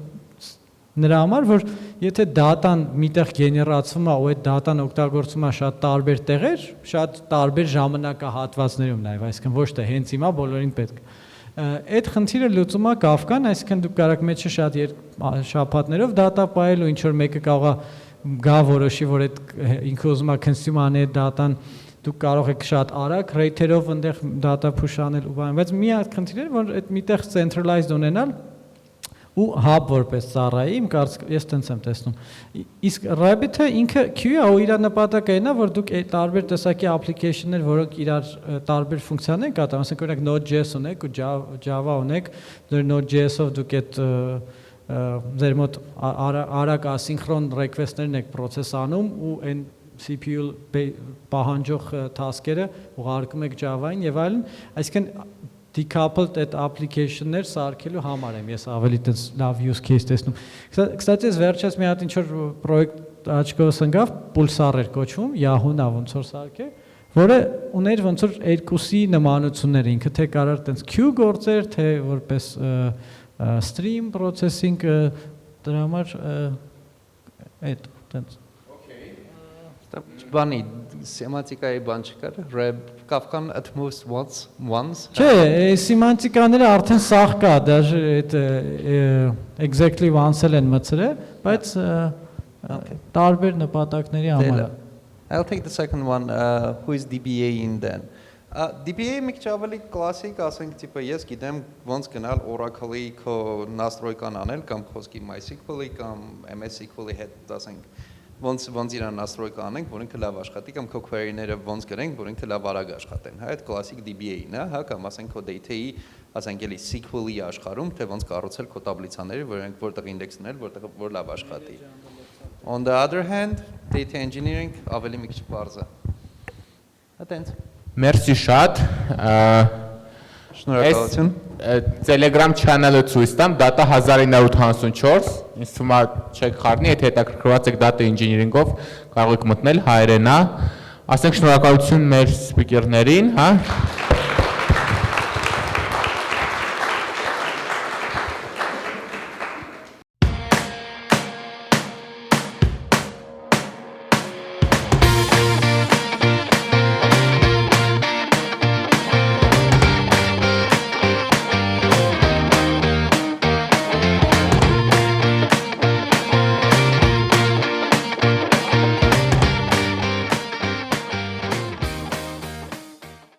նրա համար, որ եթե դատան միտեղ գեներացվում է, ու այդ դատան օգտագործվում է շատ տարբեր տեղեր, շատ տարբեր ժամանակահատվածներում նաև, այսինքն ոչ թե հենց հիմա բոլորին պետք է։ Այդ խնդիրը լուծում է Kafka-ն, այսինքն դուք կարող մեջը շատ շաբաթներով դատա պահել ու ինչ որ մեկը կարող է գա որոշի, որ այդ ինքը ուզում է consume անել դատան, դուք կարող եք շատ արագ rate-երով այնտեղ data push անել ու բան, բայց մի հատ խնդիրը, որ այդ միտեղ centralized ունենալ ու hub որպես ծառայի, իմ կարծիքով ես տենց եմ տեսնում։ Իսկ Rabbit-ը ինքը Q-ը ու իր նպատակը այն է, որ դուք տարբեր տեսակի application-ներ, որոնք իրար տարբեր ֆունկցիաներ կատարում, ասենք օրինակ Node.js ունեք ու Java ունեք, ձեր Node.js-ով դուք այդ ձեր մոտ արագ ասինխրոն request-ներն եք process անում ու այն CPU պահանջող task-երը ուղարկում եք Java-ին եւ այլն, այսինքն decoupled այդ application-ներ սարքելու համար եմ ես ավելի տես լավ use case տեսնում։ Կստати ես վերջերս մի հատ ինչ-որ պրոյեկտ աչքովս ընկավ, Pulsar էր կոչվում, Yahoo-ն ոնց որ սարքե, որը ուներ ոնց որ երկուսի նմանություններ, ինքը թե կարար տես queue գործեր, թե որպես stream processing դրա համար այդ տես բանի սեմանտիկայի բան չկար, Kafka-ն at most once. Չէ, սեմանտիկաները արդեն սաղ կա, даже այդ exactly once-ել են մցրել, բայց տարբեր նպատակների համար։ I'll take the second one, who is DBA-ին then. DBA մի քիչ ավելի կլասիկ, ասենք տիպը ես գիտեմ ոնց գնալ Oracle-ի քո настройкան անել կամ խոսքի MySQL-ի կամ MS SQL-ի հետ, ասենք ոնց իրան настройка անենք, որ ինքը լավ աշխատի կամ քո query-ները ոնց գրենք, որ ինքը լավ արագ աշխատեն, հա, այդ կլասիկ DBA-ն է, հա, կամ ասենք քո data-ի, ասենք էլի SQL-ի աշխարհում, թե ոնց կառուցել քո տաբլիցաները, որտեղ index դնել, որ լավ աշխատի։ On the other hand, data engineering ավելի մի քիչ բարձ է։ Այդտենց։ Մերսի շատ։ Շնորհակալություն։ Telegram channel-ը ցույց տամ, data 1984, ինձ թվում է չեք խառնի, եթե հետաքրքրված եք data engineering-ով, կարող եք մտնել հայերենա։ Ասենք շնորհակալություն մեր սպիկերներին, հա։